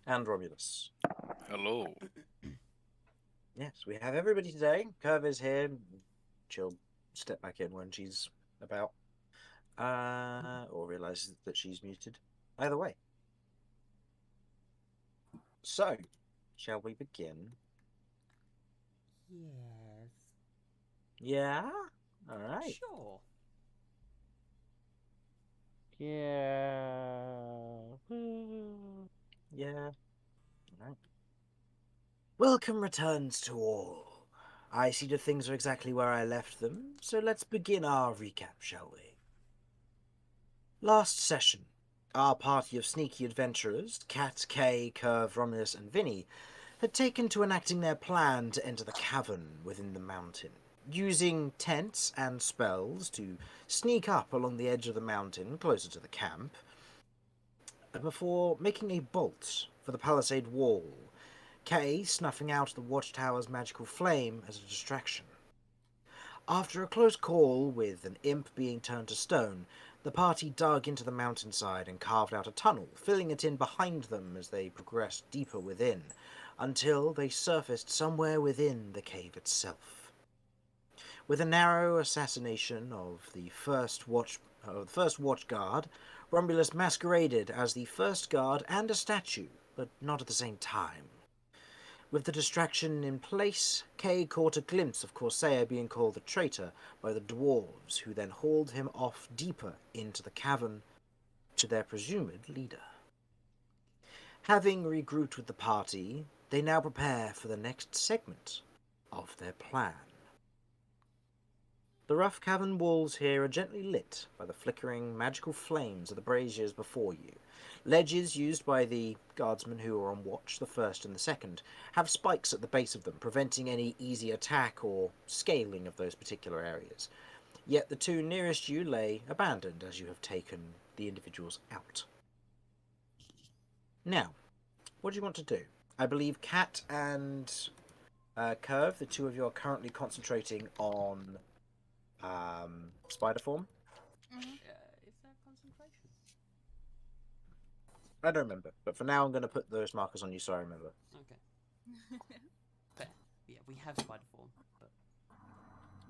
And Romulus. Hello. Yes, we have everybody today. Curve is here. She'll step back in when she's about, or realizes that she's muted. Either way. So, shall we begin? Yes. Yeah? Alright. Sure. Yeah. Yeah. Alright. Welcome returns to all. I see that things are exactly where I left them, so let's begin our recap, shall we? Last session, our party of sneaky adventurers, Cat, Kay, Curve, Romulus, and Vinny, had taken to enacting their plan to enter the cavern within the mountain, using tents and spells to sneak up along the edge of the mountain closer to the camp, before making a bolt for the palisade wall, Kay snuffing out the watchtower's magical flame as a distraction. After a close call with an imp being turned to stone, the party dug into the mountainside and carved out a tunnel, filling it in behind them as they progressed deeper within, until they surfaced somewhere within the cave itself. With a narrow assassination of the first watch guard, Romulus masqueraded as the first guard and a statue, but not at the same time. With the distraction in place, Kay caught a glimpse of Corsair being called a traitor by the dwarves, who then hauled him off deeper into the cavern to their presumed leader. Having regrouped with the party, they now prepare for the next segment of their plan. The rough cavern walls here are gently lit by the flickering magical flames of the braziers before you. Ledges used by the guardsmen who are on watch, the first and the second, have spikes at the base of them, preventing any easy attack or scaling of those particular areas. Yet the two nearest you lay abandoned as you have taken the individuals out. Now, what do you want to do? I believe Cat and Curve, the two of you are currently concentrating on spider form. Is that concentration? I don't remember, but for now I'm going to put those markers on you so I remember. Okay. Fair. Yeah, we have spider form, but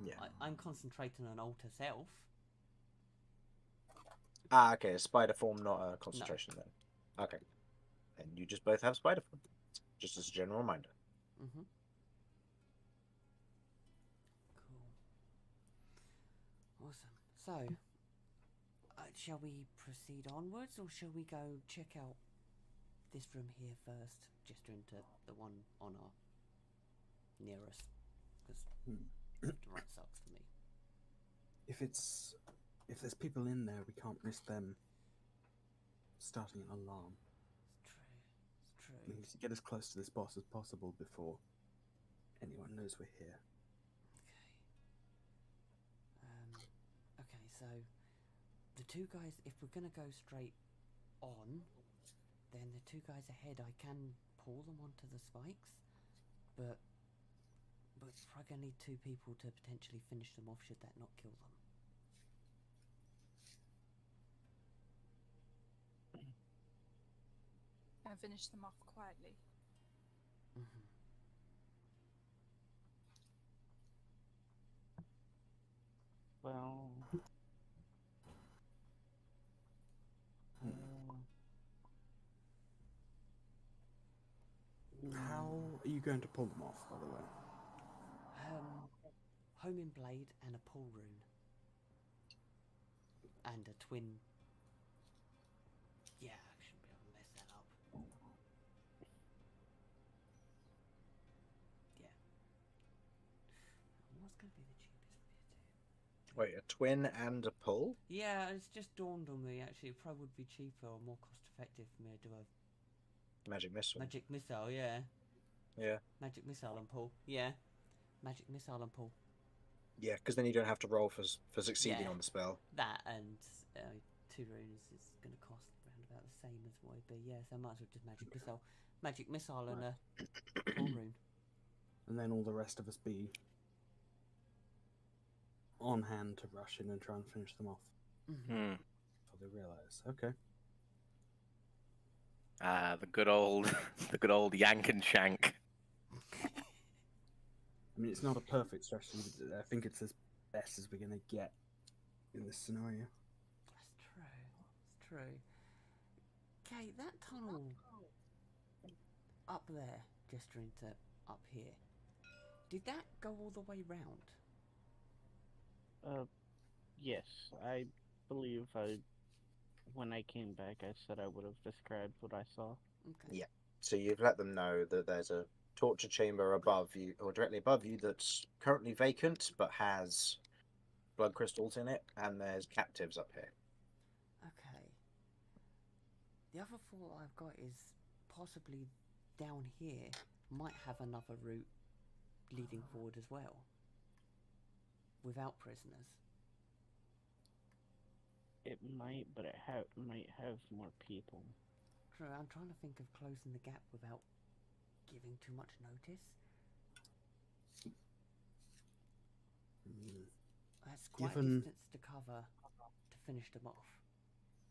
Yeah. I'm concentrating on alter self. Ah, okay, a spider form, not a concentration then. Okay. And you just both have spider form. Just as a general reminder. Mm-hmm. Cool. Awesome. So, shall we proceed onwards, or shall we go check out this room here first? Just into the one on our nearest, because the right sucks for me. If there's people in there, we can't risk them starting an alarm. It's true. It's true. We need to get as close to this boss as possible before anyone knows we're here. Okay, so the two guys, if we're gonna go straight on, then the two guys ahead, I can pull them onto the spikes, but we're probably gonna need two people to potentially finish them off should that not kill them. And finish them off quietly. Mm-hmm. Well. How are you going to pull them off, by the way? Homing blade and a pull rune. And a twin. Yeah, I shouldn't be able to mess that up. Yeah. What's going to be the cheapest for you two? Wait, a twin and a pull? Yeah, it's just dawned on me actually. It probably would be cheaper or more cost effective for me to do a Magic missile. magic missile, yeah. Yeah. Magic missile and pull. Yeah. Magic missile and pull. Yeah, because then you don't have to roll for succeeding Yeah. on the spell. That and two runes is going to cost around about the same as what it'd be. Yeah, so I might as well just magic missile. Magic missile and a pull rune. And then all the rest of us be on hand to rush in and try and finish them off Mm-hmm. before they realise. Okay. The good old, the good old yank and shank. I mean, it's not a perfect strategy, but I think it's as best as we're gonna get in this scenario. That's true. That's true. Okay, that tunnel up there, gesturing to up here, did that go all the way round? Yes, I believe when I came back, I said I would have described what I saw. Okay. Yeah. So you've let them know that there's a torture chamber above you, or directly above you, that's currently vacant but has blood crystals in it, and there's captives up here. Okay. The other thought I've got is possibly down here might have another route leading forward as well, without prisoners. It might, but it might have more people. True, I'm trying to think of closing the gap without giving too much notice. That's quite a Given- distance to cover to finish them off.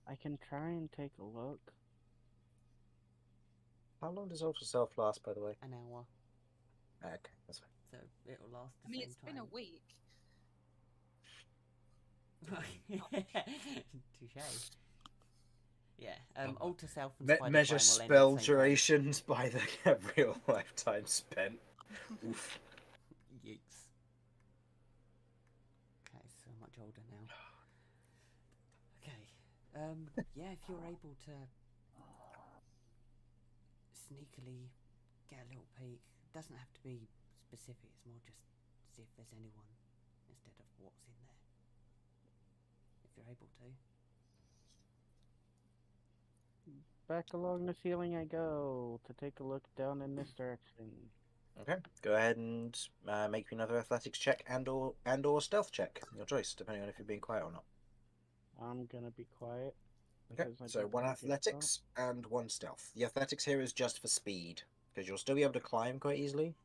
I can try and take a look. How long does Ultra Self last, by the way? An hour, Okay, that's fine. so it'll last the I mean, same it's time. been a week. Touche. Yeah, alter self and Me- spider measure climb will end at spell the same time. durations by the real lifetime spent. Oof. Yeeks. Okay, so much older now. Okay, yeah, if you're able to sneakily get a little peek, doesn't have to be specific. It's more just see if there's anyone instead of what's in there. If you're able to. Back along the ceiling I go to take a look down in this direction. Okay, go ahead and make me another athletics check and or stealth check. Your choice, depending on if you're being quiet or not. I'm gonna be quiet. Okay, because I so don't one wanna get athletics and one stealth. The athletics here is just for speed, because you'll still be able to climb quite easily.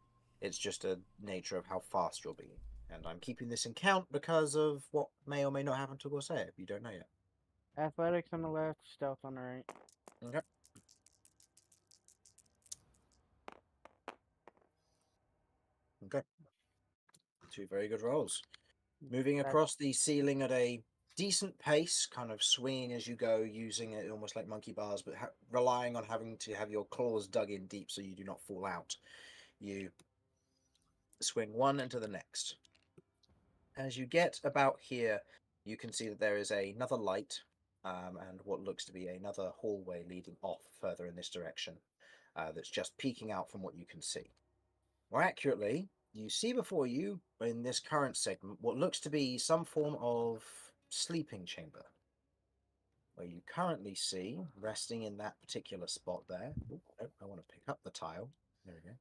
It's just a nature of how fast you'll be. And I'm keeping this in count because of what may or may not happen to Gorsair. You don't know yet. Athletics on the left, stealth on the right. Okay. Okay. Two very good rolls. Moving Back- across the ceiling at a decent pace, kind of swinging as you go, using it almost like monkey bars, but relying on having to have your claws dug in deep so you do not fall out. You swing one into the next. As you get about here, you can see that there is another light and what looks to be another hallway leading off further in this direction that's just peeking out from what you can see. More accurately, you see before you, in this current segment, what looks to be some form of sleeping chamber, where you currently see, resting in that particular spot there. Ooh, no, I want to pick up the tile. There we go.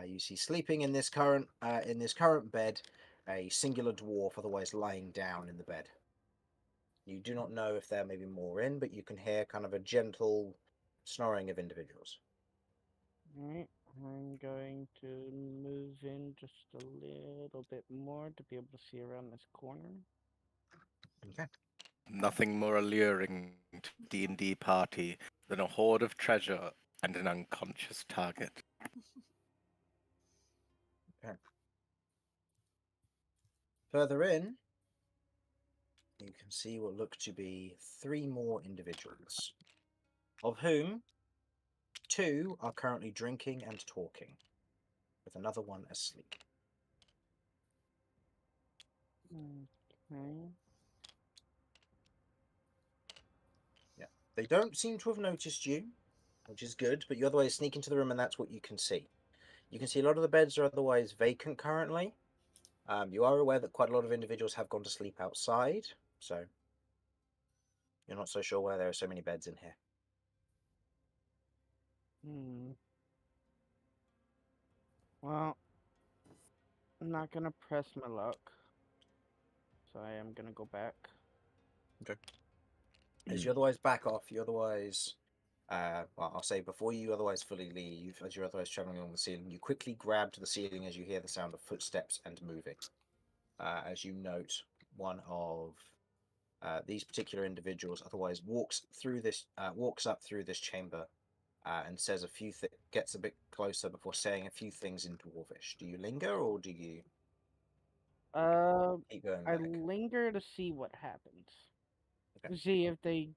You see sleeping in this current bed, a singular dwarf, otherwise lying down in the bed. You do not know if there may be more in, but you can hear kind of a gentle snoring of individuals. Alright, I'm going to move in just a little bit more to be able to see around this corner. Okay. Nothing more alluring to D&D party than a hoard of treasure and an unconscious target. Okay. Further in, you can see what look to be 3 more individuals, of whom 2 are currently drinking and talking, with another one asleep. Okay. Yeah. They don't seem to have noticed you, which is good, but you otherwise sneak into the room and that's what you can see. You can see a lot of the beds are otherwise vacant currently. You are aware that quite a lot of individuals have gone to sleep outside, so you're not so sure why there are so many beds in here. Well, I'm not gonna press my luck. So I am gonna go back. Okay. As you otherwise back off, you otherwise, well, I'll say before you otherwise fully leave, as you're otherwise traveling along the ceiling, you quickly grab to the ceiling as you hear the sound of footsteps and moving. As you note, one of these particular individuals otherwise walks up through this chamber and says a few gets a bit closer before saying a few things in Dwarvish. Do you linger or do you keep going I back? linger to see what happens. Okay. To see if they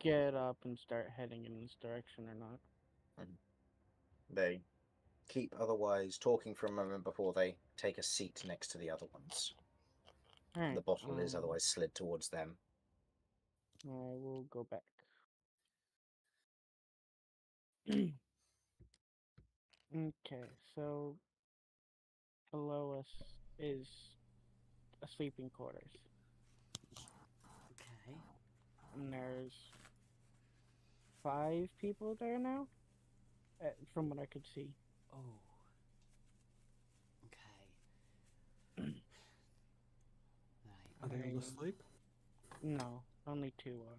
get up and start heading in this direction or not. They keep otherwise talking for a moment before they take a seat next to the other ones. Alright. The bottle is otherwise slid towards them. I will go back. Okay, so below us is a sleeping quarters. Okay. And there's 5 people there now, from what I could see. Oh. Okay. Are they all Right. asleep? No, only 2 are.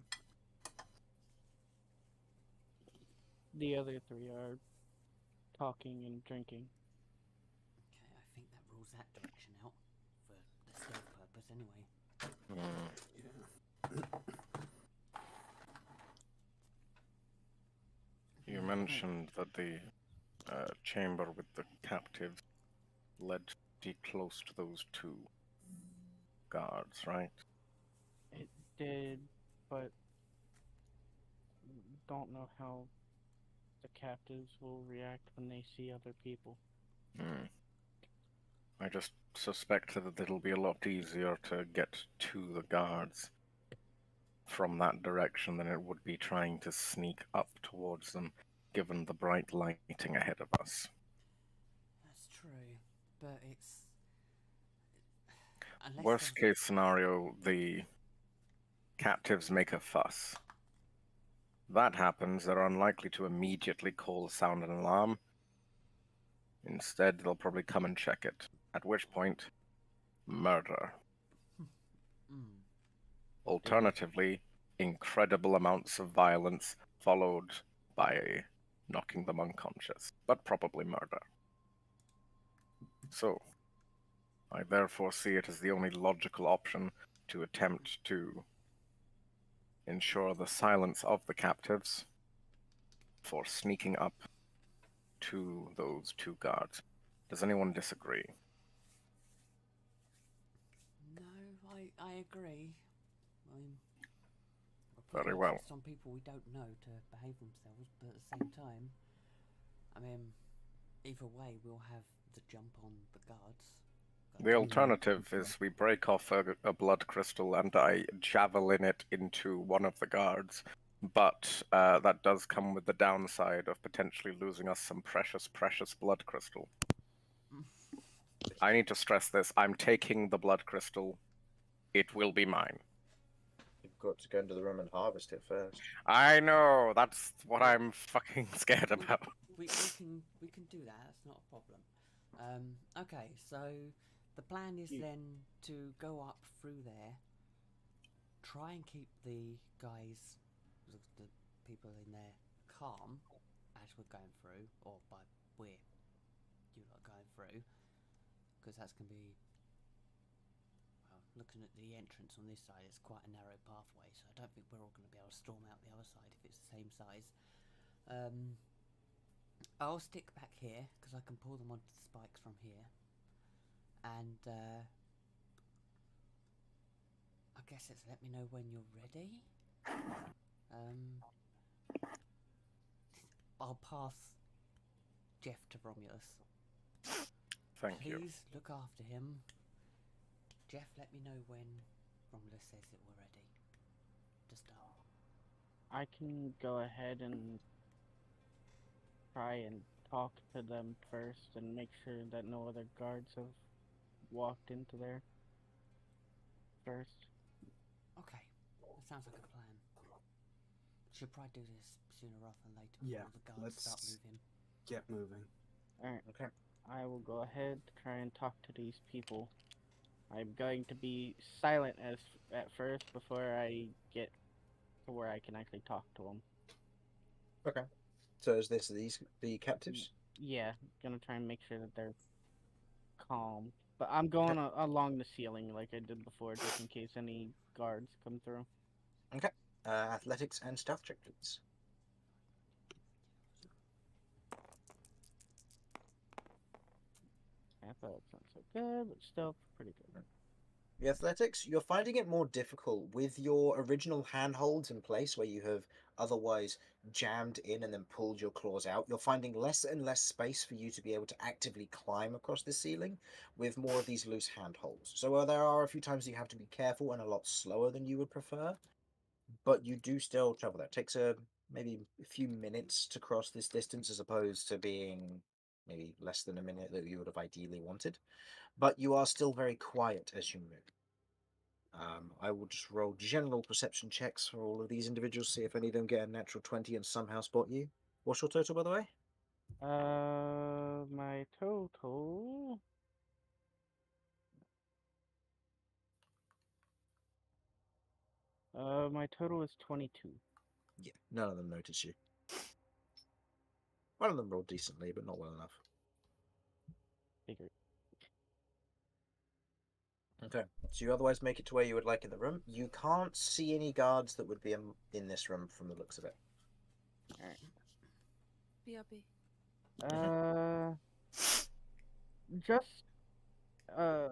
The other 3 are talking and drinking. Okay, I think that rules that direction out for the stealth purpose anyway. You mentioned that the chamber with the captives led pretty close to those 2 guards, right? It did, but don't know how the captives will react when they see other people. I just suspect that it'll be a lot easier to get to the guards from that direction than it would be trying to sneak up towards them, given the bright lighting ahead of us. That's true, but it's unless Worst case scenario, the captives make a fuss. That happens, they're unlikely to immediately call sound an alarm. Instead, they'll probably come and check it, at which point, murder. Alternatively, incredible amounts of violence followed by knocking them unconscious, but probably murder. So, I therefore see it as the only logical option to attempt to ensure the silence of the captives for sneaking up to those 2 guards. Does anyone disagree? no, I agree. I mean, Very well. Some people we don't know to behave themselves, but at the same time, I mean, either way, we'll have the jump on the guards. The alternative is we break off a blood crystal and I javelin it into one of the guards, but that does come with the downside of potentially losing us some precious blood crystal. I need to stress this. I'm taking the blood crystal. It will be mine. You've got to go into the room and harvest it first. I know. That's what I'm fucking scared about. We can do that. That's not a problem. Okay, so the plan is then to go up through there, try and keep the guys, the people in there, calm as we're going through, or by you lot going through, because that's going to be. Well, looking at the entrance on this side, it's quite a narrow pathway, so I don't think we're all going to be able to storm out the other side if it's the same size. I'll stick back here because I can pull them onto the spikes from here, and I guess it's let me know when you're ready. I'll pass Jeff to Romulus. Thank you. Please look after him. Jeff, let me know when Romulus says that we're ready to start. I can go ahead and try and talk to them first and make sure that no other guards have walked into there first. Okay, that sounds like a plan. Should probably do this sooner rather than later Yeah, before the guards let's start moving. get moving. Alright, Okay. I will go ahead try and talk to these people. I'm going to be silent at first before I get to where I can actually talk to them. Okay. So is this the captives? Yeah, gonna try and make sure that they're calm. But I'm going along the ceiling like I did before, just in case any guards come through. Okay. Athletics and stealth check, please. So it's not so good, but still pretty good. The athletics, you're finding it more difficult with your original handholds in place where you have otherwise jammed in and then pulled your claws out. You're finding less and less space for you to be able to actively climb across the ceiling with more of these loose handholds. So there are a few times you have to be careful and a lot slower than you would prefer, but you do still travel there. It takes maybe a few minutes to cross this distance as opposed to being maybe less than a minute that you would have ideally wanted. But you are still very quiet as you move. I will just roll general perception checks for all of these individuals, see if any of them get a natural 20 and somehow spot you. What's your total, by the way? My total. My total is 22. Yeah, none of them notice you. One of them rolled decently, but not well enough. Figured. Okay, so you otherwise make it to where you would like in the room. You can't see any guards that would be in this room from the looks of it. Alright. BRB. Just, uh,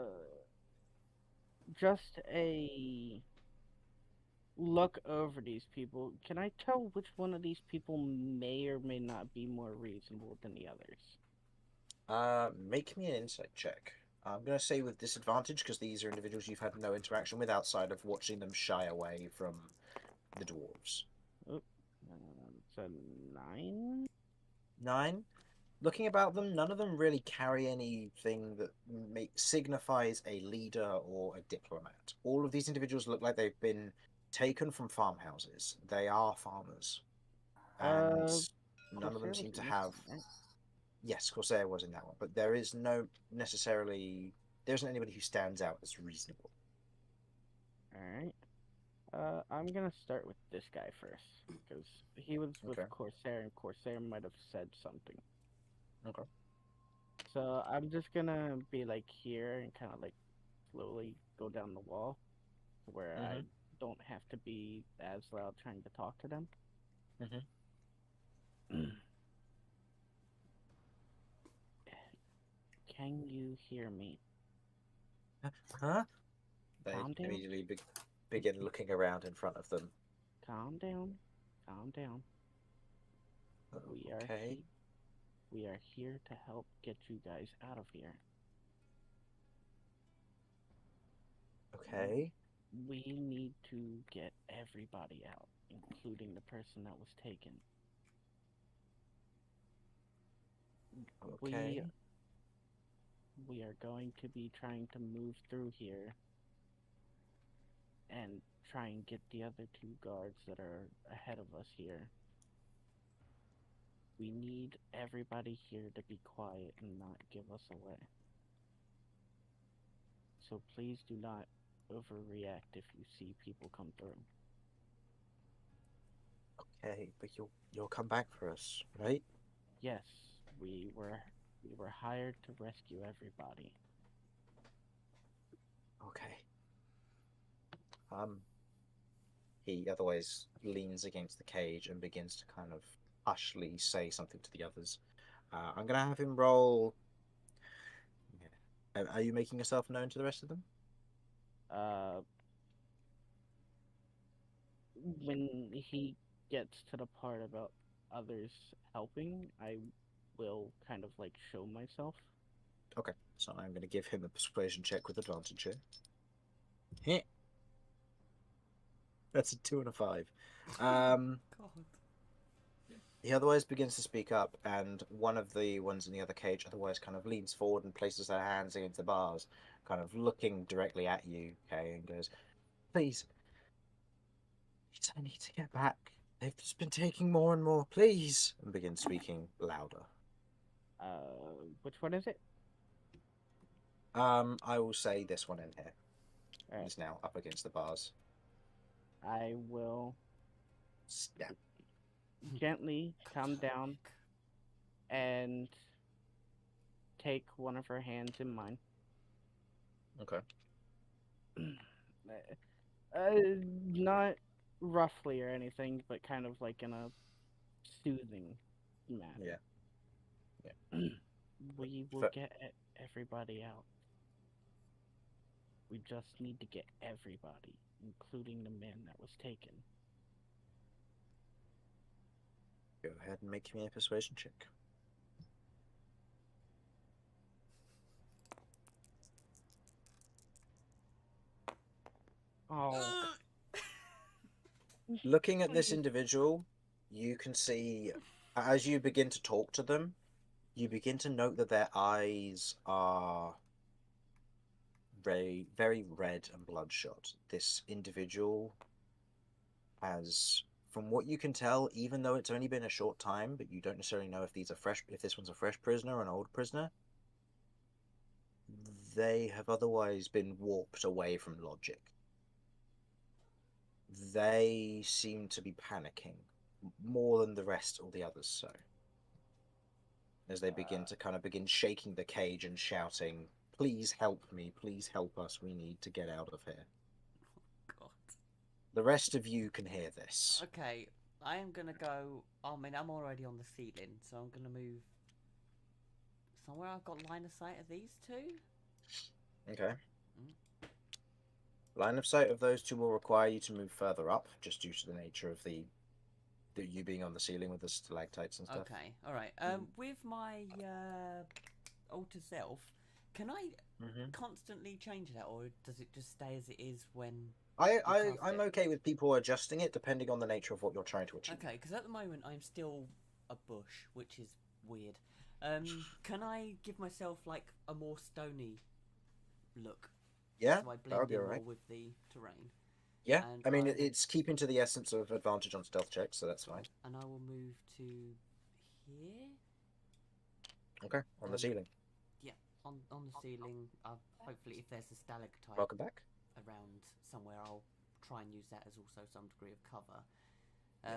just a look over these people. Can I tell which one of these people may or may not be more reasonable than the others? Make me an insight check. I'm going to say with disadvantage because these are individuals you've had no interaction with outside of watching them shy away from the dwarves. Oh, it's a 9? 9. Looking about them, none of them really carry anything that signifies a leader or a diplomat. All of these individuals look like they've been taken from farmhouses. They are farmers. And none of them Corsair was seem to in this have... one, right? Yes, Corsair was in that one, but there is no necessarily... There isn't anybody who stands out as reasonable. Alright. I'm gonna start with this guy first, because he was with Okay. Corsair, and Corsair might have said something. Okay. So I'm just gonna be like here and kind of like slowly go down the wall, to where I don't have to be as loud trying to talk to them. Can you hear me? Huh? They Calm down. immediately begin looking around in front of them. Calm down. Calm down. Okay. We are here to help get you guys out of here. Okay. We need to get everybody out, including the person that was taken. Okay. We are going to be trying to move through here and try and get the other 2 guards that are ahead of us here. We need everybody here to be quiet and not give us away. So please do not overreact if you see people come through. Okay, but you'll come back for us, right? Yes, we were hired to rescue everybody. Okay. He otherwise leans against the cage and begins to kind of hushly say something to the others. I'm gonna have him roll. Yeah. Are you making yourself known to the rest of them? When he gets to the part about others helping, I will kind of like show myself. Okay, so I'm gonna give him a persuasion check with advantage here. That's a 2 and a 5. God. He otherwise begins to speak up, and one of the ones in the other cage otherwise kind of leans forward and places their hands against the bars, kind of looking directly at you, okay, and goes, "Please, I need to get back. They've just been taking more and more, please," and begins speaking louder. Which one is it? I will say this one in here. Alright. He's now up against the bars. I will Snap. gently come down and take one of her hands in mine. Okay. Not roughly or anything, but kind of like in a soothing manner. Yeah. We will But- get everybody out. We just need to get everybody, including the man that was taken. Go ahead and make me a persuasion check. Oh, Looking at this individual, you can see, as you begin to talk to them, you begin to note that their eyes are very, very red and bloodshot. This individual has, from what you can tell, even though it's only been a short time, but you don't necessarily know if if this one's a fresh prisoner or an old prisoner, they have otherwise been warped away from logic. They seem to be panicking more than the rest or the others, so as they begin shaking the cage and shouting, please help me, please help us, we need to get out of here. God. The rest of you can hear this. Okay, I am gonna go. I mean, I'm already on the ceiling, so I'm gonna move somewhere I've got line of sight of these two. Okay. Line of sight of those two will require you to move further up, just due to the nature of you being on the ceiling with the stalactites and stuff. Okay, all right. With my alter self, can I constantly change that, or does it just stay as it is when? I'm okay with people adjusting it depending on the nature of what you're trying to achieve. Okay, because at the moment I'm still a bush, which is weird. Can I give myself like a more stony look? Yeah, So I that would blend be in alright. more with the terrain. Yeah, And I mean, I will- it's keeping to the essence of advantage on stealth checks, so that's fine. And I will move to here. Okay, on the ceiling. Yeah, on the ceiling. Hopefully, if there's a stalactite Welcome back. around somewhere, I'll try and use that as also some degree of cover. So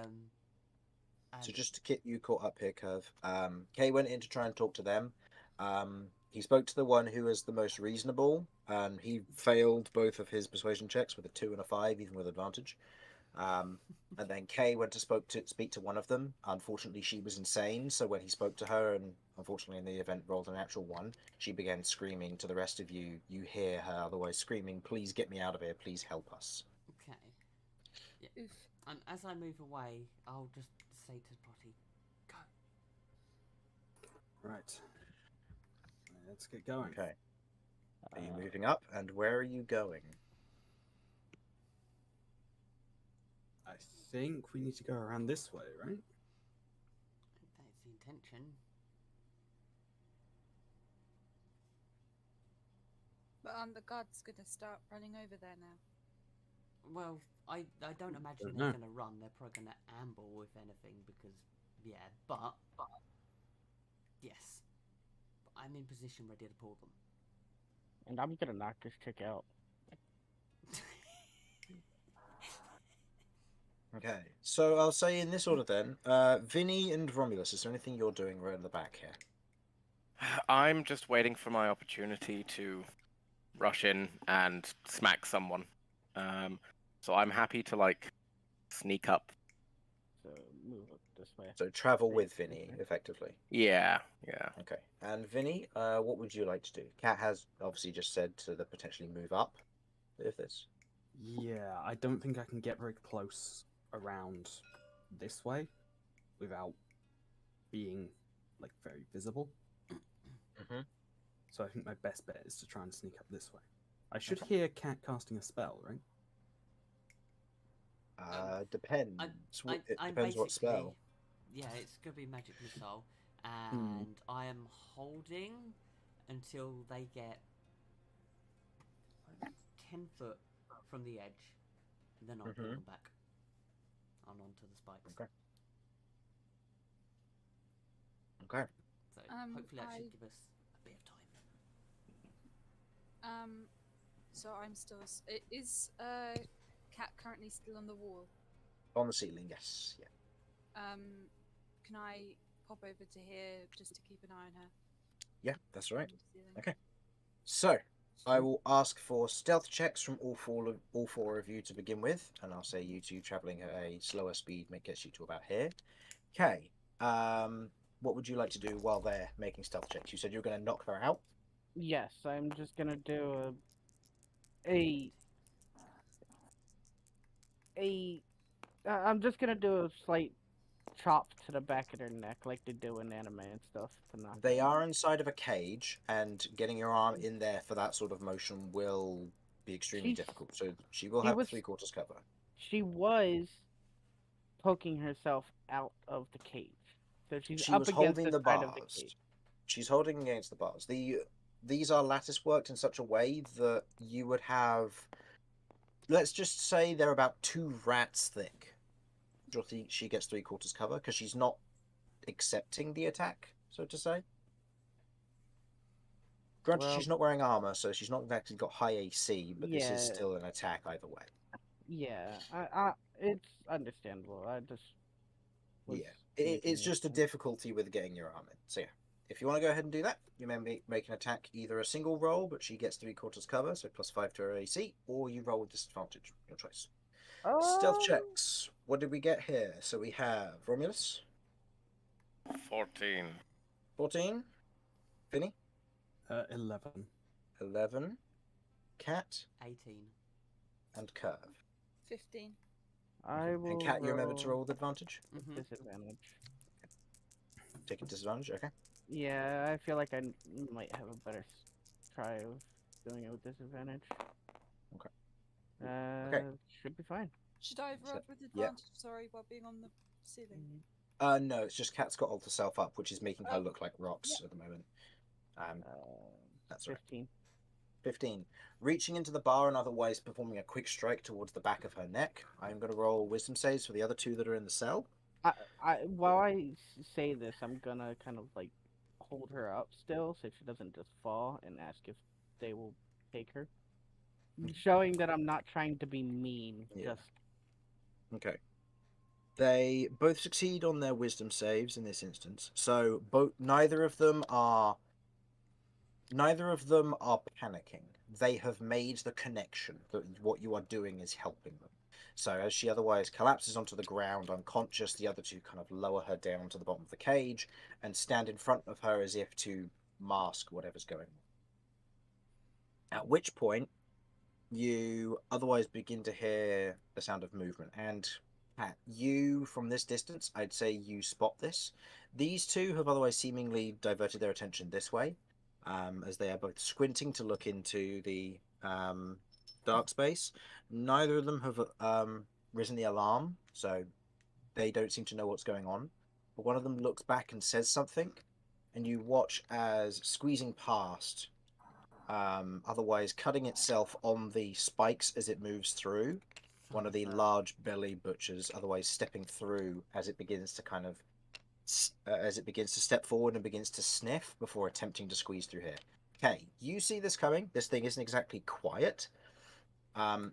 And just to get you caught up here, Curve, Kay went in to try and talk to them. He spoke to the one who was the most reasonable. He failed both of his persuasion checks with a 2 and a 5, even with advantage. And then Kay went to speak to one of them. Unfortunately, she was insane, so when he spoke to her, and unfortunately in the event rolled an actual 1, she began screaming to the rest of you. You hear her otherwise screaming, please get me out of here, please help us. okay. Yeah. And as I move away, I'll just say to the party, go. Right. Let's get going. Okay. Are you moving up, and where are you going? I think we need to go around this way, right? That's the intention. But aren't the guards gonna start running over there now? Well, I don't imagine Don't they're know. going to run. They're probably going to amble, if anything, because, yeah, but yes. I'm in position ready to pull them. and I'm gonna knock this chick out. Okay, so I'll say in this order then, Vinny and Romulus, is there anything you're doing right in the back here? I'm just waiting for my opportunity to rush in and smack someone. So I'm happy to like sneak up. So move up this way. So travel with Vinny, effectively. Yeah. Okay, and Vinny, what would you like to do? Kat has obviously just said to potentially move up with this. Yeah, I don't think I can get very close around this way without being like very visible. So I think my best bet is to try and sneak up this way. I should hear Cat casting a spell, right? Depends. It I'm depends what spell. Yeah, it's going to be magic missile, and I am holding until they get 10 foot from the edge, and then I'll pull them back on onto the spikes. Okay. So hopefully that should give us a bit of time. So I'm still. Is Cat currently still on the wall? On the ceiling, yes. Yeah. Can I pop over to here just to keep an eye on her? Yeah, that's right. On the ceiling? Okay. So I will ask for stealth checks from all four of you to begin with, and I'll say you two traveling at a slower speed gets you to about here. Okay. what would you like to do while they're making stealth checks? You said you were going to knock her out. Yes, I'm just gonna do a I'm just gonna do a slight chop to the back of their neck, like they do in anime and stuff, to knock They them out. are inside of a cage, and getting your arm in there for that sort of motion will be extremely She's- difficult. So she will she have was- 3/4 cover. She was poking herself out of the cage, so she's She up was against holding the the side of the bars. cage. She's holding against the bars. These are lattice worked in such a way that you would have. Let's just say they're about 2 rats thick. Do you think she gets 3/4 cover because she's not accepting the attack, so to say? Granted, Well, she's not wearing armor, so she's not exactly got high AC, but this is yeah, still an attack either way. yeah. It's understandable. I just was Yeah, making it's it just a clear. difficulty with getting your arm in. So yeah, if you want to go ahead and do that, you may make an attack either a single roll, but she gets 3/4 cover, so +5 to her AC, or you roll with disadvantage. Your choice. Stealth checks. What did we get here? So we have Romulus, 14. 14, Finny, 11. 11, Cat, 18. and Curve. 15. I will And Cat, you remember to roll roll with advantage? Mhm. disadvantage. Taking disadvantage, okay. Yeah, I feel like I might have a better try of doing it with disadvantage. Okay. Okay. Should be fine. Should I have So- rolled with yeah. advantage? Sorry, while being on the ceiling. No, it's just Cat's got Alter Self up, which is making her Oh, look like rocks at the moment. Uh, That's right. 15. 15. Reaching into the bar and otherwise performing a quick strike towards the back of her neck. I'm going to roll wisdom saves for the other 2 that are in the cell. While I say this, I'm gonna kind of like hold her up still so she doesn't just fall and ask if they will take her. Showing that I'm not trying to be mean, Yeah. just Okay. They both succeed on their wisdom saves in this instance. So neither of them are panicking. They have made the connection that what you are doing is helping them. So as she otherwise collapses onto the ground unconscious, the other 2 kind of lower her down to the bottom of the cage and stand in front of her as if to mask whatever's going on. At which point, you otherwise begin to hear the sound of movement. And you, from this distance, I'd say you spot this. These 2 have otherwise seemingly diverted their attention this way, as they are both squinting to look into the dark space. Neither of them have risen the alarm, so they don't seem to know what's going on. But one of them looks back and says something, and you watch as squeezing past, otherwise cutting itself on the spikes as it moves through, one of the large belly butchers, otherwise stepping through as it begins to kind of step forward and begins to sniff before attempting to squeeze through here. Okay, you see this coming. This thing isn't exactly quiet, and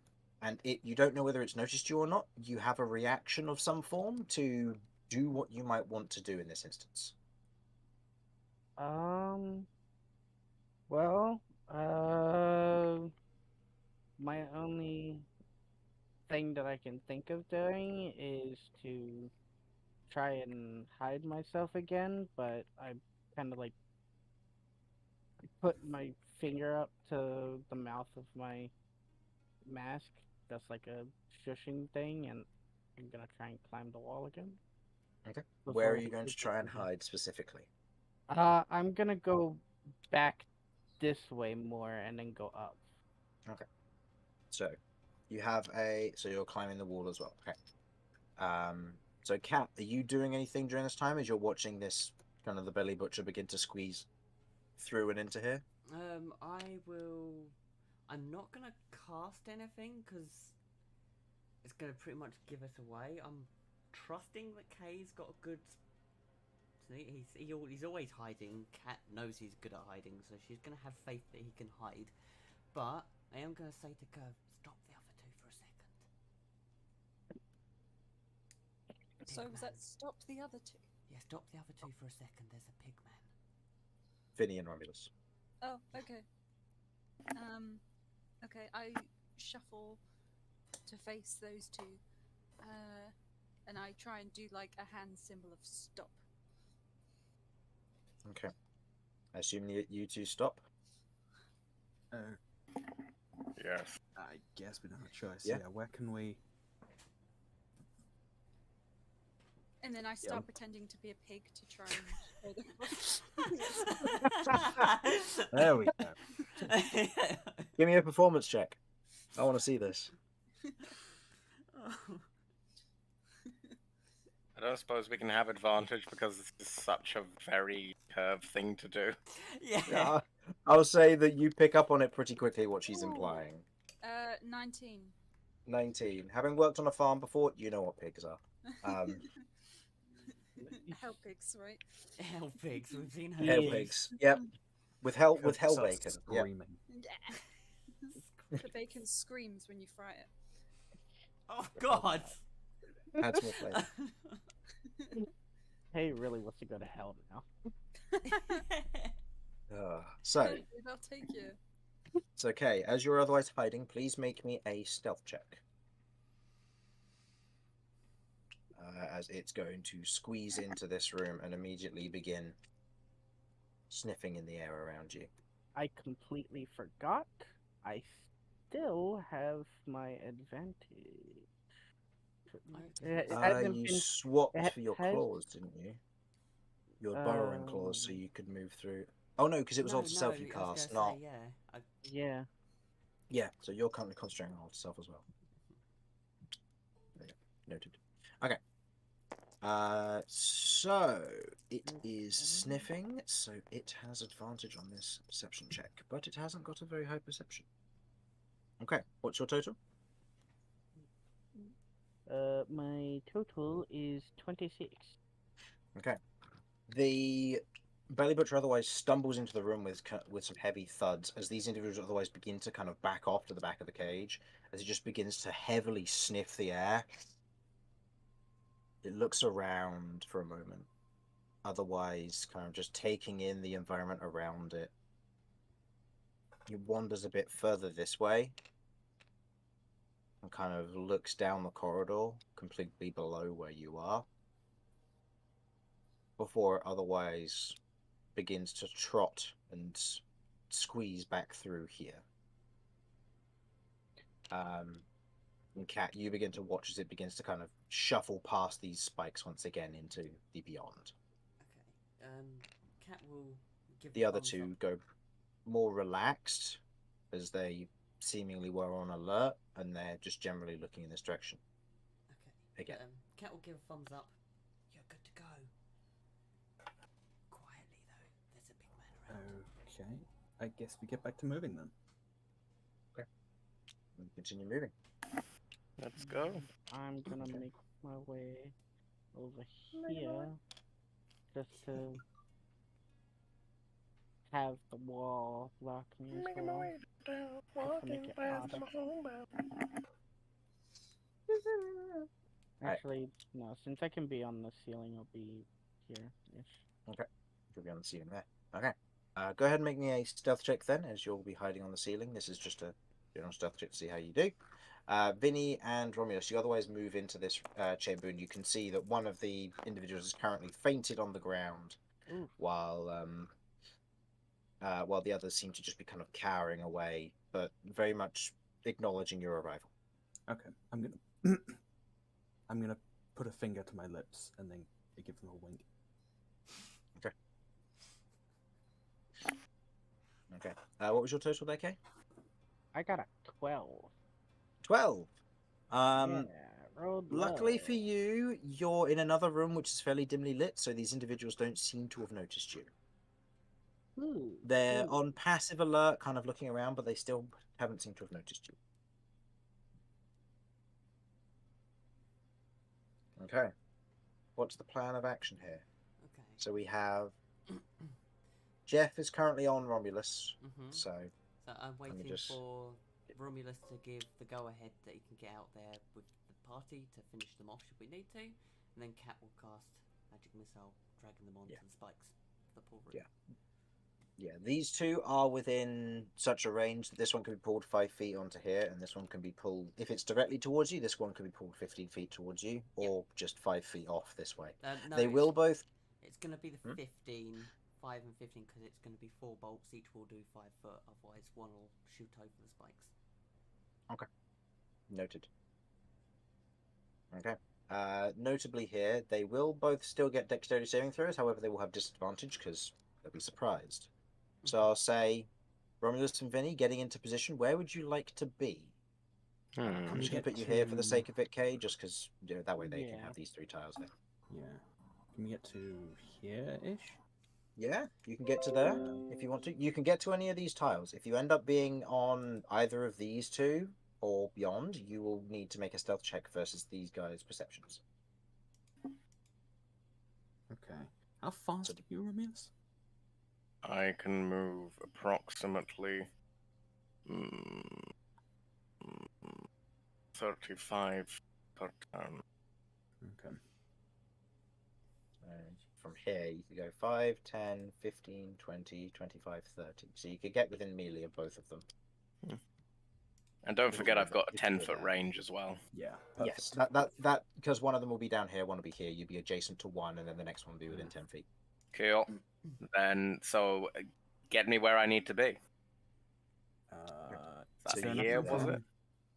you don't know whether it's noticed you or not. You have a reaction of some form to do what you might want to do in this instance. well, my only thing that I can think of doing is to try and hide myself again, but I kind of like put my finger up to the mouth of my mask, just like a shushing thing, and I'm gonna try and climb the wall again. Okay. Before Where are I you going to hit try and this again. hide specifically? I'm gonna go back this way more and then go up. Okay. So you're climbing the wall as well. Okay. So Kat, are you doing anything during this time as you're watching this kind of the belly butcher begin to squeeze through and into here? I'm not gonna cast anything because it's gonna pretty much give us away. I'm trusting that Kay's got a good. He's always hiding. Cat knows he's good at hiding, so she's gonna have faith that he can hide. But I am gonna say to Curve, stop the other 2 for a second. So was that Pigman. stop the other 2? Yeah, stop the other 2 for a second. There's a pigman. Finny and Romulus. Oh, okay. Okay, I shuffle to face those 2. And I try and do like a hand symbol of stop. Okay. I assume you two stop. Yes. I guess we don't have a choice. Yeah. Yeah, where can we? And then I Yeah. start pretending to be a pig to try and There we go. Give me a performance check. I want to see this. I don't suppose we can have advantage because this is such a very curved thing to do. Yeah, I'll say that you pick up on it pretty quickly what she's implying. 19. 19. Having worked on a farm before, you know what pigs are. Hell pigs, right? Hell pigs, we've seen Yeah. Hell hell pigs. Yep. With hell Starts bacon. Yep. Screaming. Yeah. The bacon screams when you fry it. Oh God! Adds more flavor. Hey, really wants to go to hell now. So, Dude, I'll take you. it's okay. As you're otherwise hiding, please make me a stealth check. As it's going to squeeze into this room and immediately begin sniffing in the air around you. I completely forgot. I still have my advantage. It hasn't You been- swapped it for your has- claws, didn't you? Your burrowing claws, so you could move through. Oh no, because it was Alter Self you I was cast, gonna not. say, yeah. Yeah. Yeah, so you're currently concentrating on Alter Self as well. There you go. Noted. Okay. So it is sniffing, so it has advantage on this perception check, but it hasn't got a very high perception. Okay, what's your total? My total is 26. Okay. The belly butcher otherwise stumbles into the room with some heavy thuds as these individuals otherwise begin to kind of back off to the back of the cage as it just begins to heavily sniff the air. It looks around for a moment, otherwise kind of just taking in the environment around it. It wanders a bit further this way and kind of looks down the corridor completely below where you are before it otherwise begins to trot and squeeze back through here. And Cat, you begin to watch as it begins to kind of shuffle past these spikes once again into the beyond. Okay. Cat will give The other thumbs two up. go more relaxed as they seemingly were on alert and they're just generally looking in this direction. Okay. Again. Cat will give a thumbs up. You're good to go. Quietly though, there's a big man around. Okay. I guess we get back to moving then. And continue moving. Let's go. I'm gonna Okay. make my way over here just to have the wall block me as well. Just to make it harder. Alright. Actually, no, since I can be on the ceiling, I'll be here-ish. You'll be on the ceiling there. Okay. Go ahead and make me a stealth check then, as you'll be hiding on the ceiling. This is just a general stealth check to see how you do. Vinny and Romulus, you otherwise move into this chamber, and you can see that one of the individuals is currently fainted on the ground, Ooh. while the others seem to just be kind of cowering away, but very much acknowledging your arrival. Okay. I'm gonna put a finger to my lips and then give them a wink. Okay. What was your total there, Kay? I got a 12. 12. Yeah, rolled Luckily low. for you, you're in another room which is fairly dimly lit, so these individuals don't seem to have noticed you. Ooh, They're ooh. on passive alert, kind of looking around, but they still haven't seemed to have noticed you. Okay. What's the plan of action here? Okay. So we have Jeff is currently on Romulus, Mhm. so So I'm me waiting just- for Romulus to give the go-ahead that he can get out there with the party to finish them off should we need to, and then Cat will cast Magic Missile, dragging them onto Yeah. the spikes for the pool room. Yeah. Yeah, these two are within such a range that this one can be pulled 5 feet onto here, and this one can be pulled, if it's directly towards you, this one can be pulled 15 feet towards you, or just 5 feet off this way. No, They will both. It's going to be the Hmm? 15 5 and 15 because it's going to be 4 bolts. Each will do 5 foot. Otherwise, one will shoot over the spikes. Noted. Okay. Notably here, they will both still get dexterity saving throws. However, they will have disadvantage because they'll be surprised. So I'll say, Romulus and Vinny, getting into position. Where would you like to be? I'm we just going get to put you here for the to- sake of it, Kay, just because that way they can Yeah. have these 3 tiles there. Yeah. Can we get to here-ish? Yeah, you can get to there if you want to. You can get to any of these tiles. If you end up being on either of these 2 or beyond, you will need to make a stealth check versus these guys' perceptions. Okay. How fast are you, Romulus? I can move approximately 35 per turn. Okay. From here, you could go 5, 10, 15, 20, 25, 30. So you could get within melee of both of them. And don't If forget, you're I've got a there. If you're 10-foot there. range as well. Yeah. Yes, Perfect. that because one of them will be down here, one will be here. You'd be adjacent to one, and then the next one will be within 10 feet. Cool. Then, so get me where I need to be. So That's you here, can- was it?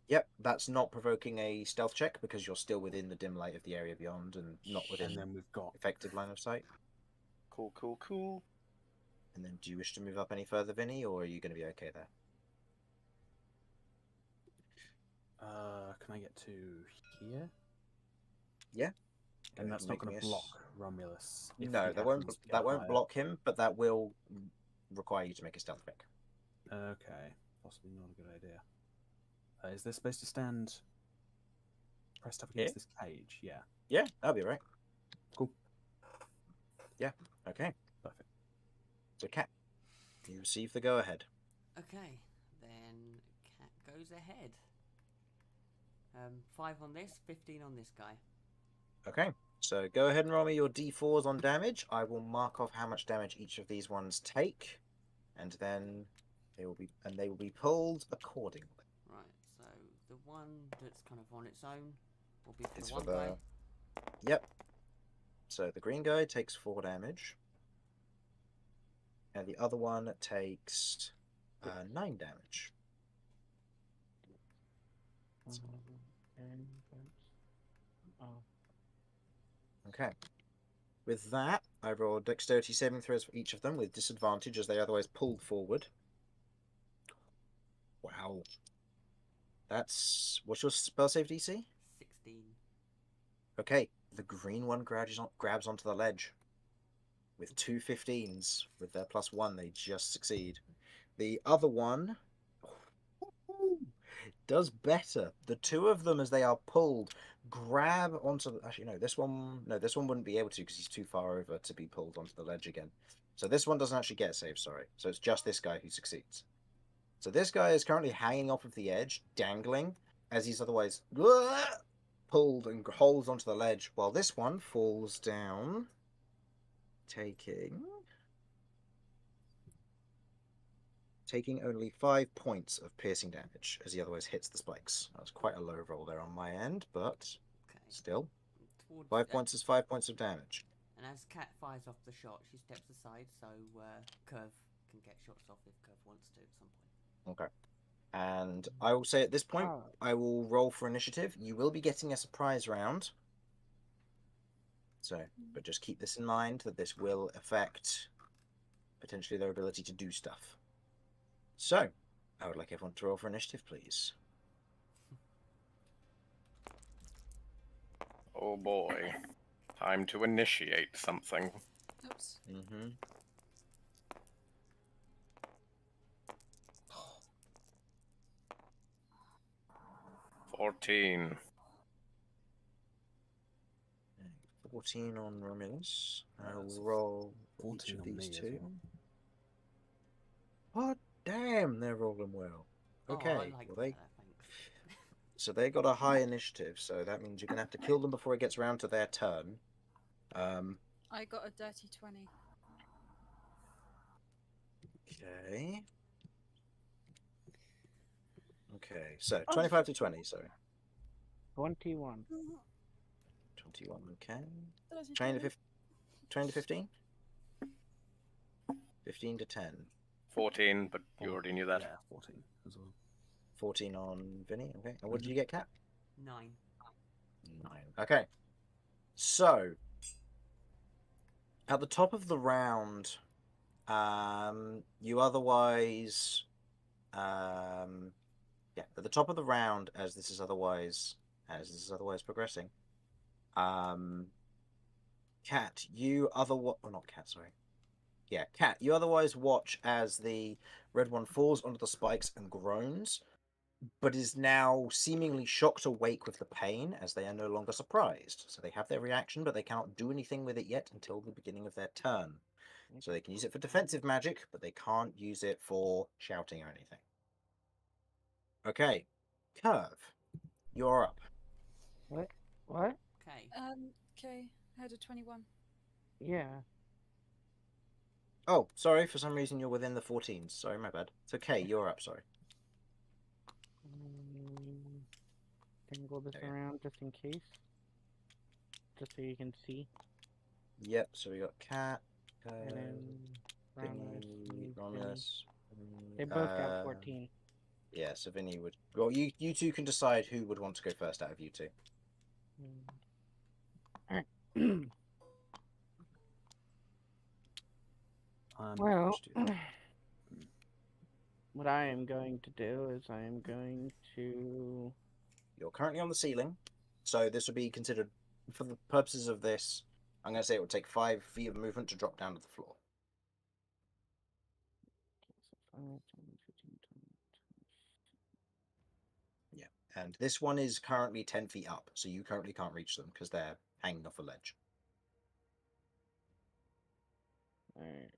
Yep, that's not provoking a stealth check because you're still within the dim light of the area beyond and not within And then we've got effective line of sight. Cool, cool, cool. And then, do you wish to move up any further, Vinny, or are you going to be okay there? Can I get to here? Yeah. And that's not Make me going a to s- block Romulus. if No, he that won't. happens to get That won't higher. block him, but that will require you to make a stealth check. Okay, possibly not a good idea. Is there supposed to stand pressed up against this cage? Yeah. Yeah, that'll be right. Cool. Yeah. Okay. Perfect. So, Cat, you receive the go-ahead. Okay, then Cat goes ahead. 5 on this, 15 on this guy. Okay. So go ahead and roll me your d4s on damage. I will mark off how much damage each of these ones take, and then they will be pulled accordingly. Right, so the one that's kind of on its own will be for It's the for one the. guy. Yep. So the green guy takes 4 damage, and the other one takes 9 damage. Oh. Okay. With that, I roll dexterity saving throws for each of them with disadvantage as they otherwise pulled forward. Wow. What's your spell save DC? 16. Okay, the green one grabs onto the ledge. With 2 15s, with their +1, they just succeed. The other one does better. The 2 of them, as they are pulled, grab onto. Actually, no, this one wouldn't be able to because he's too far over to be pulled onto the ledge again. So this one doesn't actually get a save. Sorry. So it's just this guy who succeeds. So this guy is currently hanging off of the edge, dangling, as he's otherwise pulled and holds onto the ledge, while this one falls down, taking only 5 points of piercing damage as he otherwise hits the spikes. That was quite a low roll there on my end, but Okay. still, Towards 5 points is 5 points of damage. And as Cat fires off the shot, she steps aside so Curve can get shots off if Curve wants to at some point. Okay. And I will say at this point, I will roll for initiative. You will be getting a surprise round. So, but just keep this in mind that this will affect potentially their ability to do stuff. So, I would like everyone to roll for initiative, please. Oh boy. Time to initiate something. Oops. Mm-hmm. 14. 14 on Romulus. I That's will roll for 14 each of on these me as two. well. Oh, damn, they're rolling well. Okay, Oh, I like well, that, thanks. so they got a high initiative, so that means you're going to have to kill them before it gets around to their turn. I got a dirty 20. Okay. Okay, so 25 to 20, sorry. 21. 21, okay. Dirty 20 to 20. 15? 15 to 10. 14, but you already knew that. Yeah, 14 as well. 14 on Vinny. Okay. And what did you get, Cat? 9. 9. Okay. So, at the top of the round, you otherwise, yeah, at the top of the round, as this is otherwise progressing, Cat, you otherwise, oh, not Cat, sorry. Yeah, Cat, you otherwise watch as the red one falls onto the spikes and groans, but is now seemingly shocked awake with the pain as they are no longer surprised. So they have their reaction, but they cannot do anything with it yet until the beginning of their turn. So they can use it for defensive magic, but they can't use it for shouting or anything. Okay, Curve, you're up. What? What? Okay. Okay. I had a 21. Yeah. Oh, sorry, for some reason you're within the 14s. Sorry, my bad. It's okay, you're up, sorry. Dangle this Okay. around just in case. Just so you can see. Yep, so we got Cat, And then Romulus, Vinny, Vinny. Romulus. They both got 14. Yeah, so Vinny would... Well, you two can decide who would want to go first out of you two. Alright. Well, Well, what I am going to do is I am going to... You're currently on the ceiling, so this would be considered, for the purposes of this, I'm going to say it would take 5 feet of movement to drop down to the floor. Yeah, and this one is currently 10 feet up, so you currently can't reach them because they're hanging off a ledge. Alright,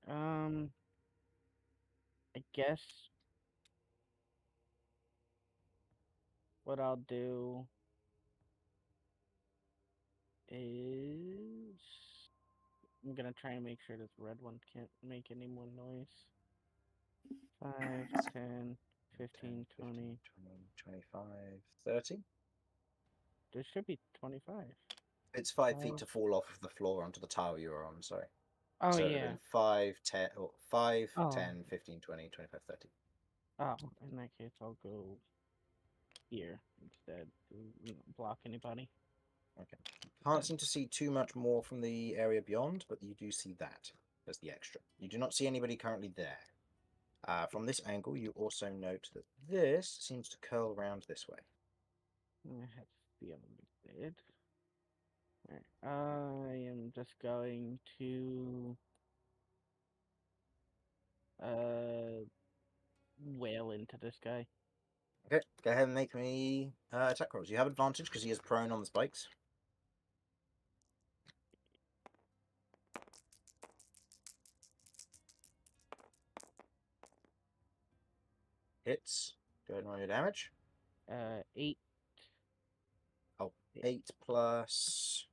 I guess what I'll do is I'm gonna try and make sure this red one can't make any more noise. 5, 10, 15, 20. 25, 30. There should be 25. It's 5 feet Oh. to fall off of the floor onto the tile you were on, sorry. Oh, So it would have yeah. been 5, 10, or 5, Oh. 10, 15, 20, 25, 30. Oh, in that case, I'll go here instead to block anybody. Okay. Can't seem to see too much more from the area beyond, but you do see that as the extra. You do not see anybody currently there. From this angle, you also note that this seems to curl around this way. I have a feeling it did. Alright, I am just going to wail into this guy. Okay, go ahead and make me attack rolls. You have advantage because he is prone on the spikes. Hits. Go ahead and roll your damage. 8. Oh, 8 plus...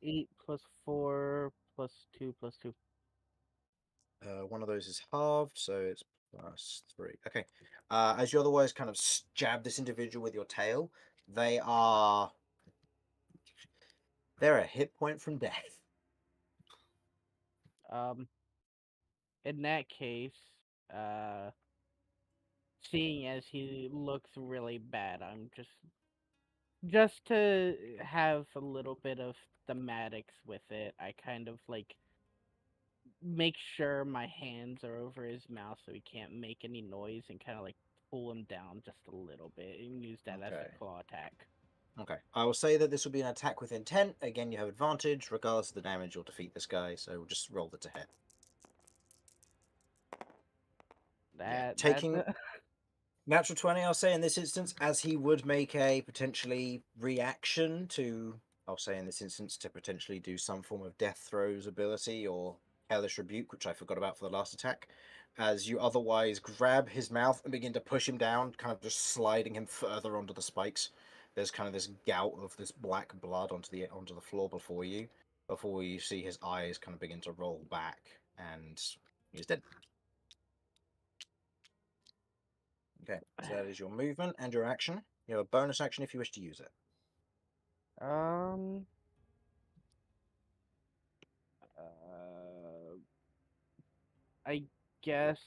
8 plus 4 plus 2 plus 2. one of those is halved, so it's plus 3. Okay. As you otherwise kind of jab this individual with your tail, they're a hit point from death. In that case, seeing as he looks really bad, I'm just to have a little bit of thematics with it, I kind of like make sure my hands are over his mouth so he can't make any noise and kind of like pull him down just a little bit and use that as Okay. a claw attack. Okay. I will say that this will be an attack with intent. Again, you have advantage. Regardless of the damage, you'll defeat this guy, so we'll just roll it to hit. Taking... Natural 20, I'll say in this instance, as he would make a potentially reaction to, I'll say in this instance, to potentially do some form of death throws ability or hellish rebuke, which I forgot about for the last attack, as you otherwise grab his mouth and begin to push him down, kind of just sliding him further onto the spikes. There's kind of this gout of this black blood onto the floor before you see his eyes kind of begin to roll back, and he's dead. Okay, so that is your movement and your action. You have a bonus action if you wish to use it. I guess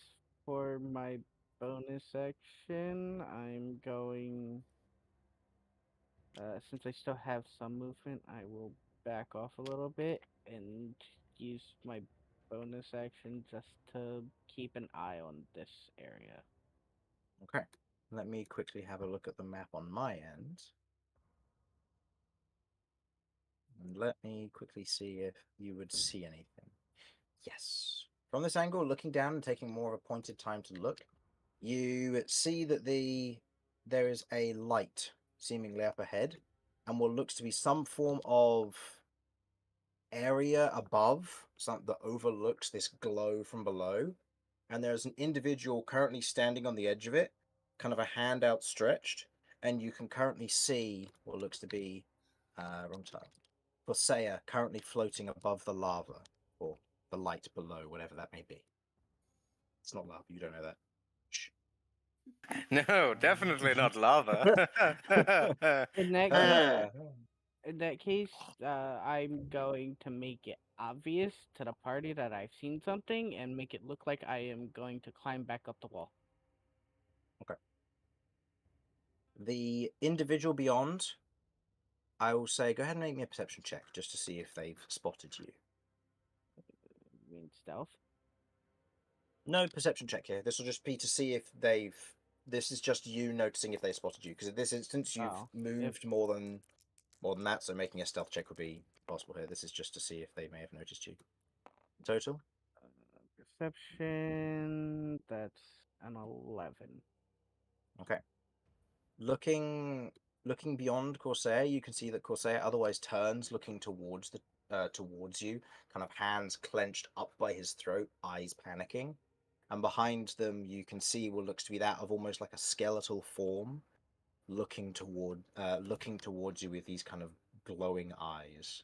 for my bonus action, I'm going. Since I still have some movement, I will back off a little bit and use my bonus action just to keep an eye on this area. Okay. Let me quickly have a look at the map on my end. And let me quickly see if you would see anything. Yes. From this angle, looking down and taking more of a pointed time to look, you see that there is a light seemingly up ahead, and what looks to be some form of area above, something that overlooks this glow from below. And there's an individual currently standing on the edge of it, kind of a hand outstretched, and you can currently see what looks to be wrong time. Corsair currently floating above the lava, or the light below, whatever that may be. It's not lava, you don't know that. Shh. No, definitely not lava. In that Ah. In that case, I'm going to make it obvious to the party that I've seen something and make it look like I am going to climb back up the wall. The individual beyond, I will say, go ahead and make me a perception check just to see if they've spotted you. I mean, stealth. No perception check here. This will just be to see if they've. This is just you noticing if they spotted you, because in this instance you've Oh, moved more than that, so making a stealth check would be possible here. This is just to see if they may have noticed you. Total. Perception. That's an 11. Okay. Looking beyond Corsair, you can see that Corsair otherwise turns, looking towards towards you, kind of hands clenched up by his throat, eyes panicking. And behind them, you can see what looks to be that of almost like a skeletal form, looking towards you with these kind of glowing eyes.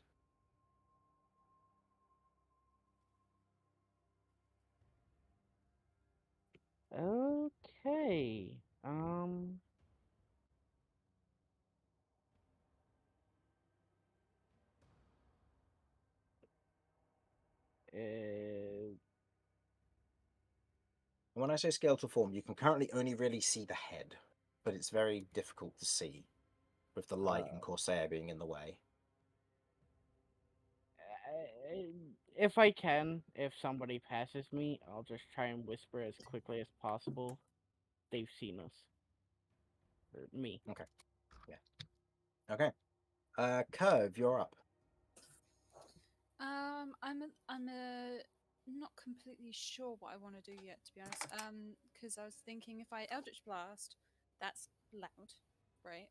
Okay. Uh, And when I say skeletal form, you can currently only really see the head, but it's very difficult to see with the light and Corsair being in the way. if I can, if somebody passes me, I'll just try and whisper as quickly as possible. They've seen us. Or me. Okay. Yeah. Okay. Curve, you're up. I'm not completely sure what I want to do yet, to be honest. Because I was thinking if I Eldritch Blast, that's loud, right?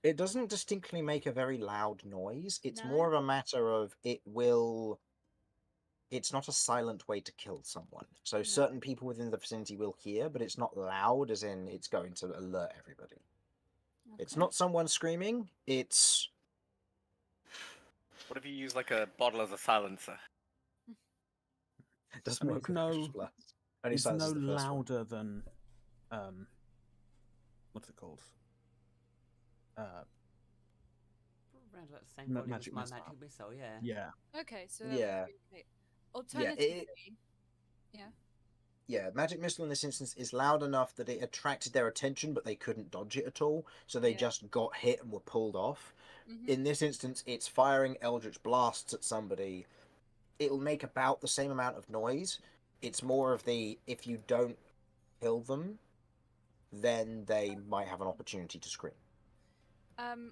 It doesn't distinctly make a very loud noise. It's No? more of a matter of it's not a silent way to kill someone. So No. certain people within the vicinity will hear, but it's not loud as in it's going to alert everybody. It's Okay. not someone screaming, it's What if you use like a bottle as a silencer? it doesn't I mean, work it's with no- Eldritch Blast. Only It's no silences the first one. louder than what's it called? Around about the same volume Magic as my missile. magic missile, yeah. Yeah. Okay, so that Yeah. would be okay. Alternatively, Yeah, Magic Missile in this instance is loud enough that it attracted their attention, but they couldn't dodge it at all, so they Yeah. just got hit and were pulled off. Mhm. In this instance, it's firing Eldritch Blasts at somebody. It'll make about the same amount of noise. It's more of the, if you don't kill them, then they might have an opportunity to scream.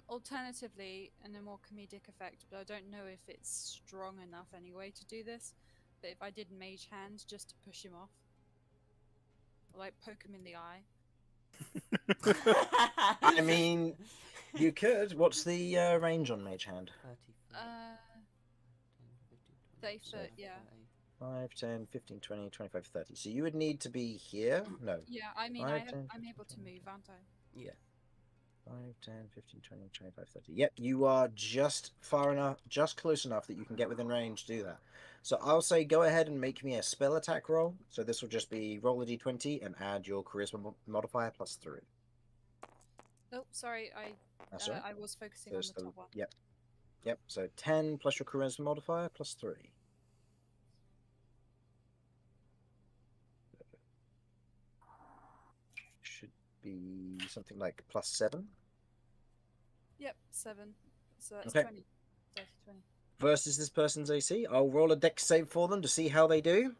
Alternatively, and a more comedic effect, but I don't know if it's strong enough anyway to do this. But if I did Mage Hand just to push him off, or like poke him in the eye. I mean, you could. What's the range on Mage Hand? 30 feet. 30 foot, yeah. 5, 10, 15, 20, 25, 30. So you would need to be here? No. Yeah, I mean, 5, 10, I'm 15, able to 20. move, aren't I? Yeah. 5, 10, 15, 20, 25, 30. Yep, you are just far enough, just close enough that you can get within range to do that. So I'll say go ahead and make me a spell attack roll. So this will just be roll a d20 and add your charisma modifier plus 3. Oh, sorry, That's right. I was focusing So on it's the top one. Yep. So 10 plus your charisma modifier plus 3. be something like +7. Yep, 7. So that's Okay. 20. 30, 20. Versus this person's AC. I'll roll a dex save for them to see how they do.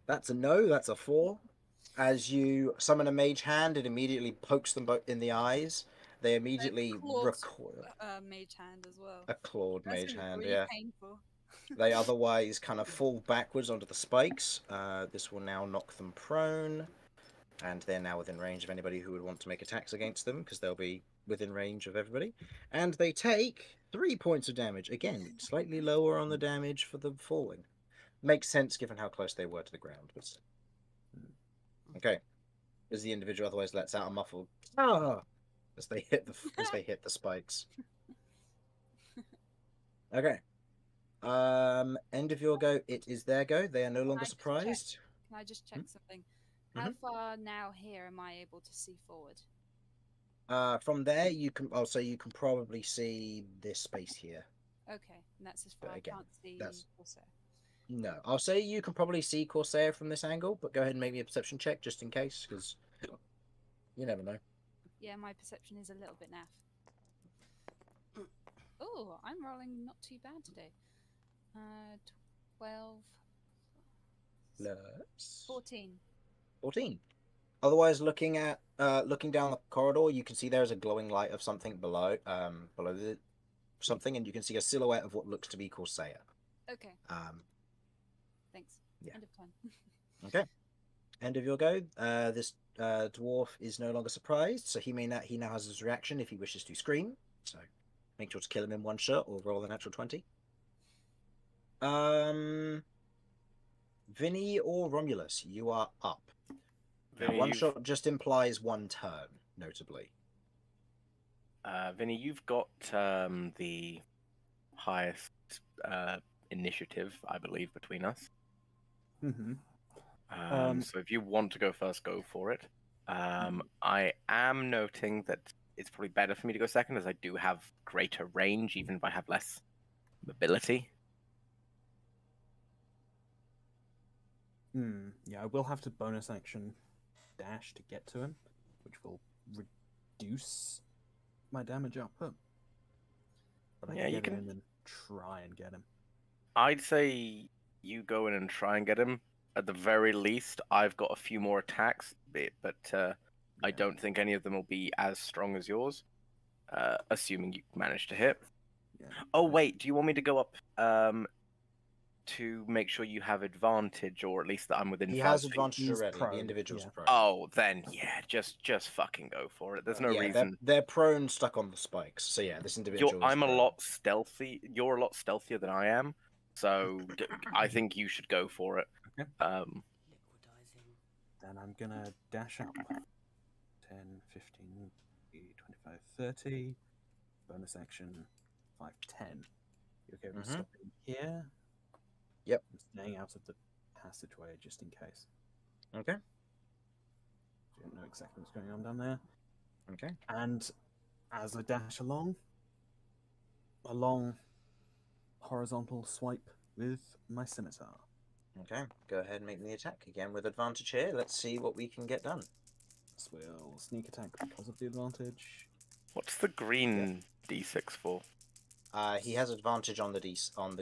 That's a no, that's a 4. As you summon a mage hand, it immediately pokes them both in the eyes. They immediately Clawed recoil. mage hand as well. A clawed That's mage gonna be hand, really yeah. painful. They otherwise kind of fall backwards onto the spikes. This will now knock them prone. And they're now within range of anybody who would want to make attacks against them, because they'll be within range of everybody. And they take 3 points of damage. Again, slightly lower on the damage for the falling. Makes sense given how close they were to the ground. But still. Okay. As the individual otherwise lets out a muffled "ah" as they hit the spikes. Okay. End of your go. It is their go. They are no longer surprised. Can I just check Hmm? something? How far now here am I able to see forward? From there, you can. Oh, so you can probably see this space here. Okay, and that's as far. But I again, can't see that's- Corsair. No, I'll say you can probably see Corsair from this angle, but go ahead and make me a perception check just in case, because you never know. Yeah, my perception is a little bit naff. Oh, I'm rolling not too bad today. 12. Plus 14. 14. Otherwise, looking down the corridor, you can see there is a glowing light of something below something, and you can see a silhouette of what looks to be Corsair. Okay. Thanks. Yeah. End of turn. Okay. End of your go. This dwarf is no longer surprised, so he now has his reaction if he wishes to scream. So make sure to kill him in one shot or roll a natural 20. Vinny or Romulus, you are up. Now, Vinny, one shot just implies one turn, notably. Vinny, you've got the highest initiative, I believe, between us. Mm-hmm. So if you want to go first, go for it. I am noting that it's probably better for me to go second, as I do have greater range, even if I have less mobility. Yeah, I will have to bonus action dash to get to him, which will reduce my damage output. But I Yeah, can you get can- in and try and get him. I'd say you go in and try and get him. At the very least, I've got a few more attacks, but I Yeah. don't think any of them will be as strong as yours, assuming you manage to hit. Yeah. Oh, wait, do you want me to go up to make sure you have advantage, or at least that I'm within He 5 has feet? advantage He's already. prone, The individual's yeah. prone. Oh, then yeah, just fucking go for it. There's no yeah, reason. They're prone, stuck on the spikes. So yeah, this individual. I'm a prone. lot stealthy. You're a lot stealthier than I am, so I think you should go for it. Okay. Liquidizing. Then I'm gonna dash up. 10, 15, 25, 30. Bonus action 5, 10. You okay with me stopping here? Yep. I'm staying out of the passageway just in case. Okay. I don't know exactly what's going on down there. Okay. And as I dash along, a long horizontal swipe with my scimitar. Okay. Go ahead and make the attack again with advantage here. Let's see what we can get done. This will sneak attack because of the advantage. What's the green D6 for? He has advantage on the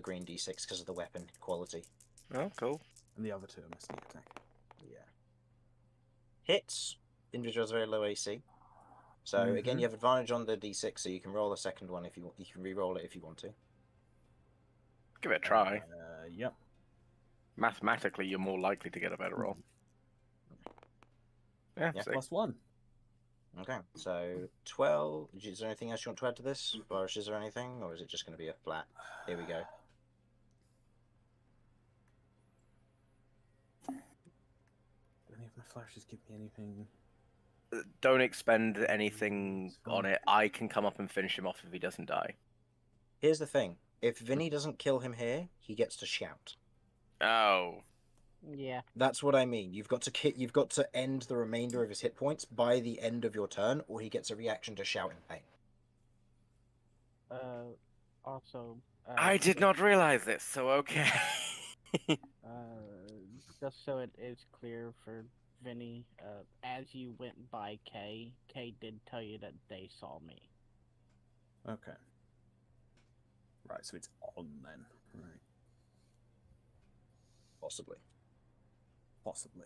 green D6 because of the weapon quality. Oh, cool. And the other two are my sneak attack. Yeah. Hits. Individual has very low AC. So again, you have advantage on the D6, so you can roll the second one if you can re-roll it if you want to. Give it a try. Yep. Mathematically, you're more likely to get a better roll. Yeah, Yeah. see. +1. Okay, so 12. Is there anything else you want to add to this? Flourishes or anything? Or is it just going to be a flat? Here we go. Do any of my flashes give me anything? Don't expend anything It's fine. on it. I can come up and finish him off if he doesn't die. Here's the thing. If Vinny doesn't kill him here, he gets to shout. Oh. Yeah. That's what I mean. You've got to end the remainder of his hit points by the end of your turn, or he gets a reaction to shout in pain. Also. I did not realize this, so okay. Just so it is clear for Vinny, as you went by Kay, Kay did tell you that they saw me. Okay. Right, so it's on then. Right. Possibly. Possibly.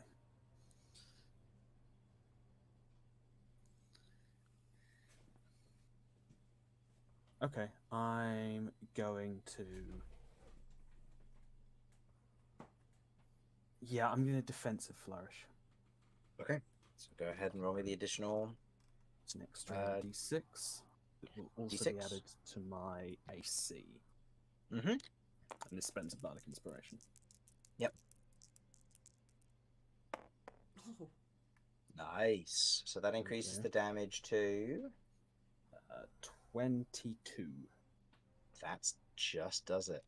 Okay, I'm going to... Yeah, I'm going to defensive flourish. Okay. So go ahead and roll me the additional It's an extra d6. It will also be D6. added to my AC. Mm-hmm. And this spends a bardic inspiration. Yep. Oh, Nice. So that increases Okay. the damage to... 22. That just does it.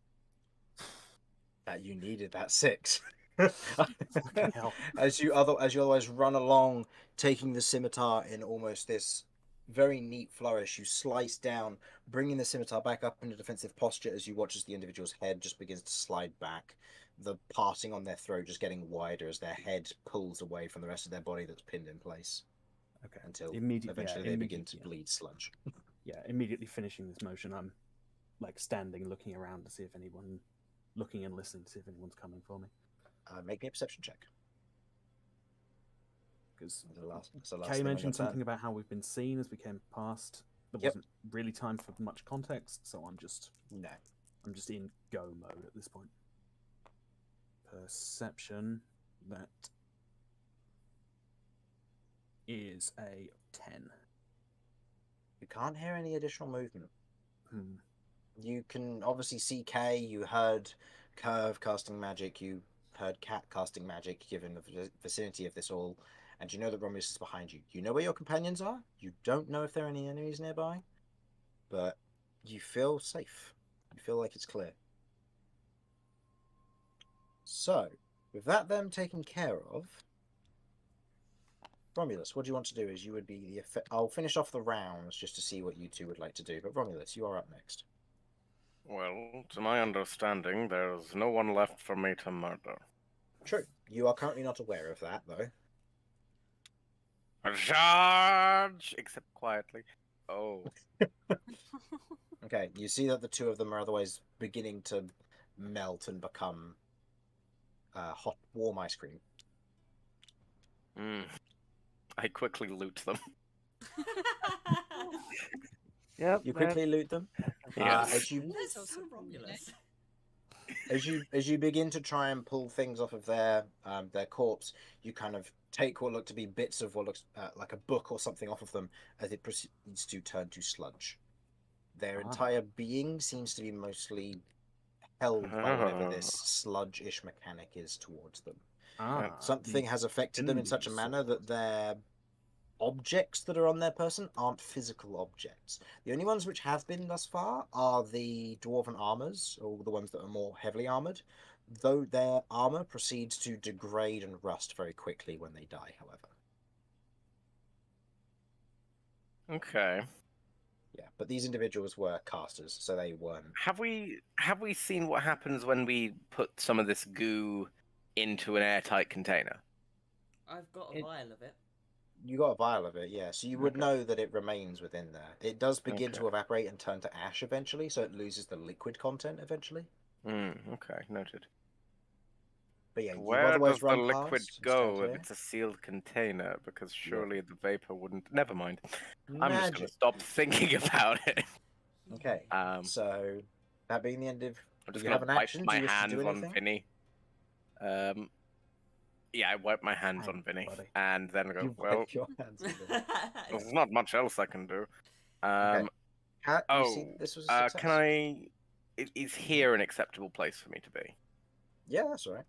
That you needed that 6. Fucking hell. As you otherwise run along, taking the scimitar in almost this very neat flourish, you slice down, bringing the scimitar back up into defensive posture as you watch as the individual's head just begins to slide back, the parting on their throat just getting wider as their head pulls away from the rest of their body that's pinned in place Okay. until Immediately, eventually they begin to bleed sludge. Yeah, immediately finishing this motion, I'm like standing, looking around to see if anyone, looking and listening to see if anyone's coming for me. Make me a perception check. Because Kay mentioned something about how we've been seen as we came past. There Yep. wasn't really time for much context, so I'm just in go mode at this point. Perception, that is a 10. You can't hear any additional movement. Hmm. You can obviously see Kay, you heard Curve casting magic, you heard Cat casting magic given the vicinity of this all, and you know that Romulus is behind you. You know where your companions are, you don't know if there are any enemies nearby, but you feel safe. You feel like it's clear. So, with that them taken care of, Romulus, what do you want to do? Is you would be the I'll finish off the rounds just to see what you two would like to do, but Romulus, you are up next. Well, to my understanding, there's no one left for me to murder. True. You are currently not aware of that, though. Charge! Except quietly. Oh. Okay, you see that the two of them are otherwise beginning to melt and become hot, warm ice cream. I quickly loot them. Yep. You quickly loot them. Yes. As you That's that's also so Romulus. as you begin to try and pull things off of their corpse, you kind of take what look to be bits of what looks like a book or something off of them as it proceeds to turn to sludge. Their entire being seems to be mostly held by whatever this sludge-ish mechanic is towards them. Something has affected them in such a manner that their objects that are on their person aren't physical objects. The only ones which have been thus far are the dwarven armors, or the ones that are more heavily armored, though their armor proceeds to degrade and rust very quickly when they die, however. Okay. Yeah, but these individuals were casters, so they weren't. Have we seen what happens when we put some of this goo into an airtight container? I've got a vial of it. You got a vial of it, yeah, so you would Okay. know that it remains within there. It does begin Okay. to evaporate and turn to ash eventually, so it loses the liquid content eventually. Okay, noted. But yeah, you've Where otherwise does the run liquid past and go stand if here. it's a sealed container? Because surely the vapor wouldn't. Never mind. I'm just going Magic. to stop thinking about it. Okay, so that being the end of... I'm Do just you going have to an wipe action? Do my you wish to hands do on anything? Vinny. Yeah, I wipe my hands Hang on Vinny, buddy. and then go. You Well, wipe your hands on it. there's not much else I can do. Okay. Cat, you see Oh, this was a success? can I? Is here an acceptable place for me to be? Yeah, that's all right.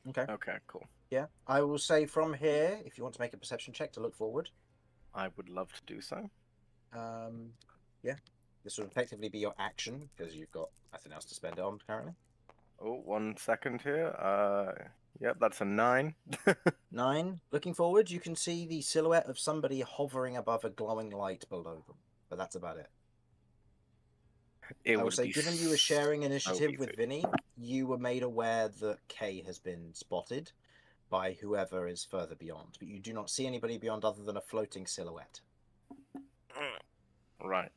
Okay. Okay, cool. Yeah, I will say from here, if you want to make a perception check to look forward. I would love to do so. Yeah, this would effectively be your action because you've got nothing else to spend it on currently. Oh, 1 second here. Yep, that's a 9. 9. Looking forward, you can see the silhouette of somebody hovering above a glowing light below them, but that's about it. It I will would say, be given you were sharing so initiative with easy. Vinny, you were made aware that Kay has been spotted by whoever is further beyond, but you do not see anybody beyond other than a floating silhouette. Right.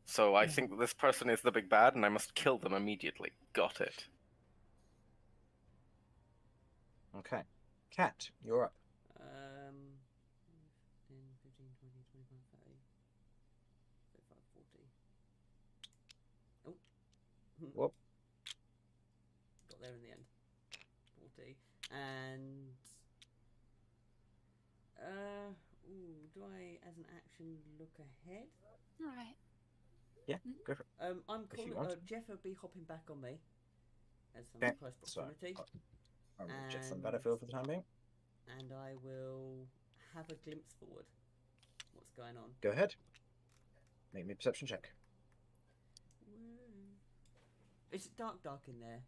So I think that this person is the big bad, and I must kill them immediately. Got it. Okay. Cat, you're up. 10, 15, 20, 25, 30, 35, 40. Oh. Whoop. Got there in the end. 40. And... do I, as an action, look ahead? Alright. Yeah, go for it. I'm If you calling... want. Jeff will be hopping back on me. As some Okay, close so, proximity. I'll move Jeff on And- battlefield for the time being. And I will have a glimpse forward. What's going on? Go ahead. Make me a perception check. It's dark in there.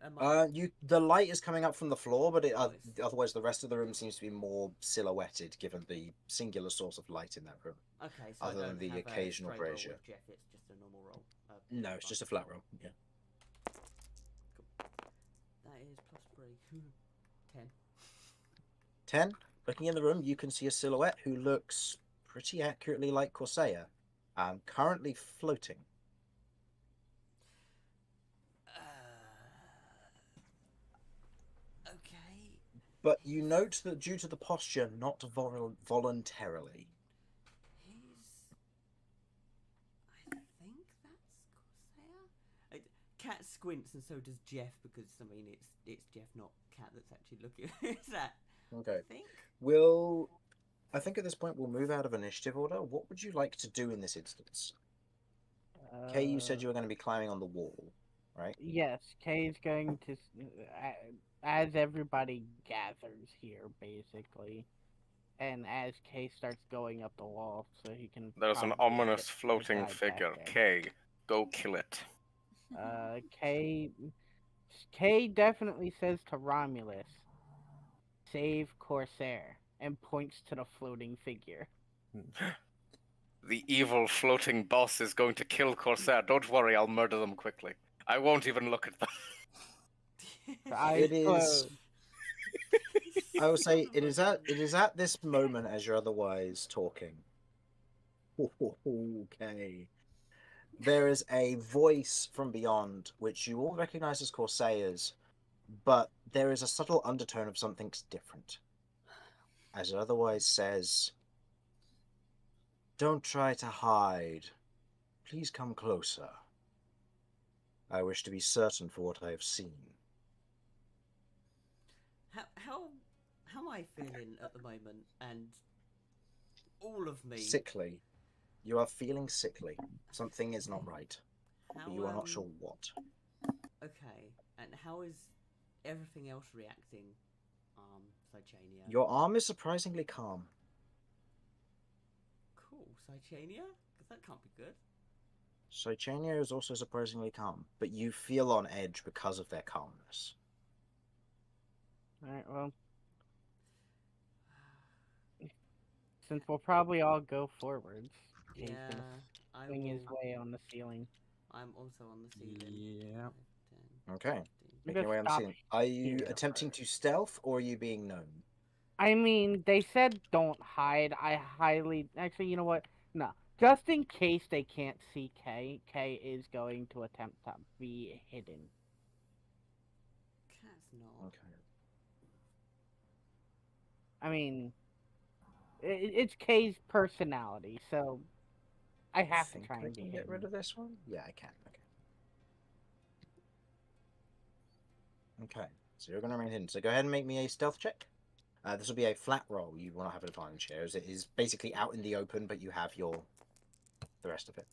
Am I... The light is coming up from the floor, but Nice. otherwise the rest of the room seems to be more silhouetted, given the singular source of light in that room. Okay, so other I than don't the have occasional a straight roll brazier. with Jeff, it's just a normal roll. No, it's just a flat roll. Yeah. That is plus 3. 10. 10. Looking in the room, you can see a silhouette who looks pretty accurately like Corsair, currently floating. Okay. But you note that due to the posture, not voluntarily. I think that's Corsair. Cat squints, and so does Jeff, because I mean it's Jeff, not Cat, that's actually looking. Is that? Okay. I think. I think at this point we'll move out of initiative order. What would you like to do in this instance? Kay, you said you were going to be climbing on the wall, right? Yes, Kay's going to, as everybody gathers here, basically, and as Kay starts going up the wall, so he can. There's an probably ominous get floating the guy figure. back there. Kay, go kill it. Kay definitely says to Romulus, "Save Corsair," and points to the floating figure. The evil floating boss is going to kill Corsair. Don't worry, I'll murder them quickly. I won't even look at them. It is. I will say it is at this moment as you're otherwise talking. Okay. There is a voice from beyond which you all recognize as Corsair's, but there is a subtle undertone of something's different. As it otherwise says, "Don't try to hide. Please come closer. I wish to be certain for what I have seen." How am I feeling at the moment? And all of me. Sickly. You are feeling sickly. Something is not right. But you are not sure what. Okay, and how is everything else reacting? Sychania. Your arm is surprisingly calm. Cool, Sychania? Because that can't be good. Sychania is also surprisingly calm, but you feel on edge because of their calmness. Alright, well, since we'll probably all go forwards, Kay's Yeah, gonna I swing his will. way on the ceiling. I'm also on the ceiling. Yeah. 5, 10, Okay. 15. Making your way on the Stop ceiling. Are you here. attempting to stealth, or are you being known? I mean, they said don't hide. Actually, you know what? No. Just in case they can't see Kay, Kay is going to attempt to be hidden. Cat's not. Okay. I mean, it's Kay's personality, so I have to think try I and be can get rid hidden. of this one? Yeah, I can. Okay. Okay. So you're going to remain hidden. So go ahead and make me a stealth check. This will be a flat roll. You will not have advantage here, as it is basically out in the open, but you have the rest of it.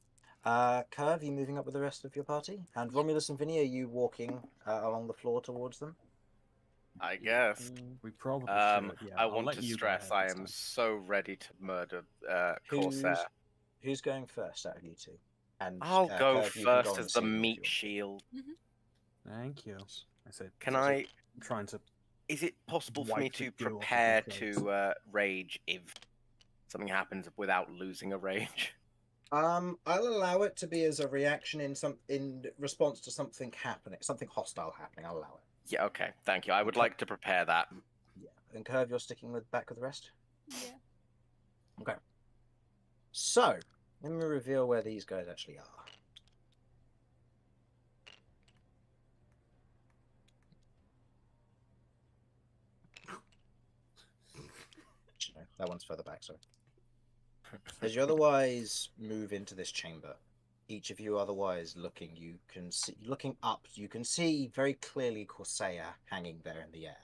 Curve, you moving up with the rest of your party? And Romulus and Vinny, are you walking along the floor towards them? I guess. We probably should. Yeah, I I'll want let to you go stress ahead I this am time. so ready to murder Corsair. Who's going first out of you two? And I'll go Curve, you can first on as the ceiling if meat you want. shield. Thank you. I said. Can I'm I? trying to. Is it possible for me wipe the to goo off of your prepare clothes. to rage if something happens without losing a rage? I'll allow it to be as a reaction in response to something happening, something hostile happening. I'll allow it. Yeah, okay, thank you. I would like to prepare that. Yeah. And Curve, you're sticking with back with the rest? Yeah. Okay. So, let me reveal where these guys actually are. No, that one's further back, sorry. As you otherwise move into this chamber, each of you otherwise looking, you can see, looking up, you can see very clearly Corsair hanging there in the air.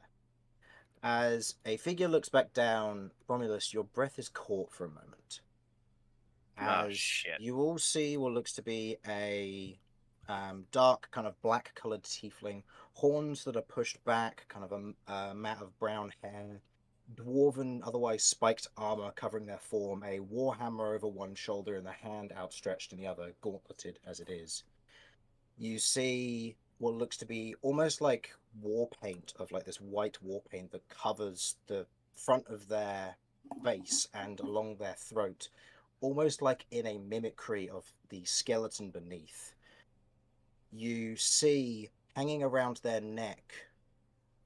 As a figure looks back down, Romulus, your breath is caught for a moment. As shit. you all see what looks to be a dark, kind of black-coloured tiefling, horns that are pushed back, kind of a mat of brown hair, dwarven, otherwise spiked armor covering their form, a warhammer over one shoulder and the hand outstretched in the other, gauntleted as it is. You see what looks to be almost like war paint, of like this white war paint that covers the front of their face and along their throat, almost like in a mimicry of the skeleton beneath. You see hanging around their neck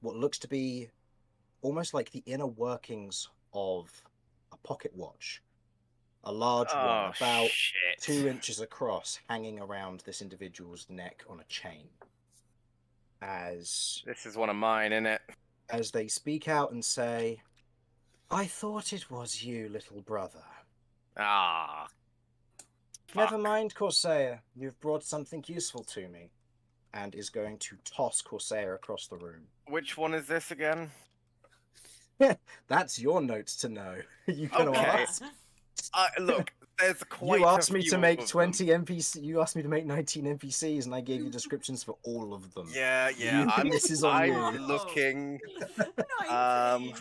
what looks to be almost like the inner workings of a pocket watch. A large one, about Shit. 2 inches across, hanging around this individual's neck on a chain. As This is one of mine, innit? as they speak out and say, "I thought it was you, little brother." Ah. Never Fuck. mind, Corsair. You've brought something useful to me. And is going to toss Corsair across the room. Which one is this again? That's your notes to know. You can Okay. ask. Look, there's quite You a asked me few to make of 20 NPCs. You asked me to make 19 NPCs, and I gave you descriptions for all of them. them. Yeah. This is on I'm you. looking. 19!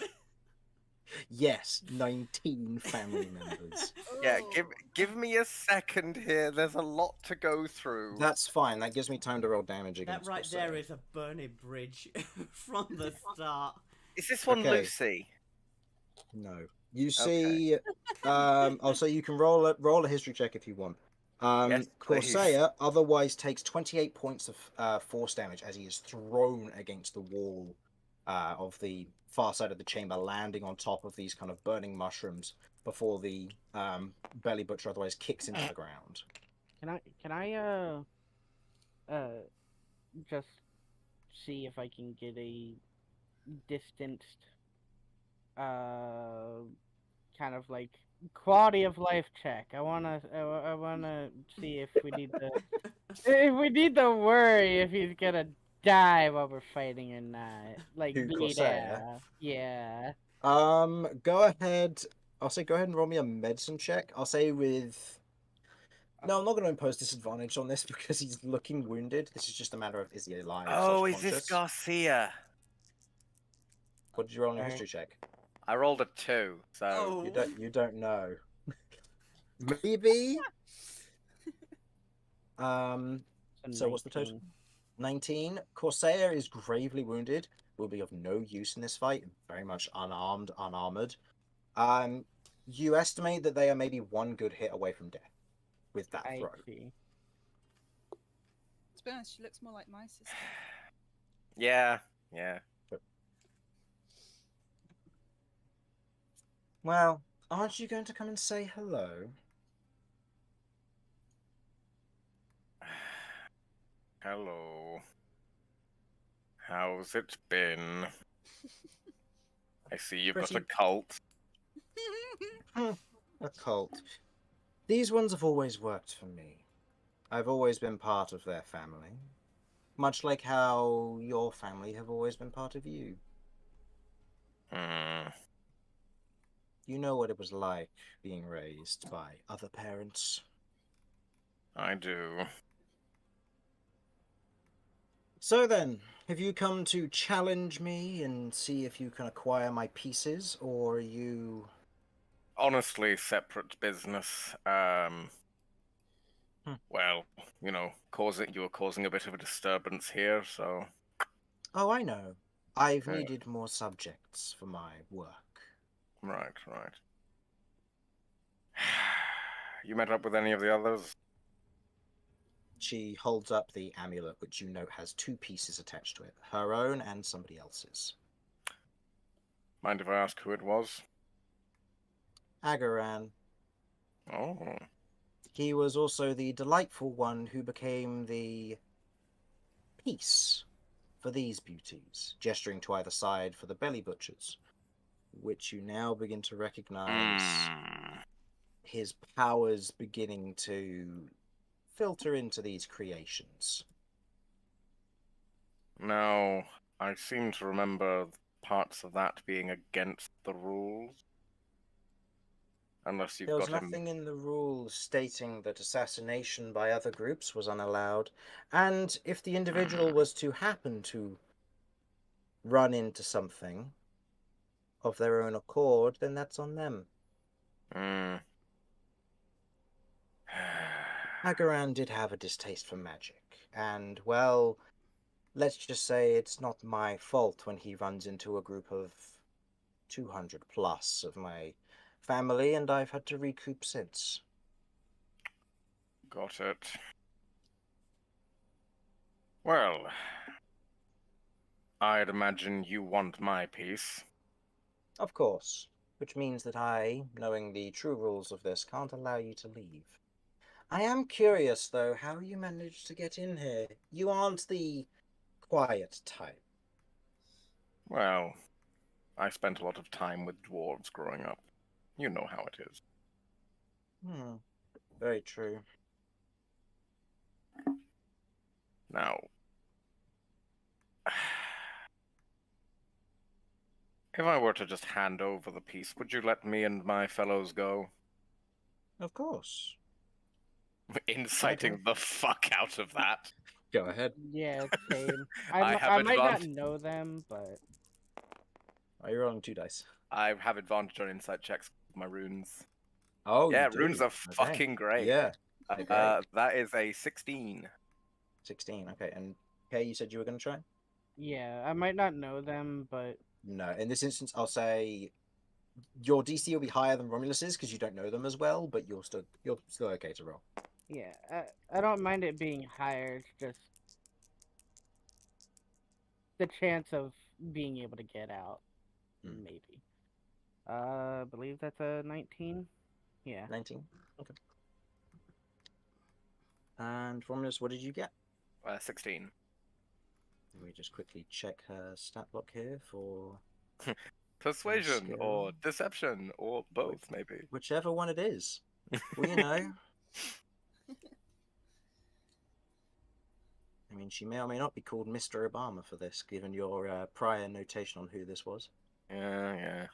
Yes, 19 family members. Yeah, Oh. give me a second here. There's a lot to go through. That's fine. That gives me time to roll damage against That right Corsair. there is a burning bridge from the start. Is this one Okay. Lucy? No. You see, so you can roll a history check if you want. Yes, please. Corsair otherwise takes 28 points of force damage as he is thrown against the wall of the far side of the chamber, landing on top of these kind of burning mushrooms before the belly butcher otherwise kicks into the ground. Can I just see if I can get a distanced kind of like quality of life check? I wanna see if we need to worry if he's gonna die while we're fighting or not. Like Who, bleed Corsair? out. Yeah. Go ahead. I'll say go ahead and roll me a medicine check. I'll say with. No, I'm not going to impose disadvantage on this because he's looking wounded. This is just a matter of is he alive? Oh, / is this conscious? Garcia? What did you roll on your Okay. history check? I rolled a 2, so Oh. You don't know. Maybe. So what's the total? 19. Corsair is gravely wounded. Will be of no use in this fight. Very much unarmed, unarmored. You estimate that they are maybe one good hit away from death with that I throw. see. To be honest, she looks more like my sister. yeah. Well, aren't you going to come and say hello? Hello. How's it been? I see you've got a Pretty- cult. A cult. These ones have always worked for me. I've always been part of their family. Much like how your family have always been part of you. Hmm. You know what it was like being raised by other parents. I do. So then, have you come to challenge me and see if you can acquire my pieces, or are you... Honestly, separate business. Well, you know, you were causing a bit of a disturbance here, so... Oh, I know. I've Yeah. needed more subjects for my work. Right. You met up with any of the others? She holds up the amulet, which you note has 2 pieces attached to it, her own and somebody else's. Mind if I ask who it was? Agaran. Oh. He was also the delightful one who became the piece for these beauties, gesturing to either side for the belly butchers, which you now begin to recognize his powers beginning to filter into these creations. Now, I seem to remember parts of that being against the rules. Unless you've There was got him. nothing in the rules stating that assassination by other groups was unallowed, and if the individual was to happen to run into something of their own accord, then that's on them. Hmm. Agaran did have a distaste for magic, and, well, let's just say it's not my fault when he runs into a group of 200 plus of my family, and I've had to recoup since. Got it. Well, I'd imagine you want my piece. Of course, which means that I, knowing the true rules of this, can't allow you to leave. I am curious, though, how you managed to get in here. You aren't the quiet type. Well, I spent a lot of time with dwarves growing up. You know how it is. Very true. Now, if I were to just hand over the piece, would you let me and my fellows go? Of course. Inciting the fuck out of that. Go ahead. Yeah, same. I have I might not advantage. know them, but Are you rolling 2 dice? I have advantage on insight checks with my runes. Oh, Yeah, you do. runes are Okay. fucking great. Yeah, they're great. That is a 16. 16, okay. And Kay, you said you were going to try? yeah, I might not know them, but No. In this instance, I'll say your DC will be higher than Romulus's because you don't know them as well, but you're still okay to roll. yeah, I don't mind it being higher. It's just the chance of being able to get out, maybe. I believe that's a 19. Yeah. 19. Okay. And Romulus, what did you get? 16. Let me just quickly check her stat block here for Persuasion skill. or deception or both, maybe. Whichever one it is. Well, you know. I mean, she may or may not be called Mr. Obama for this, given your prior notation on who this was. Yeah.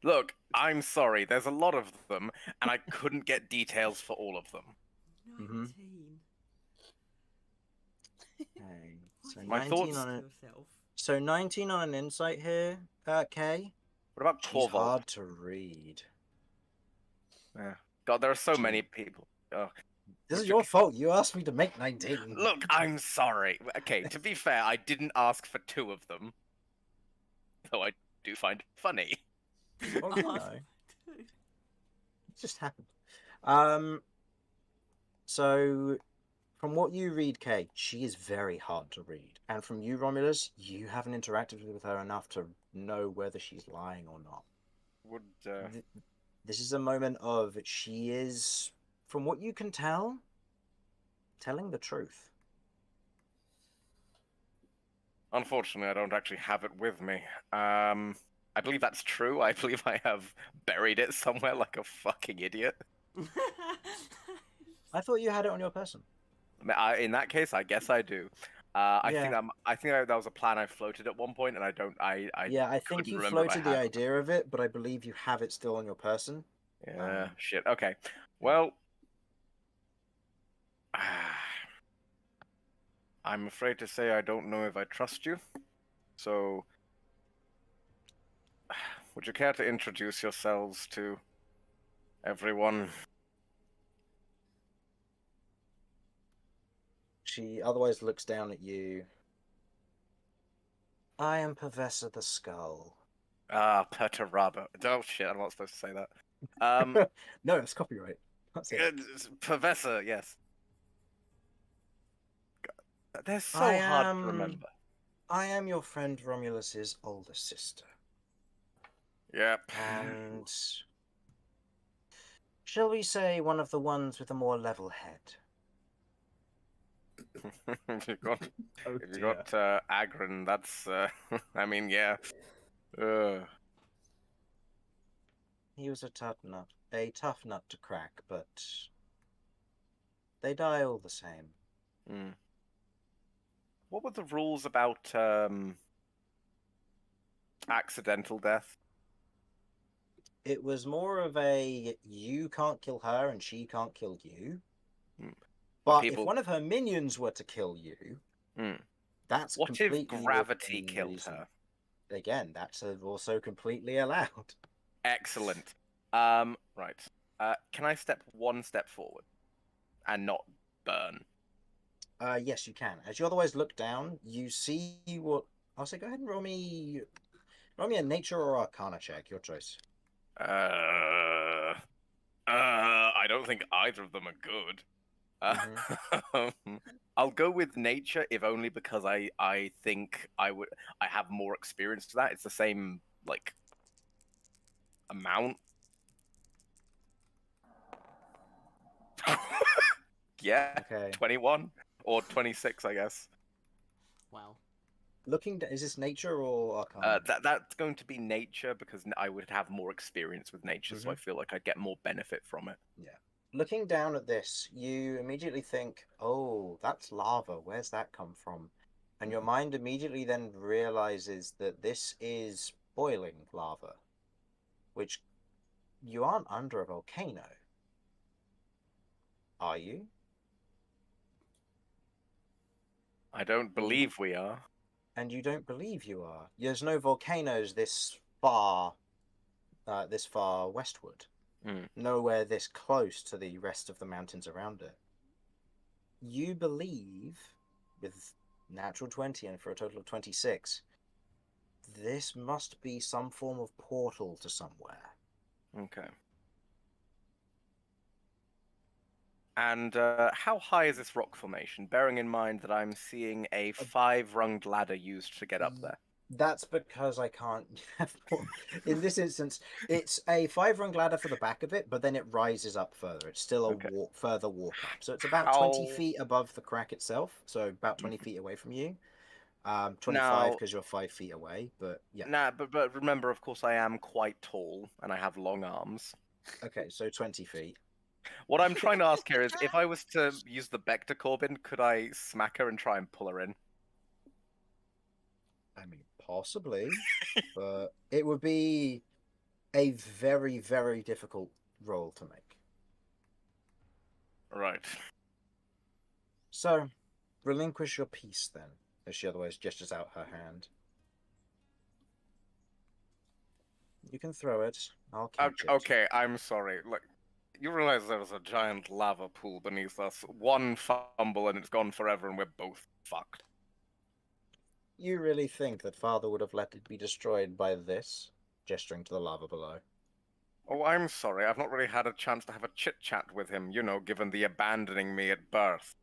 Look, I'm sorry, there's a lot of them, and I couldn't get details for all of them. 19. Okay, so My 19 thoughts- on it. Yourself. So 19 on an insight here, Kay. What about She's Torvald? hard to read. Yeah. God, there are so many people. This is your fault. You asked me to make 19. Look, I'm sorry. Okay, to be fair, I didn't ask for 2 of them. Though I do find it funny. Well, you know, it just happened. So, from what you read, Kay, she is very hard to read. And from you, Romulus, you haven't interacted with her enough to know whether she's lying or not. Would, This is a moment of she is, from what you can tell, telling the truth. Unfortunately, I don't actually have it with me. I believe that's true. I believe I have buried it somewhere like a fucking idiot. I thought you had it on your person. In that case, I guess I do. I Yeah. think that was a plan I floated at one point, and I think think couldn't you remember if I floated the had. idea of it, but I believe you have it still on your person. Yeah, shit. Okay. Well, I'm afraid to say I don't know if I trust you. So, would you care to introduce yourselves to everyone? She otherwise looks down at you. I am Professor the Skull. Ah, Perturaba. Oh shit, I'm not supposed to say that. No, it's copyright. That's it. Professor, yes. They're so I hard am- to remember. I am your friend Romulus's older sister, Yep. and shall we say one of the ones with a more level head? if you got, Oh if you dear. got Agron, that's. I mean, yeah. He was a tough nut to crack, but they die all the same. Mm. What were the rules about accidental death? It was more of a you can't kill her and she can't kill you. Hmm. But if People- one of her minions were to kill you, Mm. that's What if completely gravity within killed reason. her? Again, that's also completely allowed. Excellent. Right. Can I step one step forward and not burn? Yes, you can. As you otherwise look down, you see what. I'll say, go ahead and roll me a nature or arcana check, your choice. I don't think either of them are good. I'll go with nature, if only because I think I have more experience to that. It's the same like amount. Yeah, Okay. 21 or 26, I guess. Wow. Is this nature or arcana? That's going to be nature because I would have more experience with nature, so I feel like I'd get more benefit from it. Yeah. Looking down at this, you immediately think, oh, that's lava. Where's that come from? And your mind immediately then realizes that this is boiling lava, which you aren't under a volcano. Are you? I don't believe we are. And you don't believe you are. There's no volcanoes this far westward. Mm. Nowhere this close to the rest of the mountains around it. You believe, with natural 20 and for a total of 26, this must be some form of portal to somewhere. Okay. And how high is this rock formation? Bearing in mind that I'm seeing a 5-runged ladder used to get up there. That's because I can't have more. In this instance, it's a 5-rung ladder for the back of it, but then it rises up further. It's still a Okay. further walk up. So it's about How- 20 feet above the crack itself, so about 20 feet away from you. 25 Now- because you're 5 feet away, but yeah. Nah, but remember, of course, I am quite tall and I have long arms. Okay, so 20 feet. What I'm trying to ask here is, if I was to use the Bector Corbin, could I smack her and try and pull her in? I mean, possibly, but it would be a very, very difficult roll to make. Right. So, relinquish your piece then, as she otherwise gestures out her hand. You can throw it. I'll catch it. Okay, I'm sorry. Look, you realize there's a giant lava pool beneath us. One fumble and it's gone forever, and we're both fucked. You really think that Father would have let it be destroyed by this? Gesturing to the lava below. Oh, I'm sorry. I've not really had a chance to have a chit-chat with him, given the abandoning me at birth.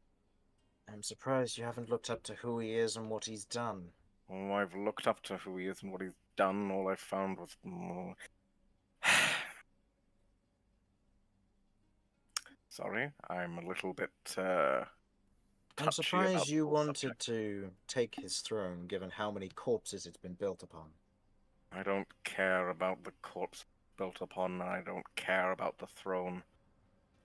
I'm surprised you haven't looked up to who he is and what he's done. Oh, I've looked up to who he is and what he's done. All I found was... Sorry, I'm a little bit, I'm touchy surprised about you the whole wanted subject. to take his throne, given how many corpses it's been built upon. I don't care about the corpse built upon, and I don't care about the throne.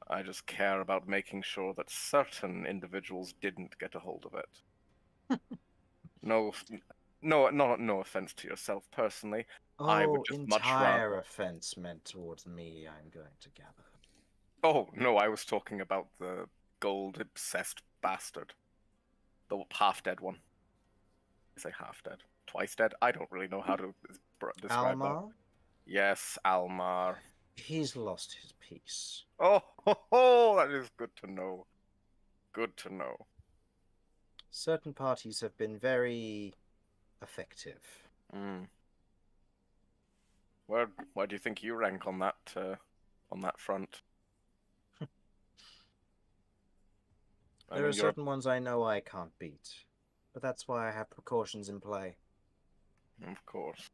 I just care about making sure that certain individuals didn't get a hold of it. No offense to yourself personally. I would just much entire rather. offense meant towards me, I'm going to gather. Oh no, I was talking about the gold-obsessed bastard, the half-dead one. I say half-dead, twice dead. I don't really know how to describe that. Almar? Yes, Almar. He's lost his peace. Oh, that is good to know. Good to know. Certain parties have been very effective. Mm. Where do you think you rank on that front? There are certain ones I know I can't beat, but that's why I have precautions in play. Of course.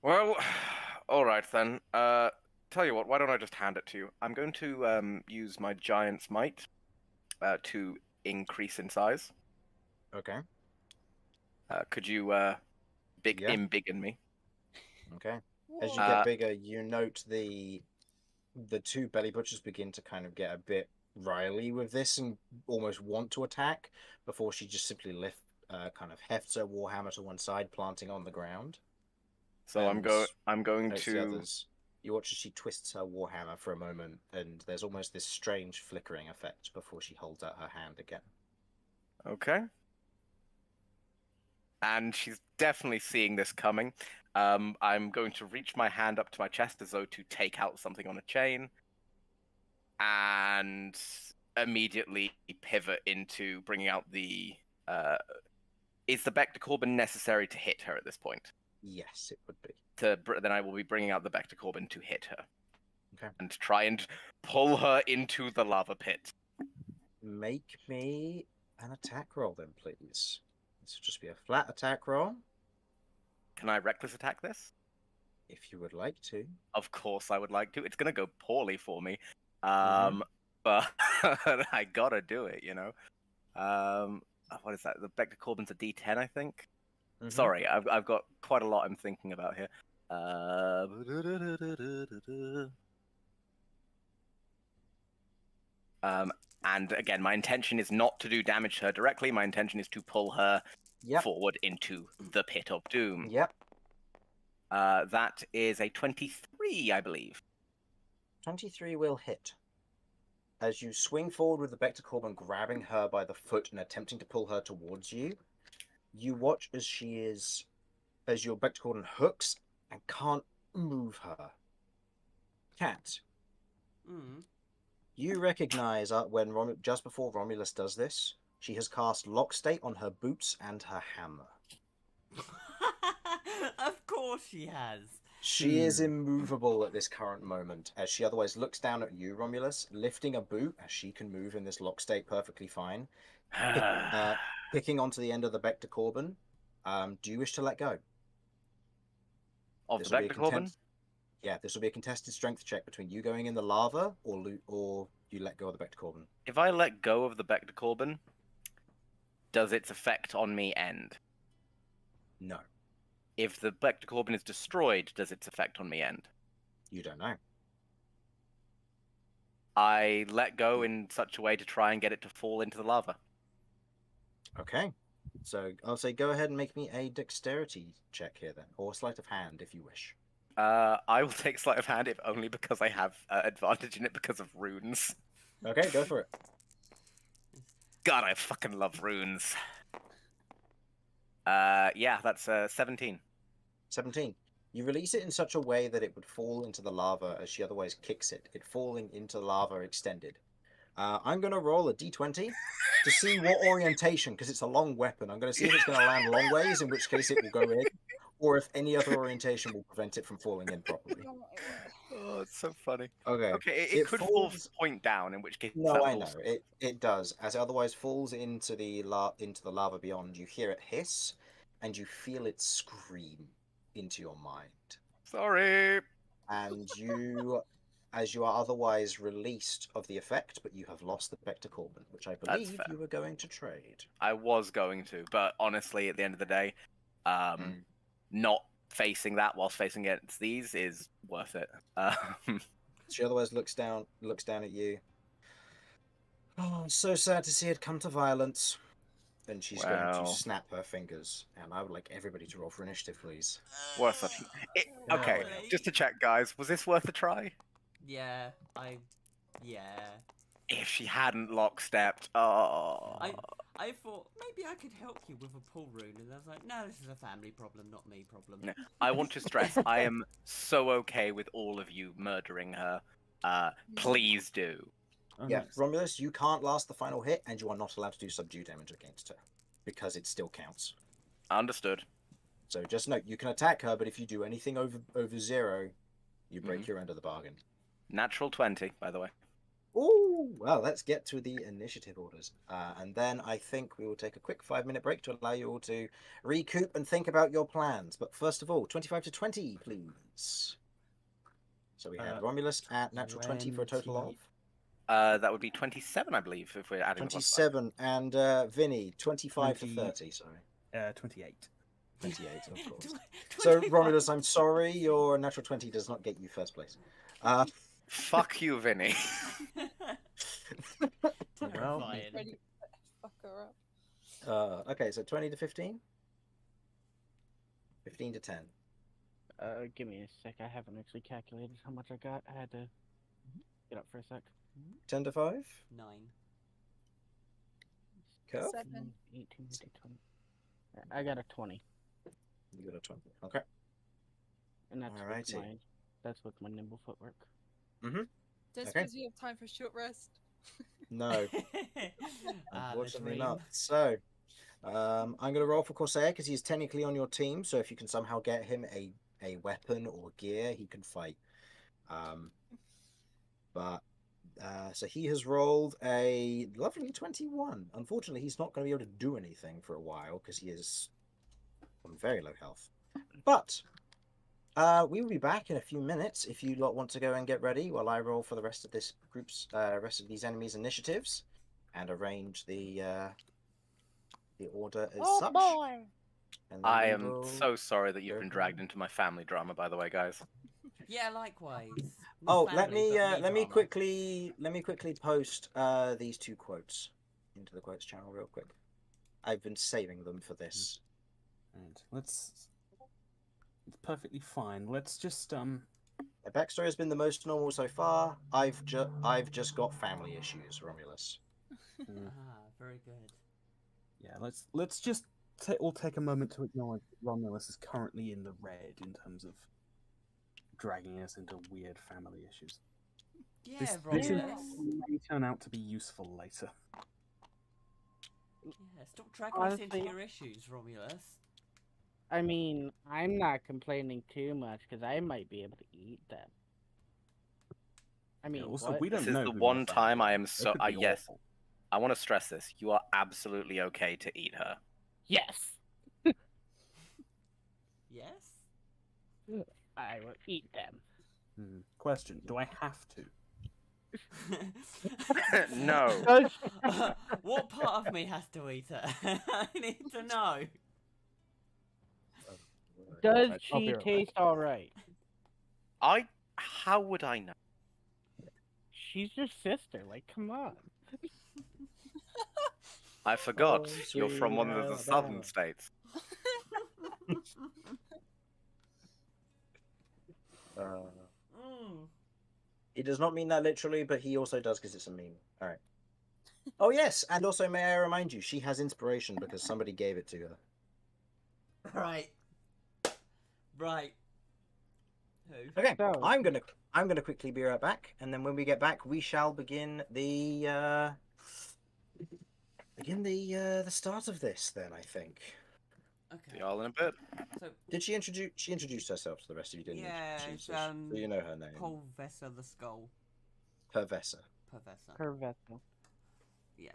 Well, all right then. Tell you what, why don't I just hand it to you? I'm going to use my giant's might to increase in size. Okay. Could you Yeah. embiggen me? Okay. As you Whoa. get bigger, you note the two belly butchers begin to kind of get a bit riley with this and almost want to attack before she just simply kind of hefts her warhammer to one side, planting on the ground. So I'm going Notes the to. others. You watch as she twists her warhammer for a moment, and there's almost this strange flickering effect before she holds out her hand again. Okay. And she's definitely seeing this coming. I'm going to reach my hand up to my chest as though to take out something on a chain, and immediately pivot into bringing out the. Is the Bector Corbin necessary to hit her at this point? Yes, it would be. Then I will be bringing out the Bector Corbin to hit her. Okay. And try and pull her into the lava pit. Make me an attack roll then, please. This will just be a flat attack roll. Can I reckless attack this? If you would like to. Of course I would like to. It's going to go poorly for me. Mhm. But I gotta do it, you know? What is that? The Bector Corbin's a D10, I think? Mhm. Sorry, I've got quite a lot I'm thinking about here. And again, my intention is not to do damage to her directly. My intention is to pull her forward into the pit of doom. Yep. That is a 23, I believe. 23 will hit. As you swing forward with the Bector Corbin grabbing her by the foot and attempting to pull her towards you, you watch as your Bector Corbin hooks and can't move her. Cat, you recognize when just before Romulus does this, she has cast Lock State on her boots and her hammer. Of course she has. She is immovable at this current moment, as she otherwise looks down at you, Romulus, lifting a boot, as she can move in this lock state perfectly fine, picking onto the end of the Bector Corbin. Do you wish to let go? Of the Bector Corbin? Yeah, this will be a contested strength check between you going in the lava or you let go of the Bector Corbin. If I let go of the Bector Corbin, does its effect on me end? No. If the Bector Corbin is destroyed, does its effect on me end? You don't know. I let go in such a way to try and get it to fall into the lava. Okay. So I'll say go ahead and make me a dexterity check here then, or sleight of hand if you wish. I will take sleight of hand if only because I have advantage in it because of runes. Okay, go for it. God, I fucking love runes. Yeah, that's 17. 17. You release it in such a way that it would fall into the lava as she otherwise kicks it. It falling into the lava extended. I'm going to roll a d20 to see what orientation, because it's a long weapon. I'm going to see if it's going to land long ways, in which case it will go in, or if any other orientation will prevent it from falling in properly. Oh, it's so funny. Okay. Okay, it could fall point down, in which case. No, I know it does. As it otherwise falls into the lava beyond, you hear it hiss, and you feel it scream into your mind. Sorry. And you, as you are otherwise released of the effect, but you have lost the Bector Corbin, which I believe you were going to trade. I was going to, but honestly, at the end of the day, not facing that whilst facing against these is worth it. She otherwise looks down at you. Oh, so sad to see it come to violence. Then she's going to snap her fingers, and I would like everybody to roll for initiative, please. Worth it. Okay, just to check, guys, was this worth a try? Yeah. If she hadn't lockstepped, oh. I thought maybe I could help you with a pull rune, and I was like, no, this is a family problem, not me problem. No, I want to stress, I am so okay with all of you murdering her. Please do. Yeah, Romulus, you can't last the final hit, and you are not allowed to do subdue damage against her, because it still counts. Understood. So just note, you can attack her, but if you do anything over 0, you break your end of the bargain. Natural 20, by the way. Oh, well, let's get to the initiative orders. And then I think we will take a quick 5-minute break to allow you all to recoup and think about your plans. But first of all, 25 to 20, please. So we have Romulus at natural 20 for a total of? That would be 27, I believe, if we're adding the plus 27. And Vinny, 25 to 30, sorry. 28. 28, of course. So, 25. Romulus, I'm sorry, your natural 20 does not get you first place. Fuck you, Vinny. Terrifying. Ready to fuck her up. Okay, so 20 to 15? 15 to 10. Give me a sec. I haven't actually calculated how much I got. I had to get up for a sec. 10 to 5? 9. Curve? 7. 18, 19, 20. I got a 20. You got a 20. Okay. And that's Alrighty. with my nimble footwork. Mm-hmm. Don't Okay. suppose you have time for a short rest? No, The unfortunately dream. not. So, I'm going to roll for Corsair because he's technically on your team. So if you can somehow get him a weapon or gear, he can fight. So he has rolled a lovely 21. Unfortunately, he's not going to be able to do anything for a while because he is on very low health. But we will be back in a few minutes if you lot want to go and get ready while I roll for the rest of this rest of these enemies' initiatives and arrange the order as such. Boy! And then I we am will so sorry that you've go been from dragged there. into my family drama, by the way, guys. Yeah, likewise. Oh, Not let family, me but let me drama. quickly post these two quotes into the quotes channel real quick. I've been saving them for this. And it's perfectly fine. Let's just My backstory has been the most normal so far. I've just got family issues, Romulus. Very good. yeah, let's just all take a moment to acknowledge that Romulus is currently in the red in terms of dragging us into weird family issues. Yeah, This Romulus. may turn out to be useful later. Yeah, stop dragging us into Honestly- your issues, Romulus. I mean, I'm not complaining too much because I might be able to eat them. I mean, also, what? we don't This is know the who your one family time I is. am They so. could be Yes, awful. I want to stress this. You are absolutely okay to eat her. Yes! Yes? I will eat them. Question: do I have to? No. What part of me has to eat it? I need to know. Does I'll be she right back. taste alright? How would I know? She's your sister. Like, come on. I forgot. Oh, You're from one of the sweet southern Alabama. states. He does not mean that literally, but he also does because it's a meme. All right. Oh yes, and also may I remind you, she has inspiration because somebody gave it to her. Right. Right. Who? Okay, So- I'm gonna quickly be right back, and then when we get back, we shall begin the start of this. Then I think. Okay. See y'all in a bit. So, Did she introduce? She introduced herself to the rest of you, didn't yeah, she? it's, So you know her name. Professor the Skull. Professor. Professor. Her vessel. Yeah,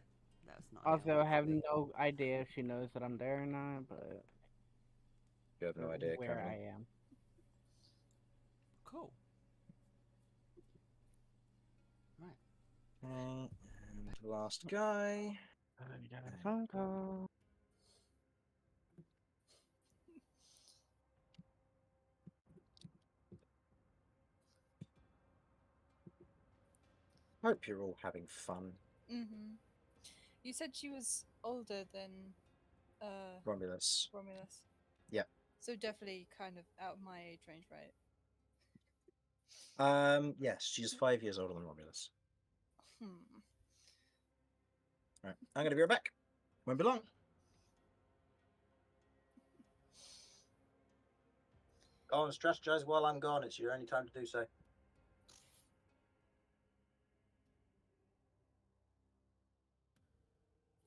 that's not. Also, I have no idea if she knows that I'm there or not, but You have no idea, where Cameron. I am. Cool. Right. And last guy. I got a phone call. Hope you're all having fun. Mm-hmm. You said she was older than Romulus. Romulus. Yeah. So definitely kind of out of my age range, right? Yes, she's 5 years older than Romulus. Right, I'm gonna be right back. Won't be long. Go on, strategize while I'm gone. It's your only time to do so.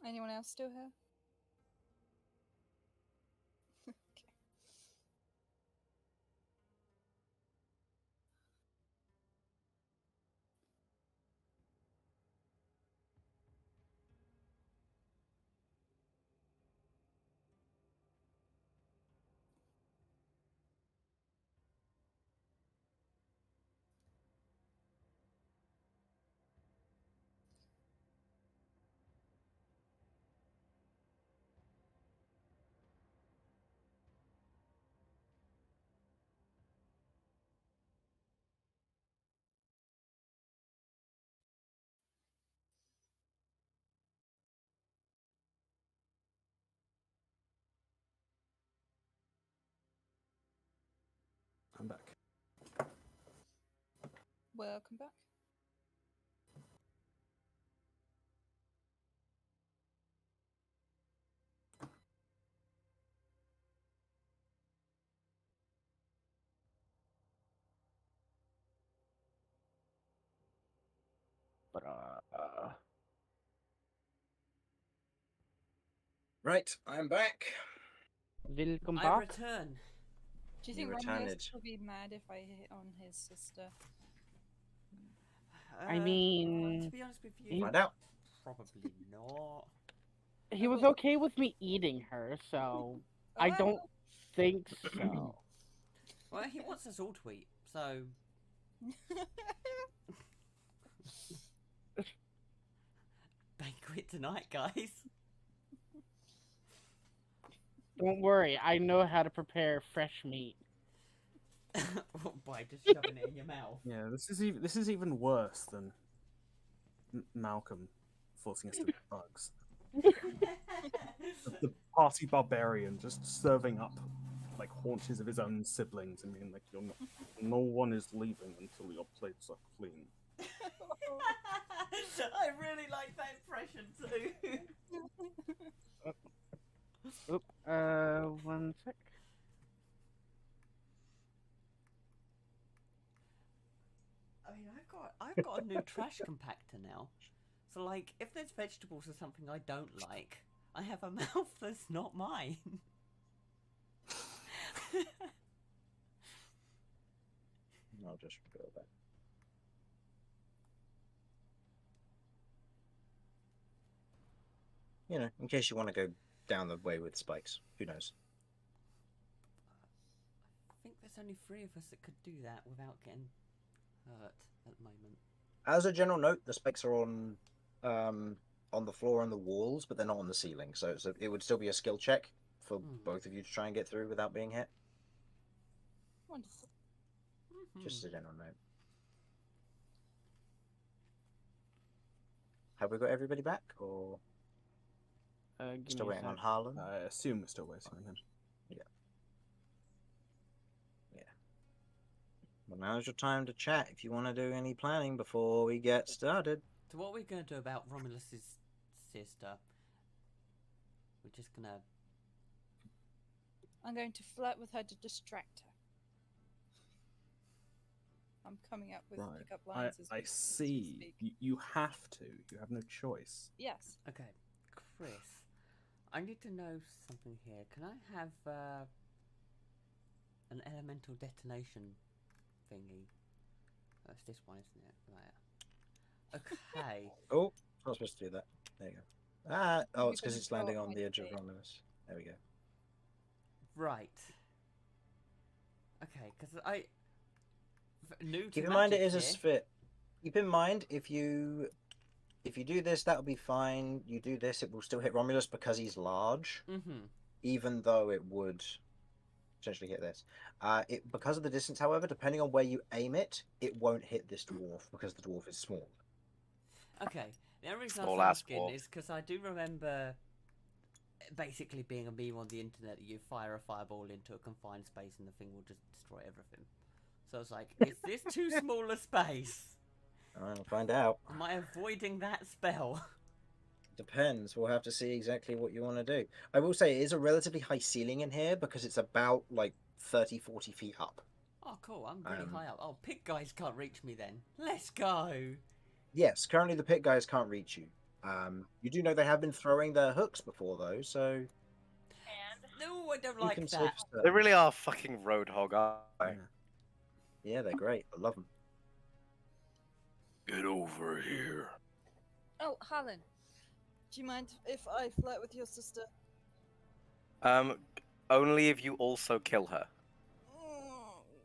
Anyone else still here? I'm back. Welcome back. But Right, I'm back. welcome I back. return. Do you You think returned Romulus it. will be mad if I hit on his sister? I To mean, be honest with he- you, Find out. probably not. he was will- okay with me eating her, so I Well, don't think so. Well, he wants us all to eat, so banquet tonight, guys. Don't worry, I know how to prepare fresh meat. By just shoving it in your mouth. Yeah, this is even worse than Malcolm forcing us to eat bugs. The party barbarian just serving up like haunches of his own siblings and being like, "You're not, no one is leaving until your plates are clean." I really like that impression too. Oop, 1 sec. I mean, I've got a new trash compactor now. So like, if there's vegetables or something I don't like, I have a mouth that's not mine. I'll just reveal that. You know, in case you want to go down the way with spikes. Who knows? I think there's only 3 of us that could do that without getting hurt at the moment. As a general note, the spikes are on the floor and the walls, but they're not on the ceiling. So it would still be a skill check for both of you to try and get through without being hit. Wonderful. Just as a general note. Have we got everybody back, or Give still me a waiting on sec. Harlan? I assume we're still waiting on him. Well, now's your time to chat if you want to do any planning before we get started. So what are we going to do about Romulus's sister? We're just going to... I'm going to flirt with her to distract her. I'm coming up with Right. pickup lines as I we see. speak. You have to. You have no choice. Yes. Okay, Chris, I need to know something here. Can I have an elemental detonation thingy? Oh, it's this one, isn't it? Right. Okay. Oh, I'm not supposed to do that. There you go. Ah, oh, You're it's because gonna it's throw landing up on my the edge of face. Romulus. There we go. Right. Okay, because new to Keep in mind it magic is a here. sphere. Keep in mind if you do this, that'll be fine. You do this, it will still hit Romulus because he's large, even though it would potentially hit this. Because of the distance, however, depending on where you aim it, it won't hit this dwarf because the dwarf is small. Okay, the only reason I Small was ass asking dwarf. is because I do remember basically being a meme on the internet that you fire a fireball into a confined space and the thing will just destroy everything. So I was like, is this too small a space? I'll find out. Am I avoiding that spell? Depends. We'll have to see exactly what you want to do. I will say it is a relatively high ceiling in here because it's about like 30, 40 feet up. Oh, cool. I'm really high up. Oh, pig guys can't reach me then. Let's go. Yes, currently the pit guys can't reach you. You do know they have been throwing their hooks before, though, so No, I don't you like can say that. for certain. They really are fucking roadhog, aren't they? Yeah, they're great. I love them. Get over here. Oh, Harlan, do you mind if I flirt with your sister? Only if you also kill her.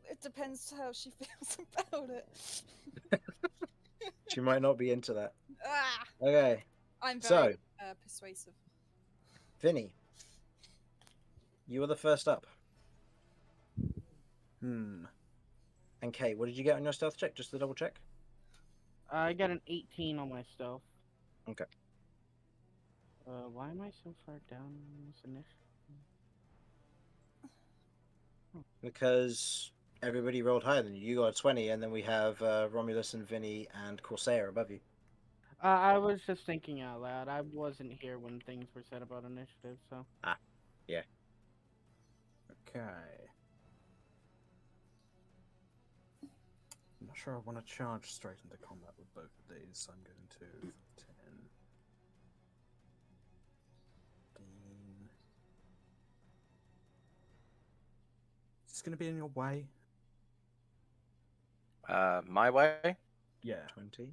It depends how she feels about it. She might not be into that. Ah, Okay, I'm So- very persuasive. Vinny, you are the first up. Hmm. And Kay, what did you get on your stealth check? Just to double check. I got an 18 on my stealth. Okay. Why am I so far down in this initiative? Because everybody rolled higher than you. You got a 20, and then we have Romulus and Vinny and Corsair above you. I was just thinking out loud. I wasn't here when things were said about initiative, so. Okay. I'm not sure I want to charge straight into combat with both of these, so I'm going to 10. 15. Is this going to be in your way? My way? Yeah. 20.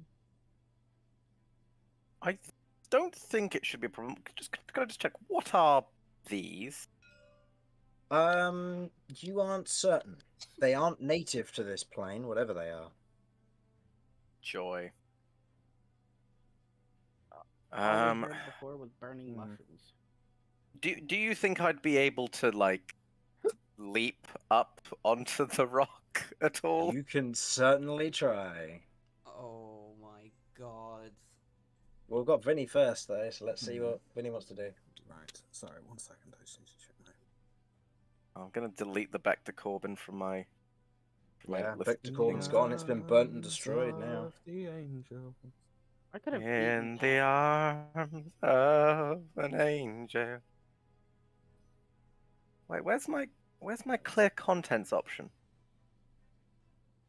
I don't think it should be a problem. Can I just check, what are these? You aren't certain. They aren't native to this plane, whatever they are. Joy. All we heard before was burning mushrooms. Do you think I'd be able to, like, leap up onto the rock at all? You can certainly try. Oh my god. Well, we've got Vinny first, though, so let's see what Vinny wants to do. Right. Sorry, 1 second. I just need to check my... I'm gonna delete the Vector Corbin from my... Yeah, list Vector of Corbin's things. gone. It's been burnt and destroyed now. Of the angel. I could have In eaten the arms of an angel. Wait, where's my clear contents option?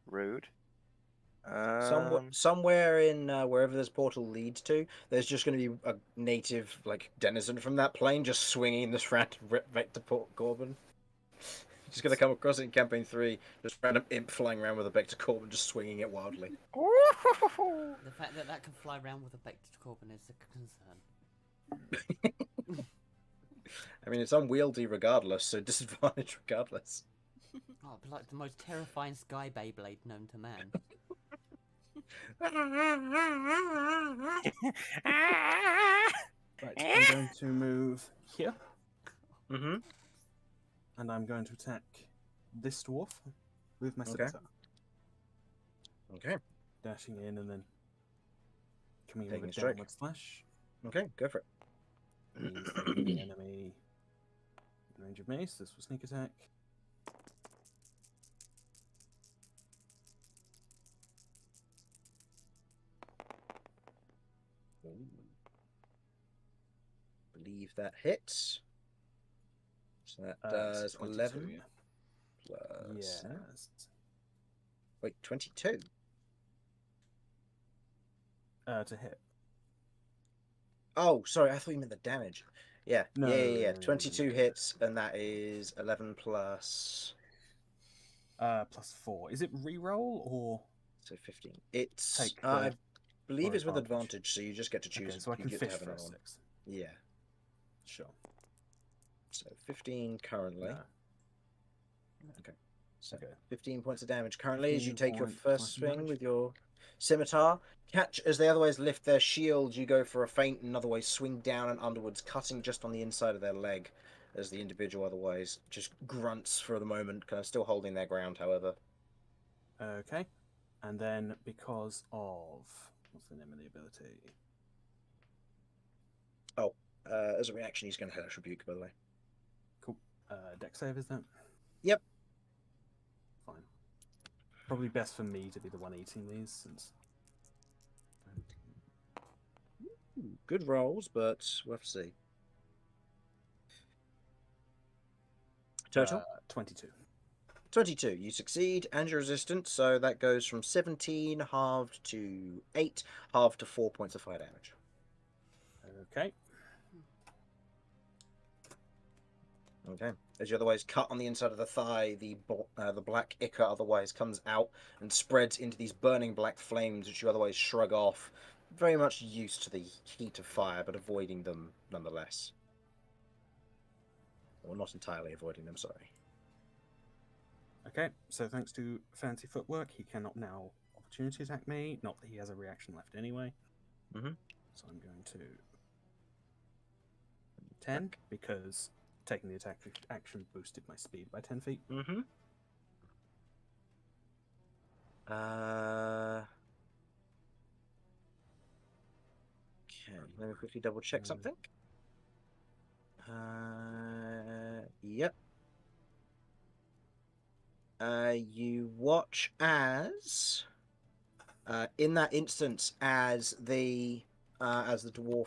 Rude. Somewhere in wherever this portal leads to, there's just going to be a native like denizen from that plane just swinging this random Vector Corbin. Just going to come across it in campaign 3, just random imp flying around with a Vector Corbin, just swinging it wildly. The fact that that can fly around with a Vector Corbin is a concern. I mean, it's unwieldy regardless, so disadvantage regardless. Oh, it'd be like the most terrifying sky Beyblade known to man. Right, I'm going to move here. Mm-hmm. And I'm going to attack this dwarf with my Okay. scimitar. Okay. Dashing in and then coming in Taking with a a strike. downward slash. Okay, go for it. Means the enemy in range of me, so this will sneak attack. Believe that hits. So that does 22, 11 yeah. plus... Yes. Wait, 22? To hit. Oh, sorry, I thought you meant the damage. Yeah, No, yeah. no, 22 no. hits, and that is 11 plus... Plus 4. Is it re-roll or... So 15. It's... Take the- I believe or it's with advantage? advantage, so you just get to choose. Okay, so I you can get to fish have for another a one. 6. Yeah. Sure. So 15 currently. No. So Okay. 15 points of damage currently as you 15 take your points first slashing swing damage. with your scimitar. Catch as they otherwise lift their shield, you go for a feint and otherwise swing down and underwards, cutting just on the inside of their leg as the individual otherwise just grunts for the moment, kind of still holding their ground, however. Okay. And then because of... What's the name of the ability? As a reaction, he's going to hellish rebuke, by the way. Cool. Dex save, is that? Yep. Fine. Probably best for me to be the one eating these, since... Good rolls, but we'll have to see. Total? 22. 22. You succeed, and your resistance, so that goes from 17 halved to 8, halved to 4 points of fire damage. Okay. Okay. As you otherwise cut on the inside of the thigh, the black ichor otherwise comes out and spreads into these burning black flames, which you otherwise shrug off. Very much used to the heat of fire, but avoiding them nonetheless. Or not entirely avoiding them, sorry. Okay, so thanks to fancy footwork, he cannot now opportunity attack me. Not that he has a reaction left anyway. Mhm. So I'm going to 10 because taking the attack action boosted my speed by 10 feet. Mm-hmm. Okay, let me quickly double check something. Yep. You watch as, in that instance, as the dwarven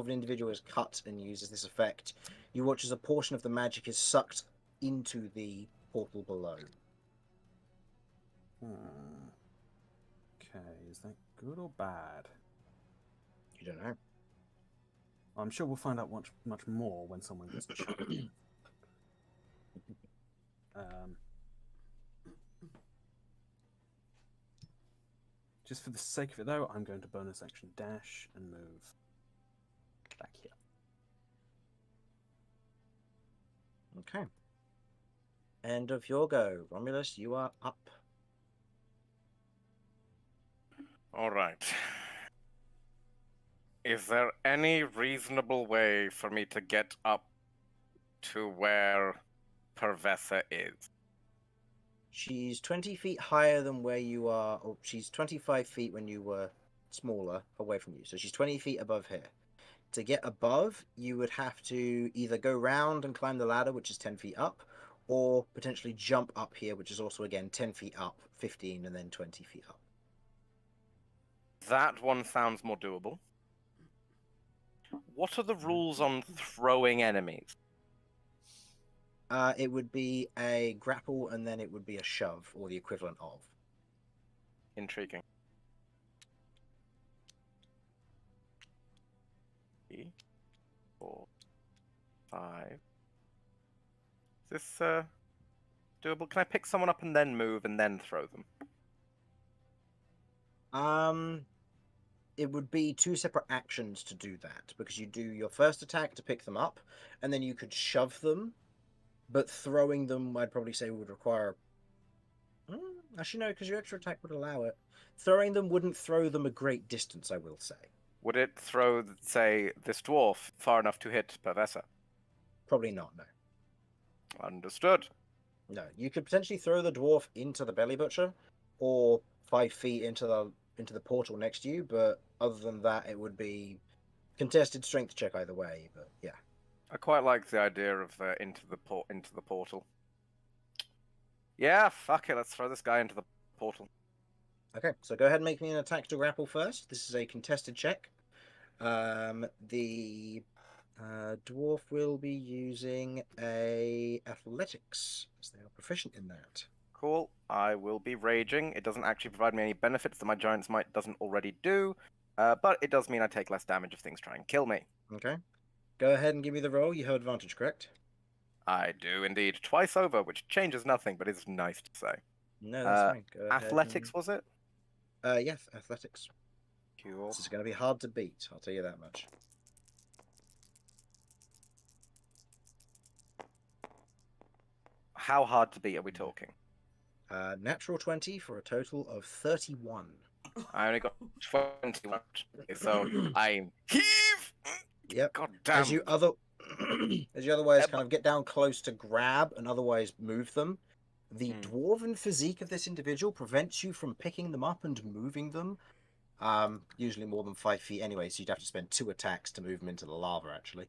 individual is cut and uses this effect, you watch as a portion of the magic is sucked into the portal below. Okay, is that good or bad? You don't know. I'm sure we'll find out much more when someone gets chucked. Just for the sake of it, though, I'm going to bonus action dash and move back here. Okay. End of your go. Romulus, you are up. All right. Is there any reasonable way for me to get up to where Pervessa is? She's 20 feet higher than where you are, or she's 25 feet when you were smaller away from you. So she's 20 feet above here. To get above, you would have to either go round and climb the ladder, which is 10 feet up, or potentially jump up here, which is also, again, 10 feet up, 15, and then 20 feet up. That one sounds more doable. What are the rules on throwing enemies? It would be a grapple, and then it would be a shove, or the equivalent of. Intriguing. 3, 4, 5. Is this doable? Can I pick someone up and then move and then throw them? It would be 2 separate actions to do that, because you do your first attack to pick them up, and then you could shove them, but throwing them, I'd probably say, would require... Actually, no, because your extra attack would allow it. Throwing them wouldn't throw them a great distance, I will say. Would it throw, say, this dwarf far enough to hit Pervessa? Probably not, no. Understood. No, you could potentially throw the dwarf into the belly butcher, or 5 feet into the portal next to you, but other than that, it would be contested strength check either way. But yeah, I quite like the idea of into the portal. Yeah, fuck it. Let's throw this guy into the portal. okay. So go ahead and make me an attack to grapple first. This is a contested check. The dwarf will be using a athletics, as they are proficient in that. Cool. I will be raging. It doesn't actually provide me any benefits that my Giant's Might doesn't already do, but it does mean I take less damage if things try and kill me. Okay. Go ahead and give me the roll. You have advantage, correct? I do indeed. Twice over, which changes nothing, but is nice to say. No, that's fine. Go ahead Athletics, was it? Yes, athletics. Cool. This is going to be hard to beat, I'll tell you that much. How hard to beat are we talking? Natural 20 for a total of 31. I only got 21, so I heave. Yep. God damn. As you otherwise kind of get down close to grab and otherwise move them, the dwarven physique of this individual prevents you from picking them up and moving them. Usually more than 5 feet anyway, so you'd have to spend 2 attacks to move them into the lava, actually.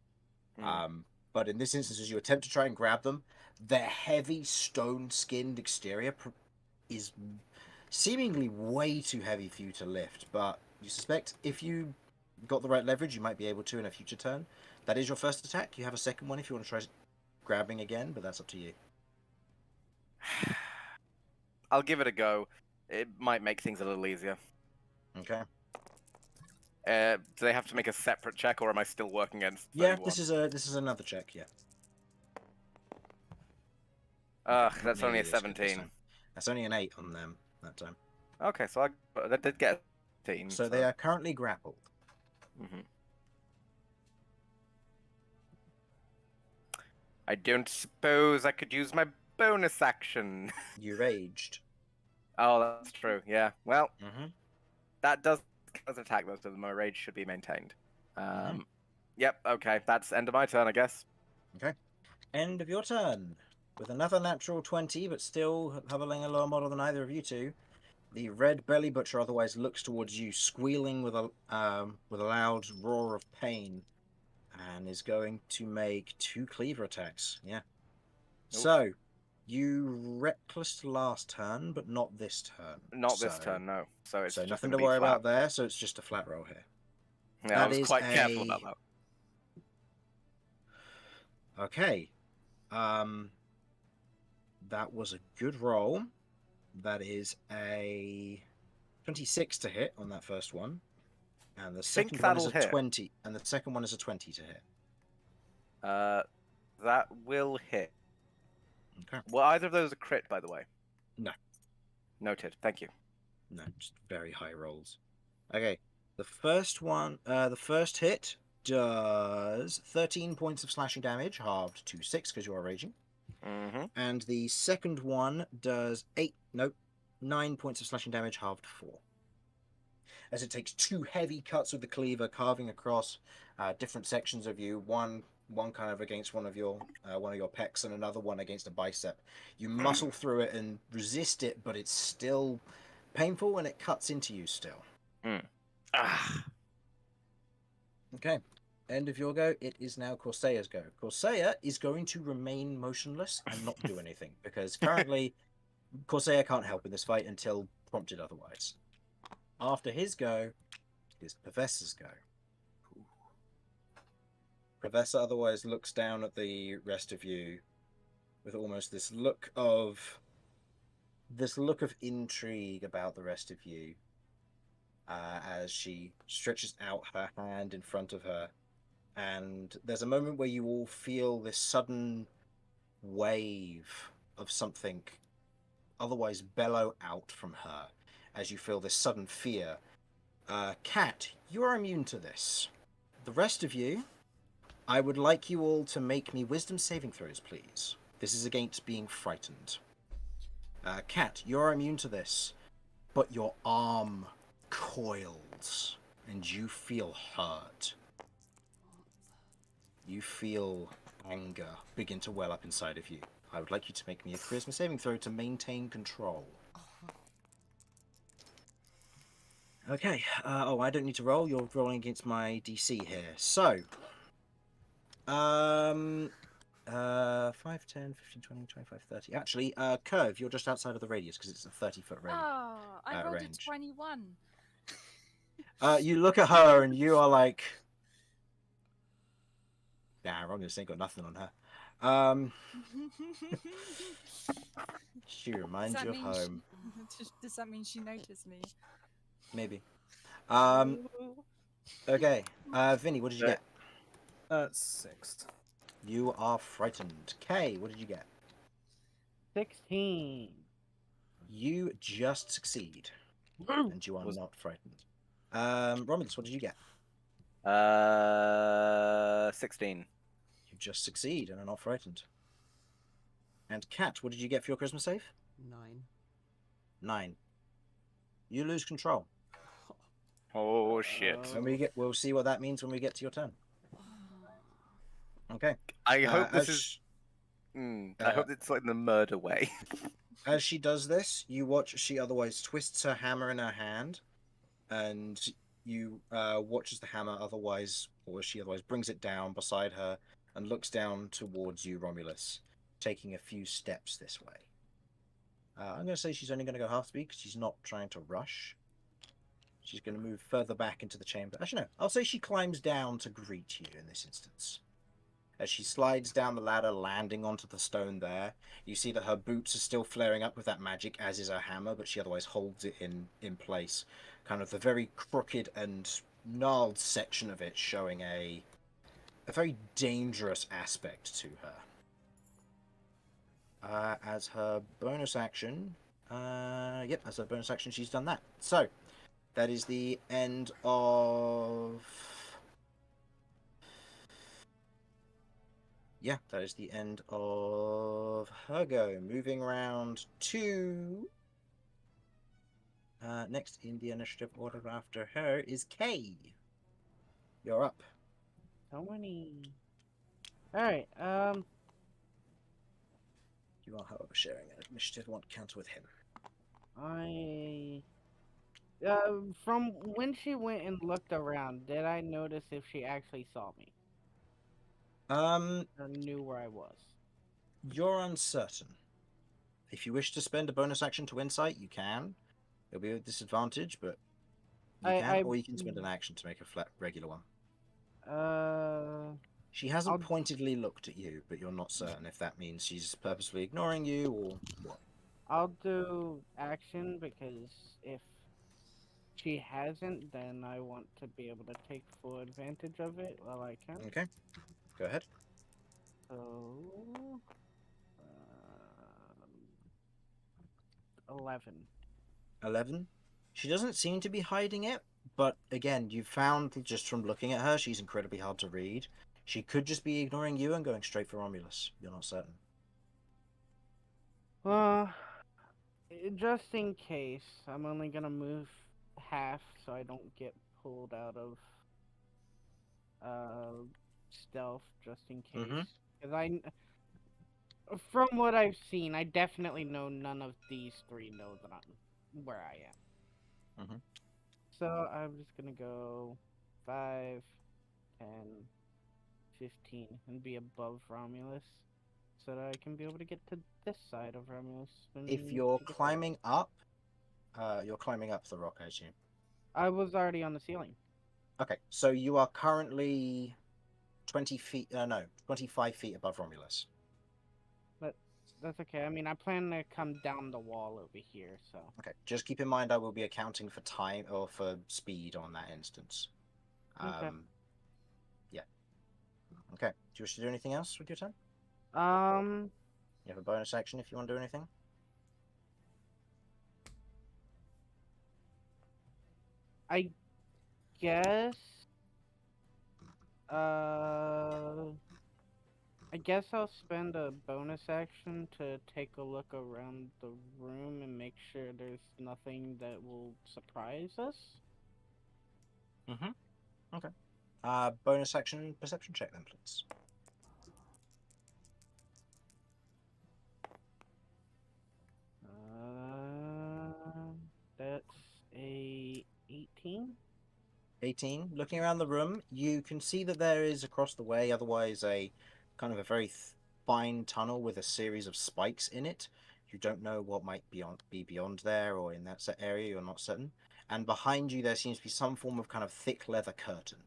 But in this instance, as you attempt to try and grab them, their heavy stone-skinned exterior is seemingly way too heavy for you to lift, but you suspect if you got the right leverage, you might be able to in a future turn. That is your first attack. You have a second one if you want to try grabbing again, but that's up to you. I'll give it a go. It might make things a little easier. Okay. Do they have to make a separate check, or am I still working against 31? Yeah, this is another check, yeah. That's only a 17. That's only an 8 on them that time. Okay, so that did get 18. So they are currently grappled. I don't suppose I could use my bonus action. You raged. Oh, that's true. Yeah. Well, that does as an attack, though, so my rage should be maintained. Yep. Okay, that's end of my turn, I guess. Okay. End of your turn. With another natural 20, but still hovering a lower model than either of you two, the red belly butcher otherwise looks towards you, squealing with a loud roar of pain, and is going to make 2 cleaver attacks. Yeah. Oof. So, You reckless last turn, but not this turn. Not this So- turn, no. So it's So just nothing gonna to be worry flat. about there. So it's just a flat roll here. Yeah, I That was is quite careful about a- that. Okay. That was a good roll. That is a 26 to hit on that first one, and the Think second one is a that'll hit. 20, and the second one is a 20 to hit. That will hit. Okay. Well, either of those a crit, by the way. No. Noted. Thank you. No, just very high rolls. Okay. The first one, the first hit does 13 points of slashing damage, halved to 6 because you are raging. Mm-hmm. And the second one does 9 points of slashing damage, halved to 4. As it takes 2 heavy cuts with the cleaver, carving across different sections of you. One kind of against one of your pecs, and another one against a bicep. You muscle through it and resist it, but it's still painful, and it cuts into you still. Ah. Okay. End of your go. It is now Corsair's go. Corsair is going to remain motionless and not do anything, because currently Corsair can't help in this fight until prompted otherwise. After his go, it is Professor's go. Professor otherwise looks down at the rest of you with almost this look of intrigue about the rest of you, as she stretches out her hand in front of her, and there's a moment where you all feel this sudden wave of something otherwise bellow out from her as you feel this sudden fear. Cat, you are immune to this. The rest of you, I would like you all to make me wisdom saving throws, please. This is against being frightened. Cat, you're immune to this, but your arm coils and you feel hurt. You feel anger begin to well up inside of you. I would like you to make me a charisma saving throw to maintain control. Okay. I don't need to roll. You're rolling against my DC here. So, 5, 10, 15, 20, 25, 30. Actually, Curve, you're just outside of the radius because it's a 30-foot range. Oh, I rolled range. a 21. You look at her and you are like, nah, Romulus ain't got nothing on her. She reminds you of home. Does that mean she noticed me? Maybe. Okay. Vinny, what did you get? 6. You are frightened. Kay, what did you get? 16. You just succeed. And you are not frightened. Romulus, what did you get? 16. You just succeed and are not frightened. And Kat, what did you get for your Christmas save? 9. 9. You lose control. Oh shit. We'll see what that means when we get to your turn. Okay. I hope this is. I hope it's like in the murder way. As she does this, you watch she otherwise twists her hammer in her hand, and you watch as the hammer she otherwise brings it down beside her and looks down towards you, Romulus, taking a few steps this way. I'm going to say she's only going to go half speed because she's not trying to rush. She's going to move further back into the chamber. Actually, no. I'll say she climbs down to greet you in this instance. As she slides down the ladder, landing onto the stone there, you see that her boots are still flaring up with that magic, as is her hammer, but she otherwise holds it in place. Kind of the very crooked and gnarled section of it showing a very dangerous aspect to her. As her bonus action, she's done that. So, that is the end of... Yeah, that is the end of her go. Moving round to... next in the initiative order after her is Kay. You're up. So many. Alright, You are, however, sharing an initiative. Won't count with him. from when she went and looked around, did I notice if she actually saw me? Or knew where I was? You're uncertain. If you wish to spend a bonus action to insight, you can. It'll be a disadvantage, but you can, or you can spend an action to make a flat regular one. She hasn't I'll- pointedly looked at you, but you're not certain if that means she's purposely ignoring you or what. I'll do action because if she hasn't, then I want to be able to take full advantage of it while I can. Okay, go ahead. So, 11. 11. She doesn't seem to be hiding it, but again, you found just from looking at her, she's incredibly hard to read. She could just be ignoring you and going straight for Romulus. You're not certain. Just in case, I'm only gonna move half so I don't get pulled out of stealth, just in case. Because from what I've seen, I definitely know none of these three know that I'm where I am. Mhm. So I'm just gonna go 5, 10, 15, and be above Romulus, so that I can be able to get to this side of Romulus. If you're climbing up the rock, I assume. I was already on the ceiling. Okay, so you are currently 20 feet, 25 feet above Romulus. But that's okay. I mean, I plan to come down the wall over here, so. Okay, just keep in mind I will be accounting for time or for speed on that instance. Okay. Yeah. Okay. Do you wish to do anything else with your turn? You have a bonus action if you want to do anything. I guess. I guess I'll spend a bonus action to take a look around the room and make sure there's nothing that will surprise us. Okay. Bonus action perception check then, please. That's a 18. 18. Looking around the room, you can see that there is across the way, otherwise a kind of a very fine tunnel with a series of spikes in it. You don't know what might be beyond there or in that area, you're not certain. And behind you, there seems to be some form of kind of thick leather curtain.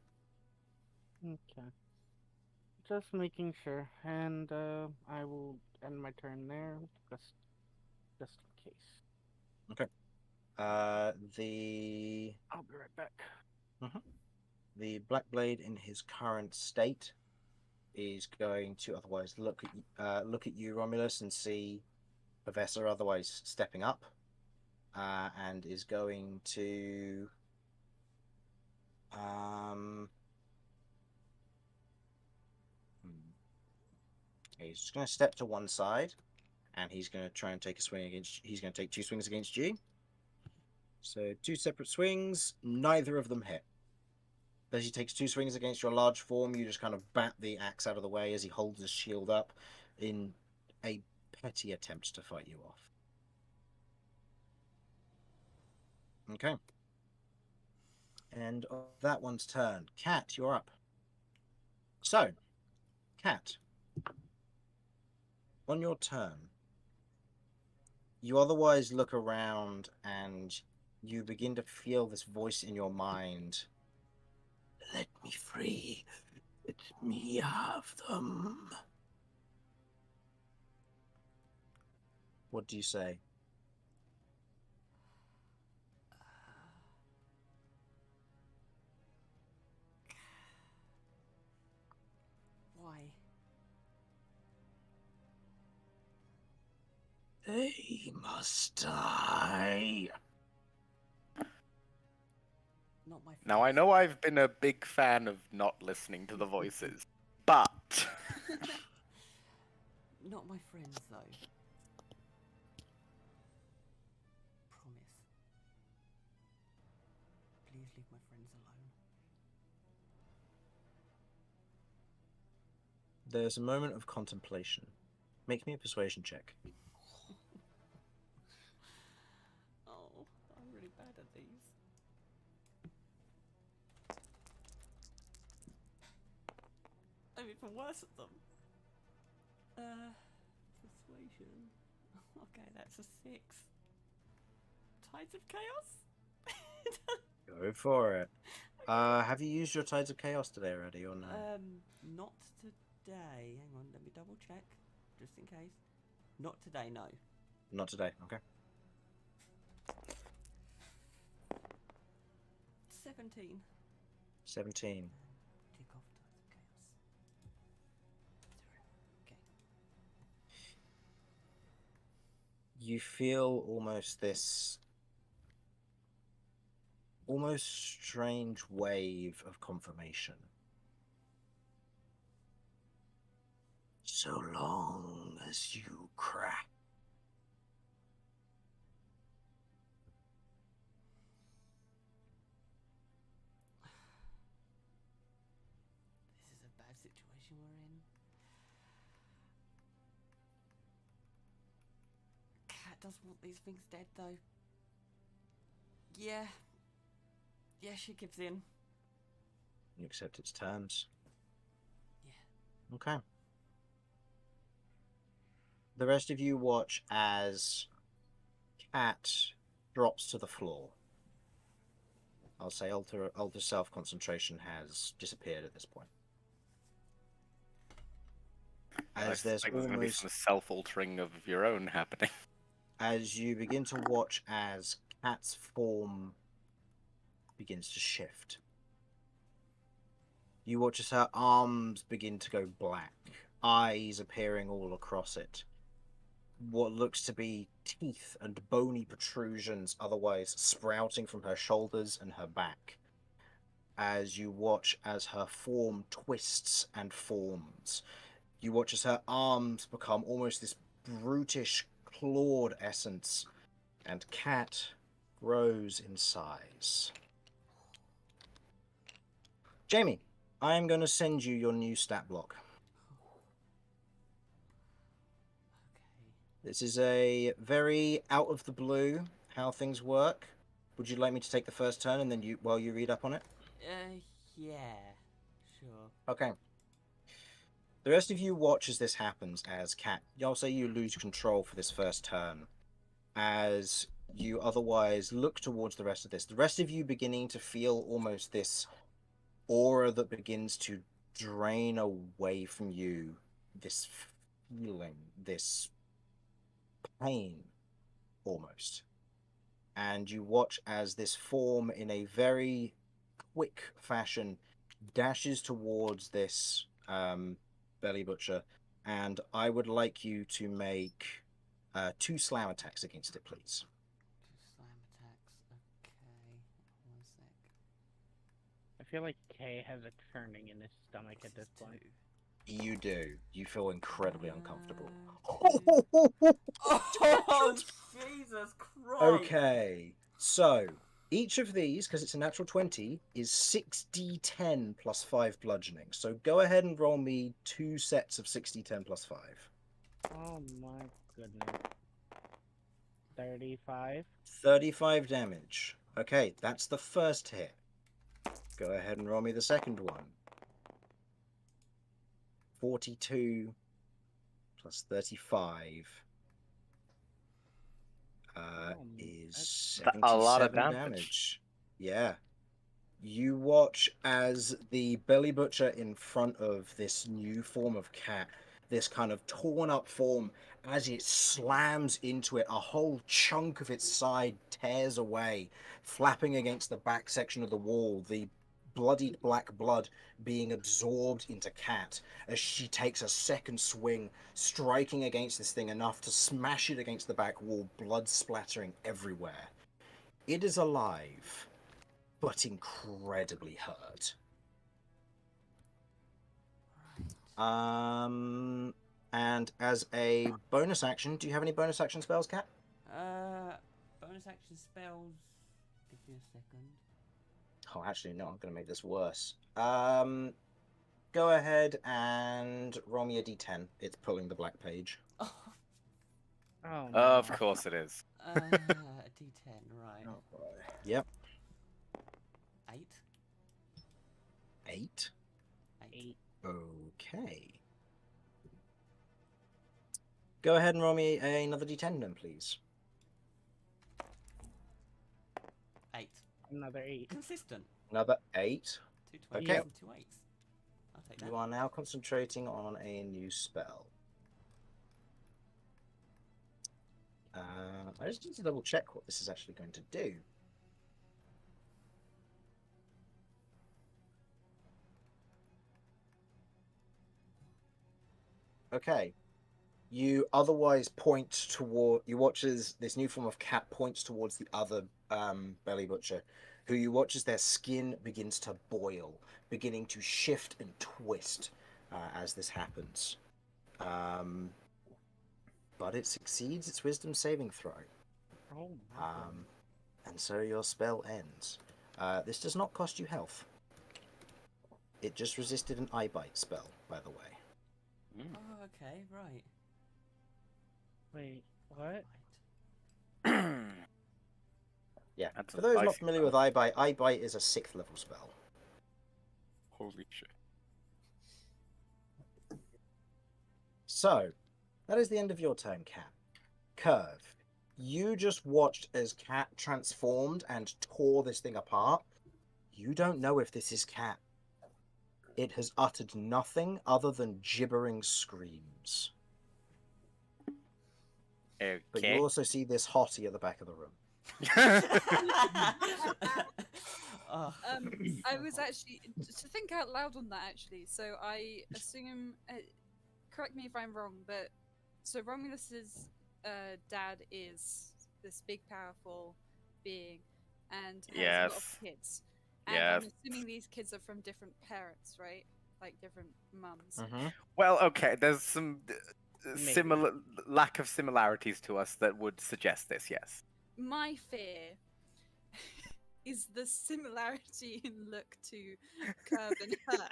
Okay. Just making sure, and I will end my turn there, just in case. Okay. I'll be right back. The Black Blade in his current state is going to otherwise look at you, Romulus, and see Professor otherwise stepping up, and is going to he's just going to step to one side, and he's going to try and take a swing against. He's going to take 2 swings against you. So 2 separate swings, neither of them hit. As he takes 2 swings against your large form, you just kind of bat the axe out of the way as he holds his shield up in a petty attempt to fight you off. Okay. And that one's turn. Cat, you're up. So, Cat, on your turn, you otherwise look around and you begin to feel this voice in your mind. Let me free. Let me have them. What do you say? Why? They must die. Not my friends. Now, I know I've been a big fan of not listening to the voices, but... Not my friends, though. Promise. Please leave my friends alone. There's a moment of contemplation. Make me a persuasion check. Oh, I'm really bad at these. I'm even worse at them. Persuasion. Okay, Okay, that's a 6. Tides of Chaos? Go for it. Have you used your Tides of Chaos today already, or no? Not today. Hang on, let me double check, just in case. Not today, no. Not today, okay. 17. 17. Tick off Tides of Chaos. 0. Okay. You feel almost strange wave of confirmation. So long as you crack. This is a bad situation we're in. Cat does want these things dead, though. Yeah. Yeah, she gives in. You accept its terms. Yeah. Okay. The rest of you watch as Cat drops to the floor. I'll say Ultra self-concentration has disappeared at this point. As there's there's going to be almost... some self-altering of your own happening. As you begin to watch as Cat's form begins to shift. You watch as her arms begin to go black, eyes appearing all across it. What looks to be teeth and bony protrusions otherwise sprouting from her shoulders and her back. As you watch as her form twists and forms. You watch as her arms become almost this brutish clawed essence, and Cat grows in size. Jamie, I am going to send you your new stat block. Okay. This is a very out of the blue how things work. Would you like me to take the first turn and then while you read up on it? Yeah. Sure. Okay. The rest of you watch as this happens as Cat. I'll say you lose control for this first turn. As you otherwise look towards the rest of this. The rest of you beginning to feel almost this aura that begins to drain away from you. This feeling, this pain, almost. And you watch as this form, in a very quick fashion, dashes towards this belly butcher, and I would like you to make 2 slam attacks against it, please. 2 slam attacks. Okay. 1 sec. I feel like Kay has a churning in his stomach at this This is point. 2. You do. You feel incredibly uncomfortable. Oh, Jesus Christ! Okay, so each of these, because it's a natural 20, is 6d10 plus 5 bludgeoning. So go ahead and roll me 2 sets of 6d10 plus 5. Oh my goodness. 35. 35 damage. Okay, that's the first hit. Go ahead and roll me the second one. 42 plus 35 is That's a lot of 77 damage. Yeah. You watch as the belly butcher in front of this new form of cat, this kind of torn up form, as it slams into it, a whole chunk of its side tears away, flapping against the back section of the wall, the bloodied black blood being absorbed into Cat as she takes a second swing, striking against this thing enough to smash it against the back wall, blood splattering everywhere. It is alive, but incredibly hurt. Right. And as a bonus action, do you have any bonus action spells, Cat? Bonus action spells. Give me a second. Oh, actually, no, I'm going to make this worse. Go ahead and roll me a d10. It's pulling the black page. Oh, Oh no. Of course it is. a D10, right. Oh, boy. Yep. 8. 8. 8. Okay. Go ahead and roll me another d10 then, please. 8. Another 8. Consistent. Another 8. 2 20s Okay. and 2 8s. I'll take that. You are now concentrating on a new spell. I just need to double check what this is actually going to do. Okay. You otherwise point toward. You watch as this new form of cat points towards the other belly butcher, who you watch as their skin begins to boil, beginning to shift and twist as this happens. But it succeeds its wisdom saving throw. Oh my God. And so your spell ends. This does not cost you health. It just resisted an eye bite spell, by the way. Oh, okay, right. Wait, what? Yeah. That's For a those not spicy familiar spell. with eye bite is a 6th level spell. Holy shit. So, that is the end of your turn, Cat. Curve. You just watched as Cat transformed and tore this thing apart. You don't know if this is Cat. It has uttered nothing other than gibbering screams. Okay. But you also see this hottie at the back of the room. Oh, I was actually to think out loud on that actually. So I assume, correct me if I'm wrong, but so Romulus's dad is this big, powerful being, and has a lot of Yes. kids. And I'm Yes. assuming these kids are from different parents, right? Like different mums. Mm-hmm. Well, okay. There's some Maybe. similar lack of similarities to us that would suggest this. Yes. My fear is the similarity in look to Curb and her,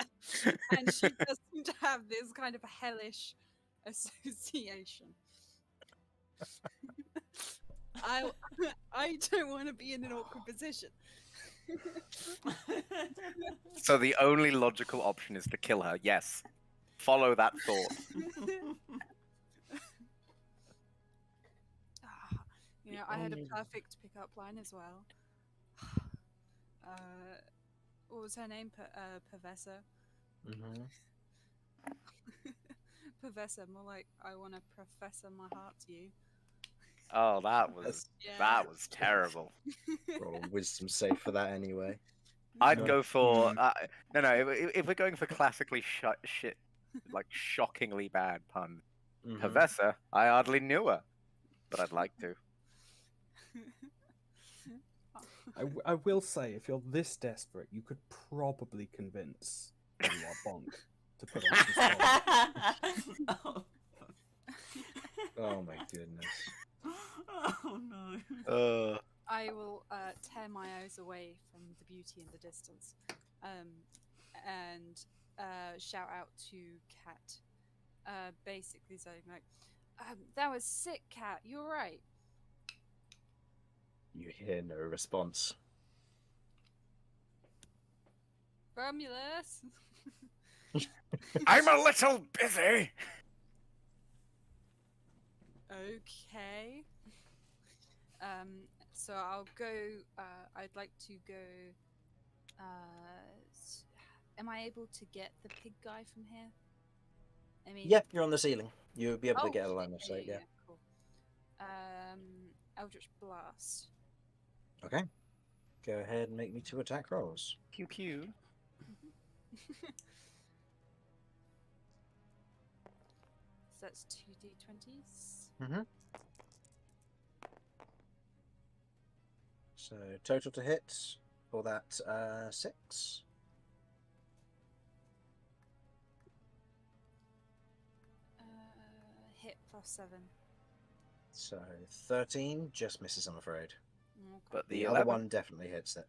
and she does seem to have this kind of hellish association. I don't want to be in an awkward position. So the only logical option is to kill her. Yes. Follow that thought. You know, I had a Only- perfect pickup line as well. What was her name? Professor. Mm-hmm. Professor, more like I want to professor my heart to you. Oh, that was terrible. Roll a wisdom save for that anyway. I'd No. go for no. If we're going for classically shockingly bad pun, Mhm. Professor, I hardly knew her, but I'd like to. I will say, if you're this desperate, you could probably convince Benoit Bonk to put on some spells. Oh. Oh my goodness. Oh no. I will tear my eyes away from the beauty in the distance, and shout out to Cat, basically saying like, "That was sick, Cat. You're right." You hear no response. Romulus. I'm a little busy. Okay. So I'll go. I'd like to go. Am I able to get the pig guy from here? I mean, Yep, you're on the ceiling. You'll be able to oh, get a shit, line of sight, yeah. cool. Eldritch Blast. Okay. Go ahead and make me 2 attack rolls. Pew pew. So that's 2d20s. Mm-hmm. So total to hit for that 6. Hit +7. So 13 just misses, I'm afraid. Okay. But The the other 11. one definitely hits it.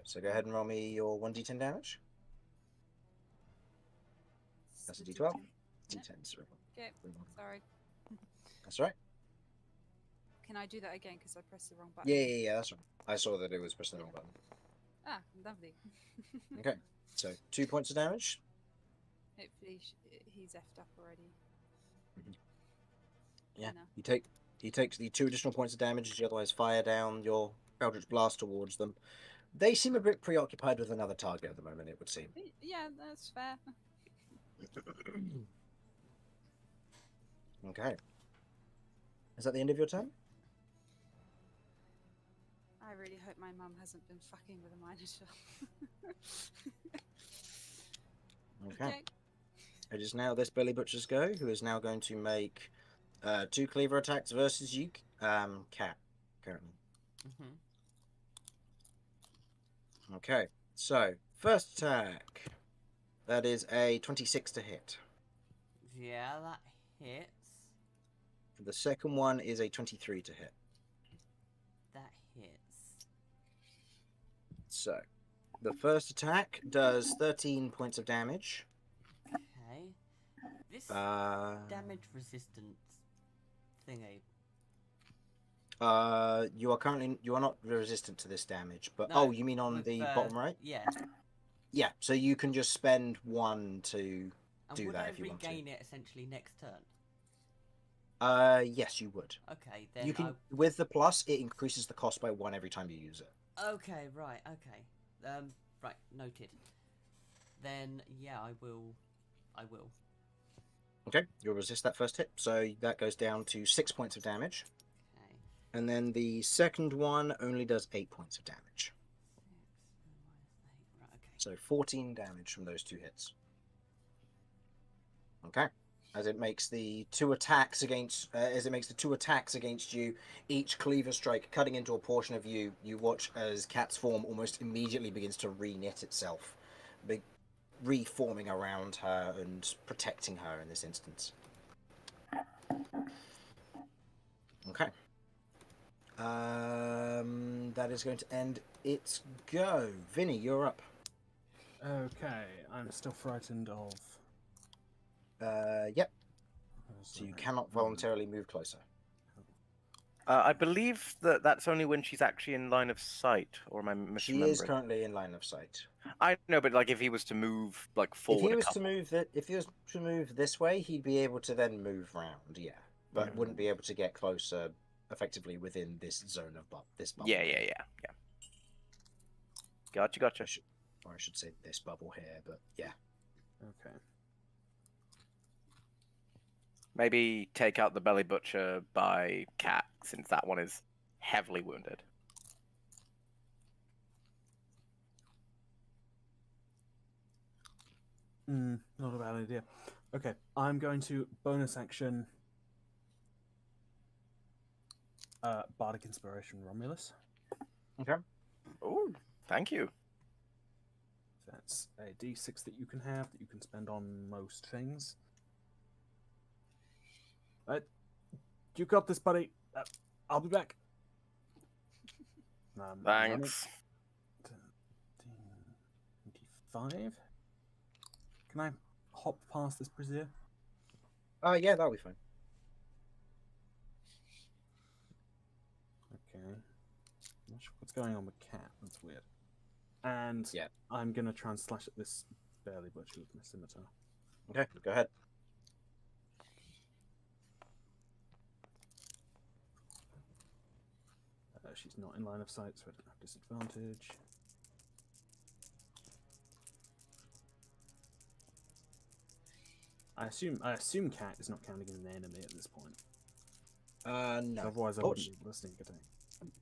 So go ahead and roll me your 1d10 damage. That's a The d12. Yeah. D10, sorry. Okay, sorry. That's right. Can I do that again because I pressed the wrong button? Yeah, that's right. I saw that it was pressing the wrong button. Ah, lovely. Okay, so 2 points of damage. Hopefully he's effed up already. Yeah, You know. he takes the 2 additional points of damage as you otherwise fire down your Eldritch Blast towards them. They seem a bit preoccupied with another target at the moment, it would seem. Yeah, that's fair. Okay. Is that the end of your turn? I really hope my mum hasn't been fucking with a minotaur. Okay. It is now this Belly Butcher's go, who is now going to make 2 cleaver attacks versus you, Cat, currently. Mm-hmm. Okay, so first attack. That is a 26 to hit. Yeah, that hits. The second one is a 23 to hit. That hits. So, the first attack does 13 points of damage. Okay. This damage resistance thingy. You are not resistant to this damage, but No, oh, you mean on with, the bottom right? Yeah. Yeah, so you can just spend 1 to And do would that I if you want to. regain it essentially next turn? Yes, you would. Okay, then You can with the plus, it increases the cost by 1 every time you use it. Okay, right, okay. Right, noted. Then yeah, I will. Okay, you'll resist that first hit, so that goes down to 6 points of damage. Okay. And then the second one only does 8 points of damage. 6 minus 8. Right, okay. So 14 damage from those 2 hits. Okay. As it makes the 2 attacks against you, each cleaver strike cutting into a portion of you. You watch as Cat's form almost immediately begins to re-knit itself, reforming around her and protecting her in this instance. Okay. That is going to end its go. Vinny, you're up. Okay, I'm still frightened of. Yep. So you cannot voluntarily move closer. I believe that that's only when she's actually in line of sight, or am I misremembering? She is currently in line of sight. I know, but like if he was to move like forward, If he was to move this way, he'd be able to then move round. Yeah, but wouldn't be able to get closer effectively within this zone of this bubble. Yeah. Gotcha. Or I should say this bubble here, but yeah. Okay. Maybe take out the belly butcher by Cat, since that one is heavily wounded. Not a bad idea. Okay, I'm going to bonus action Bardic Inspiration Romulus. Okay. Oh, thank you. That's a D6 that you can have that you can spend on most things. You got this, buddy. I'll be back. Thanks. 25. Can I hop past this brazier? Yeah, that'll be fine. Okay. Not sure what's going on with Cat. That's weird. And yeah, I'm gonna try and slash at this belly butcher with my scimitar. Okay, go ahead. She's not in line of sight, so I don't have disadvantage. I assume Cat is not counting as an enemy at this point. No. Otherwise, I wouldn't be able to sneak attack.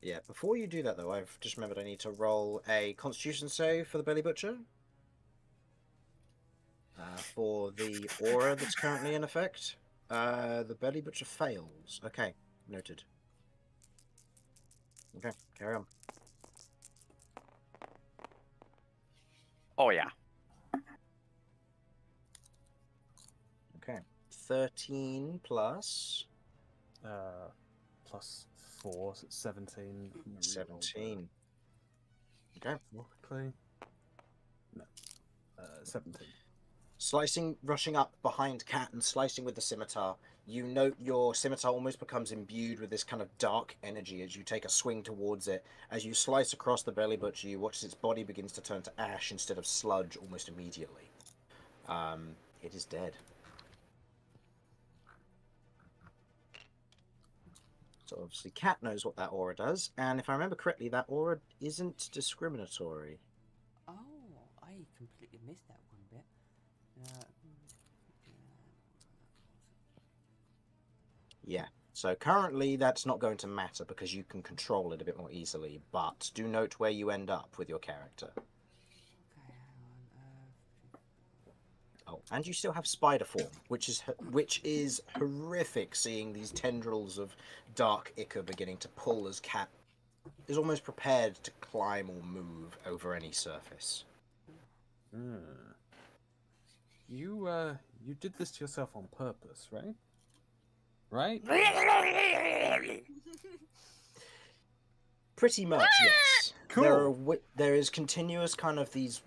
Yeah, before you do that though, I've just remembered I need to roll a Constitution save for the Belly Butcher. For the aura that's currently in effect. The Belly Butcher fails. Okay, noted. Okay, carry on. Oh yeah. Okay, 13 plus... Plus 4, so it's 17. 17. Okay. More quickly. No. 17. Rushing up behind Cat and slicing with the scimitar, you note your scimitar almost becomes imbued with this kind of dark energy as you take a swing towards it. As you slice across the belly butcher, you watch as its body begins to turn to ash instead of sludge almost immediately. It is dead. So obviously Cat knows what that aura does, and if I remember correctly, that aura isn't discriminatory. Oh, I completely missed that one bit. Uh, Yeah. So currently that's not going to matter because you can control it a bit more easily, but do note where you end up with your character. okay, hang on. Oh, and you still have spider form, which is horrific. Seeing these tendrils of dark ichor beginning to pull as Cat is almost prepared to climb or move over any surface. You did this to yourself on purpose, right? Right? Pretty much, yes. Cool. There is continuous kind of these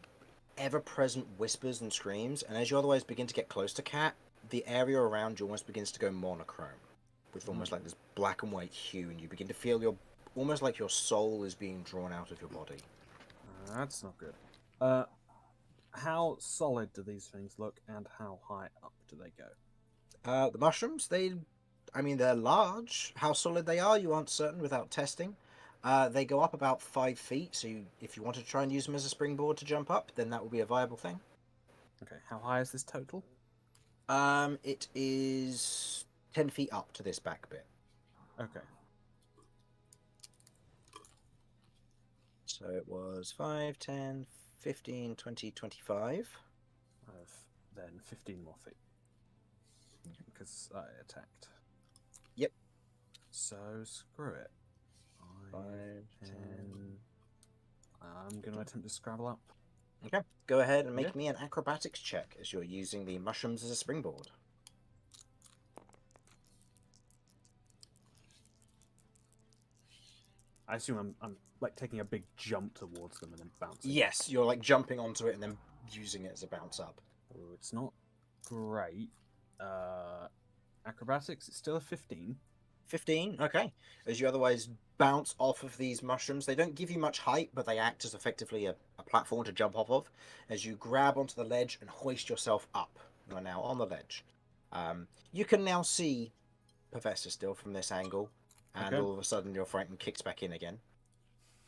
ever-present whispers and screams, and as you otherwise begin to get close to Cat, the area around you almost begins to go monochrome, with almost like this black and white hue, and you begin to feel almost like your soul is being drawn out of your body. That's not good. How solid do these things look, and how high up do they go? The mushrooms, they're large. How solid they are, you aren't certain without testing. They go up about 5 feet, so if you want to try and use them as a springboard to jump up, then that will be a viable thing. Okay, how high is this total? It is 10 feet up to this back bit. Okay. So it was 5, 10, 15, 20, 25. I have then 15 more feet. Because I attacked. Yep. So screw it. 5, 10. I'm going to attempt to scrabble up. Okay, go ahead and make me an acrobatics check as you're using the mushrooms as a springboard. I assume I'm like taking a big jump towards them and then bouncing. Yes, you're like jumping onto it and then using it as a bounce up. Oh, it's not great. Acrobatics, it's still a 15. 15, okay. As you otherwise bounce off of these mushrooms, they don't give you much height, but they act as effectively a platform to jump off of. As you grab onto the ledge and hoist yourself up, you are now on the ledge. You can now see Professor still from this angle, and all of a sudden your frightened kicks back in again.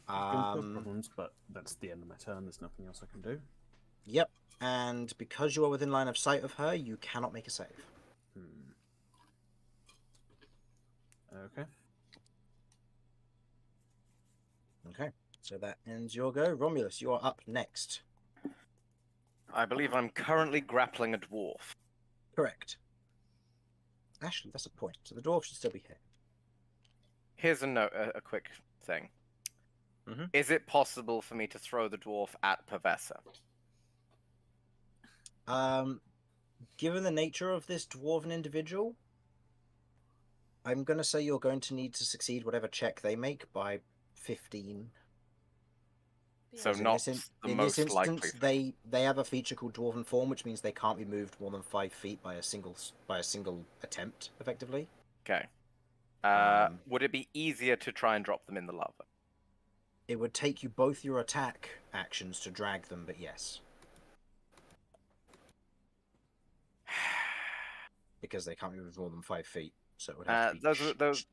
No problems, but that's the end of my turn. There's nothing else I can do. Yep, and because you are within line of sight of her, you cannot make a save. Okay. Okay, so that ends your go. Romulus, you are up next. I believe I'm currently grappling a dwarf. Correct. Actually, that's a point. So the dwarf should still be here. Here's a quick thing. Mm-hmm. Is it possible for me to throw the dwarf at Professor? Given the nature of this dwarven individual, I'm going to say you're going to need to succeed whatever check they make by 15. So in not this the in most this instance, likely. they have a feature called dwarven form, which means they can't be moved more than 5 feet by a single attempt, effectively. Okay. Would it be easier to try and drop them in the lava? It would take you both your attack actions to drag them, but yes. Because they can't be moved more than 5 feet, so it would have to be... those.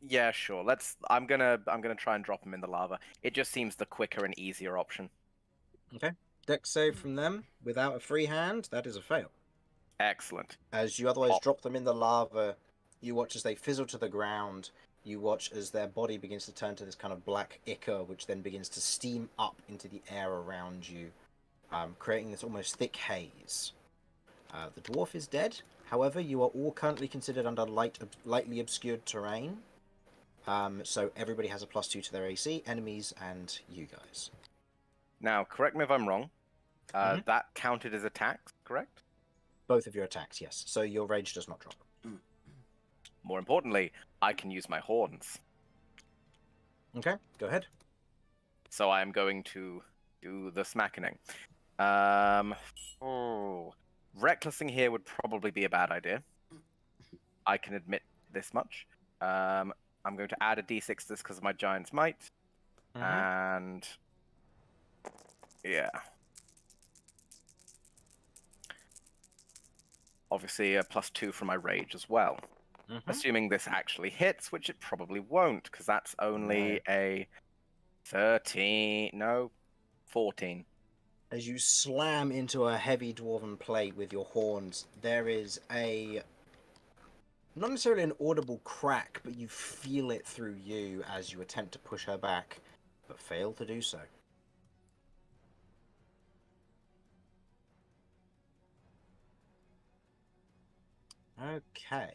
Yeah, sure. I'm gonna try and drop them in the lava. It just seems the quicker and easier option. Okay. Dex save from them without a free hand. That is a fail. Excellent. As you otherwise drop them in the lava, you watch as they fizzle to the ground. You watch as their body begins to turn to this kind of black ichor, which then begins to steam up into the air around you, creating this almost thick haze. The dwarf is dead. However, you are all currently considered under lightly obscured terrain. So everybody has a +2 to their AC, enemies and you guys. Now, correct me if I'm wrong. That counted as attacks, correct? Both of your attacks, yes. So your rage does not drop. More importantly, I can use my horns. Okay, go ahead. So I am going to do the smackening. Recklessing here would probably be a bad idea. I can admit this much. I'm going to add a d6 to this because of my giant's might. And... yeah. Obviously a +2 from my rage as well. Assuming this actually hits, which it probably won't, because that's only a 13. No, 14. As you slam into a heavy dwarven plate with your horns, there is not necessarily an audible crack, but you feel it through you as you attempt to push her back, but fail to do so. Okay.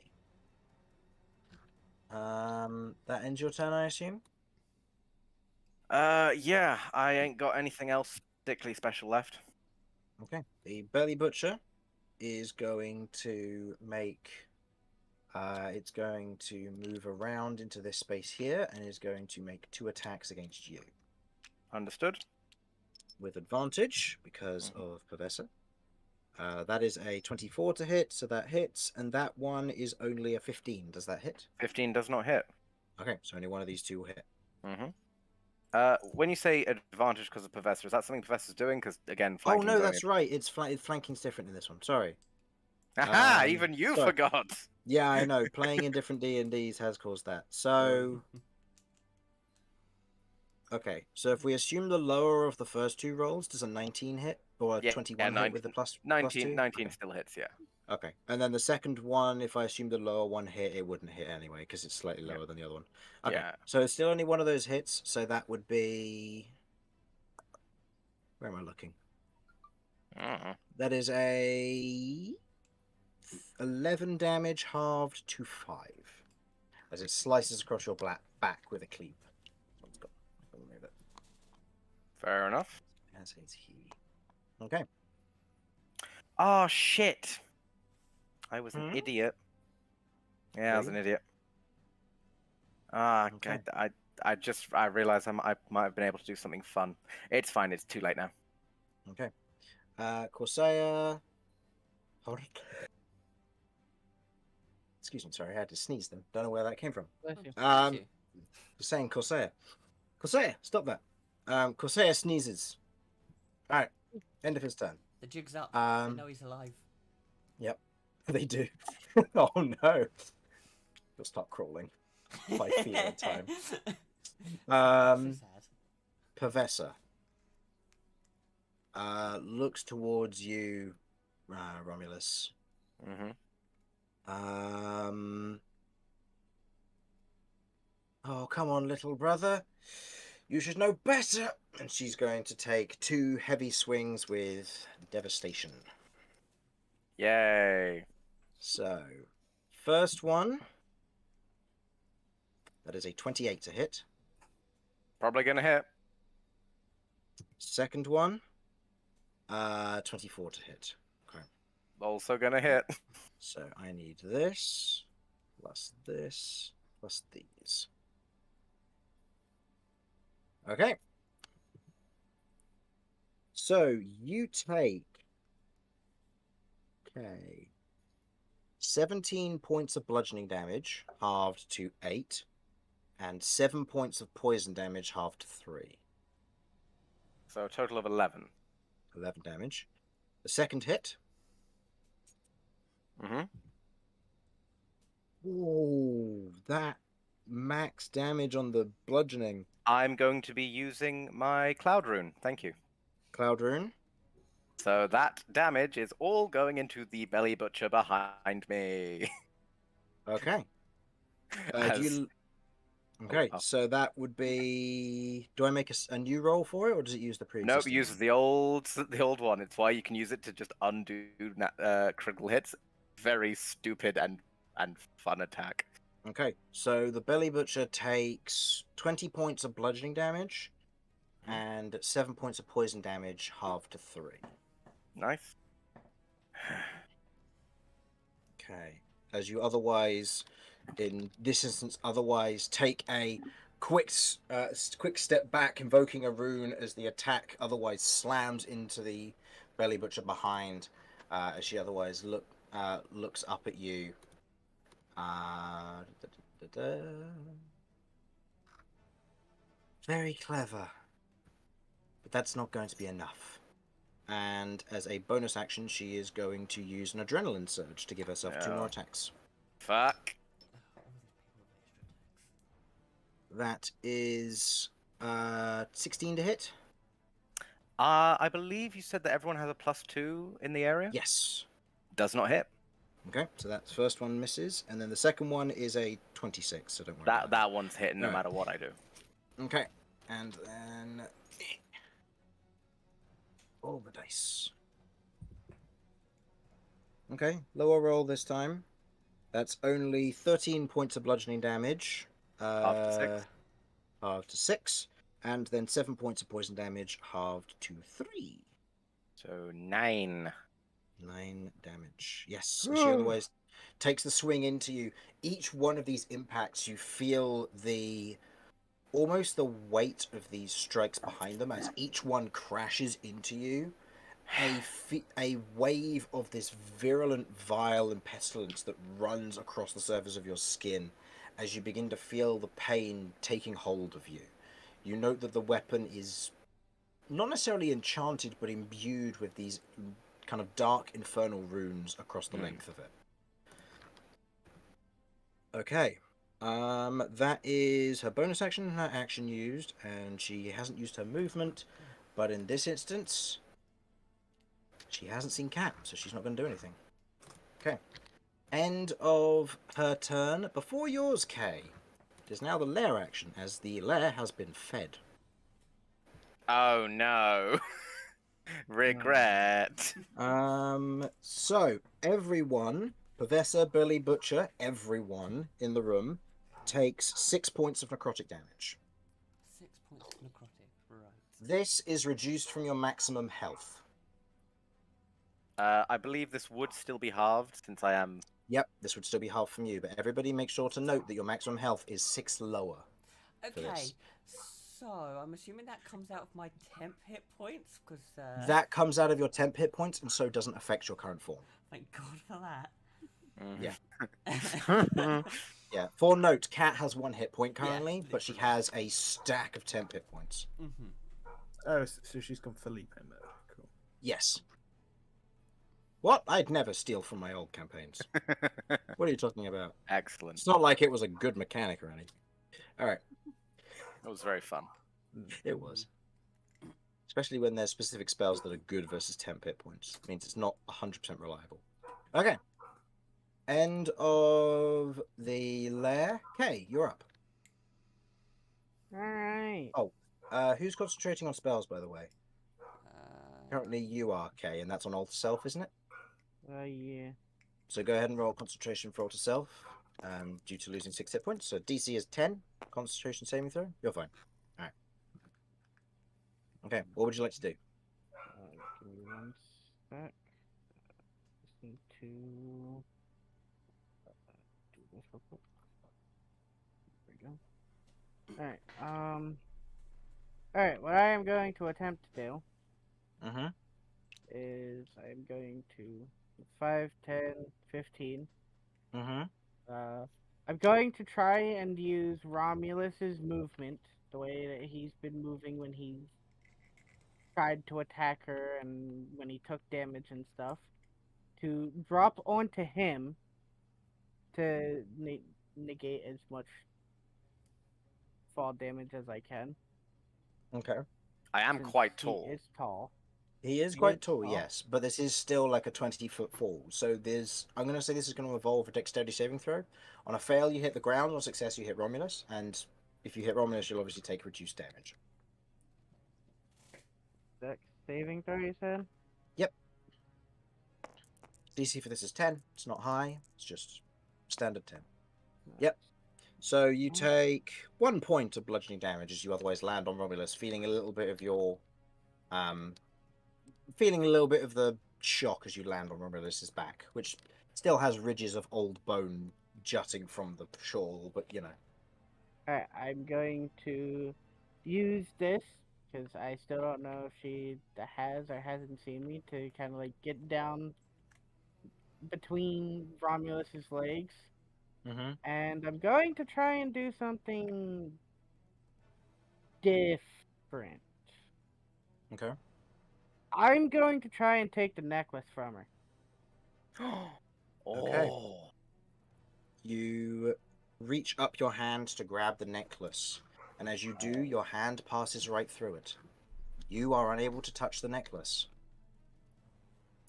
That ends your turn, I assume? Yeah, I ain't got anything else particularly special left. Okay. The Belly Butcher is going to make... it's going to move around into this space here and is going to make 2 attacks against you. Understood. With advantage, because of Pavessa. That is a 24 to hit, so that hits, and that one is only a 15. Does that hit? 15 does not hit. Okay, so only one of these two will hit. When you say advantage because of Professor, is that something Professor's doing? Because, again, Oh, flanking's no, only that's right. It's flanking's different in this one. Sorry. Aha! Even you sorry. forgot! Yeah, I know. Playing in different D&Ds has caused that. So... Okay, so if we assume the lower of the first 2 rolls, does a 19 hit? Or a 21 hit with the plus 2? 19 Okay. still hits, yeah. Okay, and then the second one, if I assume the lower one hit, it wouldn't hit anyway, because it's slightly lower than the other one. Okay, Yeah. so it's still only one of those hits, so that would be... Where am I looking? That is a... 11 damage halved to 5. As it slices across your back with a cleave. Fair enough. As is he. Okay. Oh, shit! I was an idiot. Yeah, I was an idiot. Okay. I realized I might have been able to do something fun. It's fine, it's too late now. Okay. Corsair... Hold on. Excuse me, sorry, I had to sneeze then. Don't know where that came from. Just saying Corsair. Corsair, stop that. Corsair sneezes. Alright, end of his turn. The jig's up. They know he's alive. Yep, they do. Oh no. You'll start crawling. 5 feet at a time. So sad. Pavessa. Looks towards you, Romulus. Oh, come on, little brother. You should know better. And she's going to take 2 heavy swings with devastation. Yay. So, first one. That is a 28 to hit. Probably gonna hit. Second one. 24 to hit. Okay. Also gonna hit. So I need this, plus these. Okay. So you take 17 points of bludgeoning damage, halved to 8, and 7 points of poison damage, halved to 3. So a total of 11. 11 damage. The second hit. Whoa, that max damage on the bludgeoning. I'm going to be using my Cloud Rune. Thank you. Cloud Rune. So that damage is all going into the Belly Butcher behind me. Okay. So that would be... Do I make a new roll for it, or does it use the previous? Nope, it uses the old one. It's why you can use it to just undo critical hits. Very stupid and fun attack. Okay, so the Belly Butcher takes 20 points of bludgeoning damage and 7 points of poison damage, halved to 3. Nice. Okay. As you otherwise, in this instance, take a quick step back, invoking a rune as the attack otherwise slams into the Belly Butcher behind, as she otherwise looks up at you. Very clever. But that's not going to be enough. And as a bonus action, she is going to use an adrenaline surge to give herself 2 more attacks. Fuck. That is 16 to hit. I believe you said that everyone has a +2 in the area. Yes. Does not hit. Okay, so that first one misses, and then the second one is a 26. So don't worry about That one's hitting no Alright. matter what I do. Okay, and then roll the dice. Okay, lower roll this time. That's only 13 points of bludgeoning damage. Half to 6. Halved to 6. And then 7 points of poison damage, halved to 3. So 9. 9 damage. Yes, and she otherwise takes the swing into you. Each one of these impacts, you feel almost the weight of these strikes behind them as each one crashes into you. A wave of this virulent bile and pestilence that runs across the surface of your skin as you begin to feel the pain taking hold of you. You note that the weapon is not necessarily enchanted, but imbued with these kind of dark infernal runes across the length of it. Okay. That is her bonus action, her action used, and she hasn't used her movement, but in this instance, she hasn't seen Cat, so she's not going to do anything. Okay. End of her turn. Before yours, Kay. It is now the lair action, as the lair has been fed. Oh no. Regret. So, everyone, Professor, Billy, Butcher, everyone in the room takes 6 points of necrotic damage. 6 points of necrotic, right. This is reduced from your maximum health. I believe this would still be halved since I am. Yep, this would still be half from you, but everybody make sure to note that your maximum health is 6 lower. Okay, so I'm assuming that comes out of my temp hit points, because... That comes out of your temp hit points, and so doesn't affect your current form. Thank God for that. Yeah. Yeah. For note, Cat has 1 hit point currently, Yes, but she has a stack of temp hit points. Mm-hmm. Oh, so she's gone Felipe mode. Cool. Yes. What? I'd never steal from my old campaigns. What are you talking about? Excellent. It's not like it was a good mechanic or anything. All right. It was very fun. It was. Especially when there's specific spells that are good versus temp hit points. It means it's not 100% reliable. Okay. End of the lair. Okay, you're up. Alright. Oh, who's concentrating on spells, by the way? Currently you are, Kay, and that's on Alter Self, isn't it? Yeah. So go ahead and roll concentration for Alter Self, due to losing 6 hit points. So DC is 10, concentration saving throw. You're fine. Alright. Okay, what would you like to do? Give me 1 sec. Just need to do this real quick. There we go. Alright, alright, what I am going to attempt to do Mm-hmm. is I'm going to 5, 10, 15. Mm-hmm. I'm going to try and use Romulus's movement, the way that he's been moving when he tried to attack her and when he took damage and stuff, to drop onto him to negate as much fall damage as I can. Okay. I am since quite he tall. is tall. He is He quite is tall, tall. yes, but this is still like a 20-foot fall. So I'm going to say this is going to evolve a dexterity saving throw. On a fail, you hit the ground. On success, you hit Romulus. And if you hit Romulus, you'll obviously take reduced damage. Dex saving throw, you said? Yep. DC for this is 10. It's not high. It's just standard 10. Yep. So you take 1 point of bludgeoning damage as you otherwise land on Romulus, feeling a little bit of the shock as you land on Romulus's back, which still has ridges of old bone jutting from the shawl, but you know. Alright, I'm going to use this, because I still don't know if she has or hasn't seen me, to kind of like get down between Romulus's legs. Mm-hmm. And I'm going to try and do something different. Okay. I'm going to try and take the necklace from her. Okay. Oh. You reach up your hand to grab the necklace, and as you do, your hand passes right through it. You are unable to touch the necklace.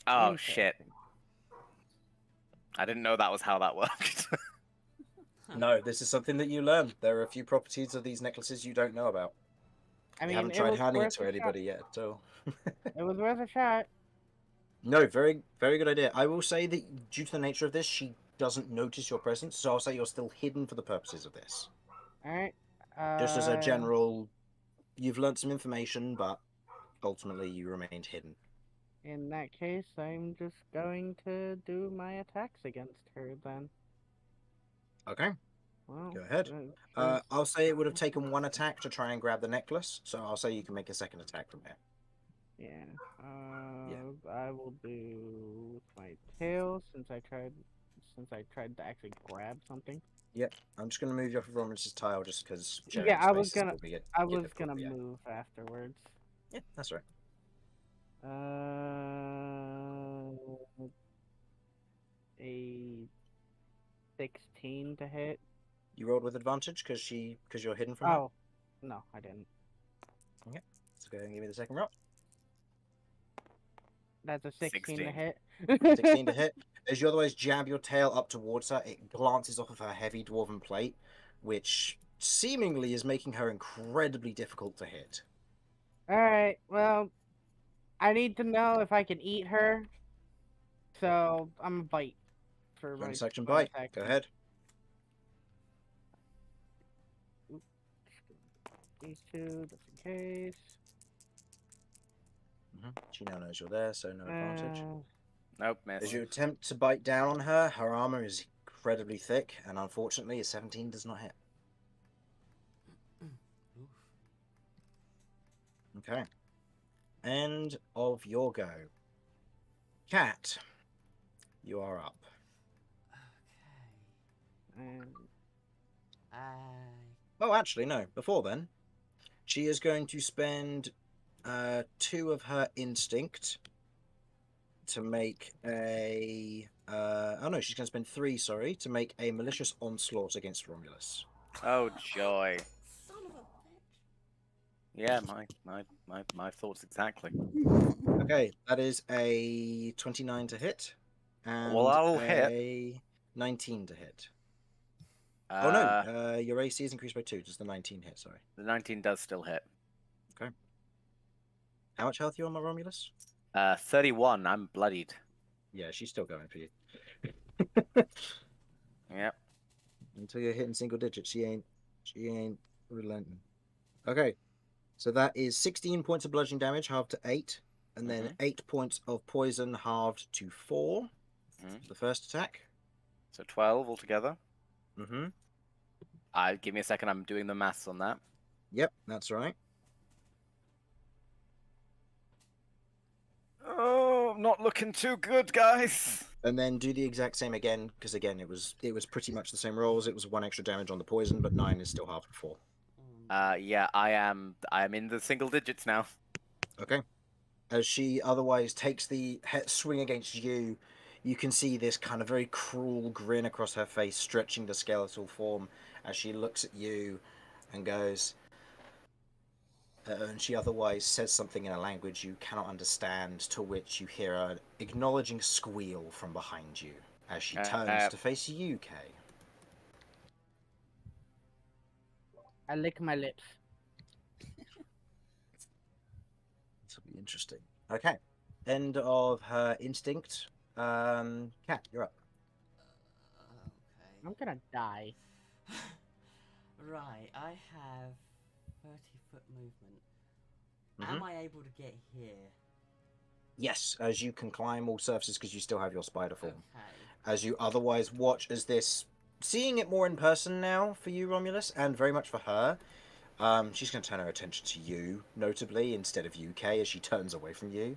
Oh shit! Interesting. I didn't know that was how that worked. No, this is something that you learn. There are a few properties of these necklaces you don't know about. I You mean, haven't it tried was handing it worth to a anybody yet, so. shot. It was worth a shot. No, very, very good idea. I will say that due to the nature of this, she doesn't notice your presence, so I'll say you're still hidden for the purposes of this. All right. Just as a general, you've learned some information, but ultimately you remained hidden. In that case, I'm just going to do my attacks against her then. Okay, Well, go ahead. since- I'll say it would have taken one attack to try and grab the necklace, so I'll say you can make a second attack from here. yeah. I will do my tail since I tried to actually grab something. Yep, I'm just going to move you off of Roman's tile just because Yeah, I was gonna difficult, yeah. move afterwards. Yeah, that's right. A 16 to hit. You rolled with advantage because you're hidden from her. Oh, no, I didn't. Okay, let's go ahead and give me the second roll. That's a 16 to 16. hit. 16 to hit. As you otherwise jab your tail up towards her, it glances off of her heavy dwarven plate, which seemingly is making her incredibly difficult to hit. Alright, well, I need to know if I can eat her. So, I'm a bite for my Bonus action my bite. attack. Go ahead. These two, just in case. She now knows you're there, so no advantage. Nope, miss. As you attempt to bite down on her, her armor is incredibly thick, and unfortunately, a 17 does not hit. Okay. End of your go. Cat, you are up. Okay. I. Oh, actually, no. Before then, she is going to spend 2 of her instinct to make a. Oh no, she's going to spend 3. Sorry, to make a malicious onslaught against Romulus. Oh joy! Son of a Yeah, my thoughts exactly. Okay, that is a 29 to hit, and Well, that'll hit. a 19 to hit. Uh, Oh no, your AC is increased by 2. Does the 19 hit? Sorry. The 19 does still hit. Okay. How much health are you on, my Romulus? 31. I'm bloodied. Yeah, she's still going for you. Yep. Until you're hitting single digits, she ain't relenting. Okay, so that is 16 points of bludgeoning damage, halved to 8, and then 8 points of poison, halved to 4. For the first attack. So 12 altogether. Mm-hmm. Give me a second. I'm doing the maths on that. Yep, that's right. Oh, not looking too good, guys. And then do the exact same again, because again it was pretty much the same rolls. It was 1 extra damage on the poison, but 9 is still half of 4. Yeah, I am in the single digits now. Okay. As she otherwise takes the swing against you, you can see this kind of very cruel grin across her face, stretching the skeletal form as she looks at you and goes. And she otherwise says something in a language you cannot understand, to which you hear an acknowledging squeal from behind you as she turns to face you, Kay. I lick my lips. This will be interesting. Okay. End of her instinct. Cat, you're up. Okay. I'm gonna die. Right, I have 30-foot movement. Am I able to get here? Yes, as you can climb all surfaces because you still have your spider form. Okay. As you otherwise watch as this, seeing it more in person now for you, Romulus, and very much for her, she's going to turn her attention to you, notably, instead of UK, as she turns away from you.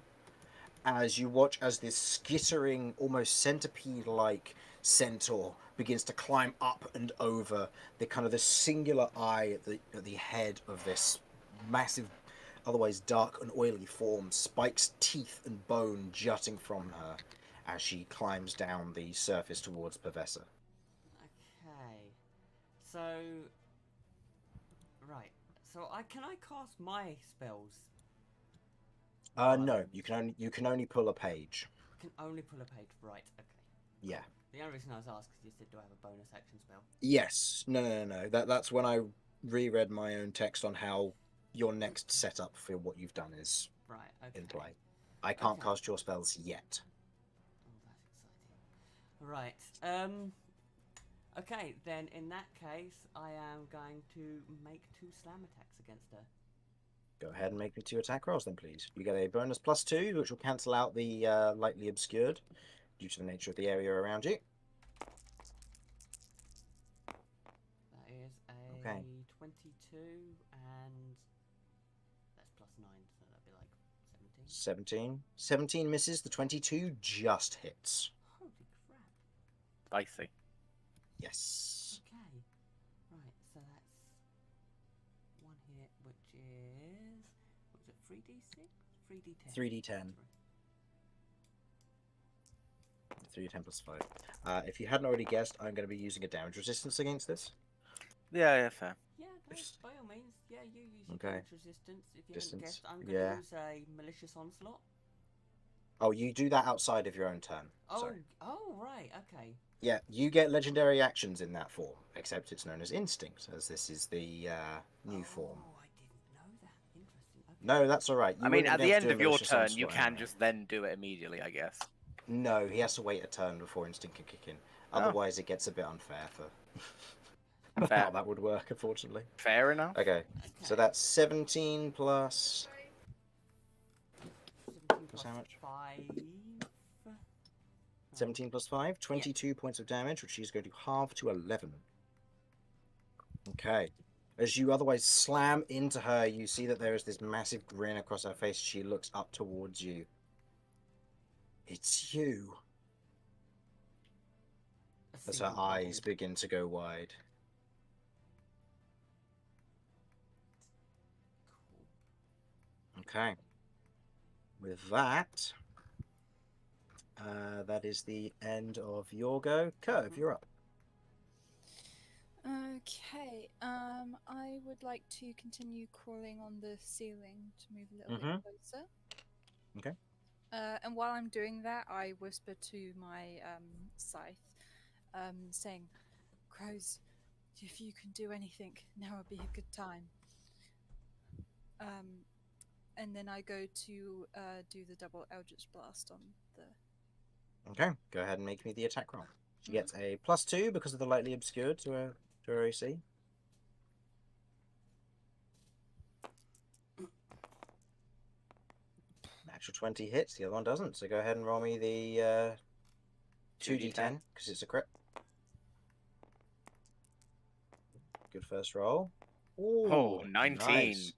As you watch as this skittering, almost centipede-like centaur begins to climb up and over the kind of the singular eye at the head of this massive, otherwise dark and oily form, spikes teeth and bone jutting from her as she climbs down the surface towards Pavessa. Okay. So, right. So can I cast my spells? No, you can only pull a page. I can only pull a page. Right. Okay. Yeah. The only reason I was asking is you said, do I have a bonus action spell? Yes. No. That's when I reread my own text on how your next setup for what you've done is Right. Okay. in play. I can't Okay. cast your spells yet. Oh, that's exciting. Right. Okay, then in that case, I am going to make 2 slam attacks against her. Go ahead and make me 2 attack rolls then, please. You get a bonus +2, which will cancel out the lightly obscured due to the nature of the area around you. That is a Okay. 22, and that's +9, so that'd be like 17. 17. 17 misses. The 22 just hits. Holy crap. Spicy. Yes. Okay. Right, so that's 1 hit, which is... What's it, 3d6? 3d10. 3d10. 3d10 plus 5. If you hadn't already guessed, I'm going to be using a damage resistance against this. Yeah, fair. Yeah, no, Just- by all means. Yeah, you use your Okay. damage resistance. If you haven't Distance, guessed, I'm going to yeah. use a malicious onslaught. Oh, you do that outside of your own turn. Oh, Sorry. oh, right, okay. Yeah, you get legendary actions in that form, except it's known as instinct, as this is the new form. Oh, I didn't know that. Interesting. Okay. No, that's all right. I mean, at the end of your turn, you can just then do it immediately, I guess. No, he has to wait a turn before instinct can kick in. Oh. Otherwise, it gets a bit unfair for Fair. how that would work, unfortunately. Fair enough. Okay, so that's 17 plus... 17 Plus how much? 5. 17 plus 5, 22 points of damage, which she's going to halve to 11. Okay. As you otherwise slam into her, you see that there is this massive grin across her face. She looks up towards you. It's you. As her eyes begin to go wide. Okay. With that, that is the end of your go. Curve, you're up. Okay. I would like to continue crawling on the ceiling to move a little bit closer. Okay. And while I'm doing that, I whisper to my scythe, saying, "Crows, if you can do anything, now would be a good time." And then I go to do the double Eldritch Blast on the... Okay, go ahead and make me the attack roll. She gets a +2 because of the lightly obscured to her AC. Natural 20 hits, the other one doesn't. So go ahead and roll me the 2d10 because it's a crit. Good first roll. Ooh, Oh, 19. Nice.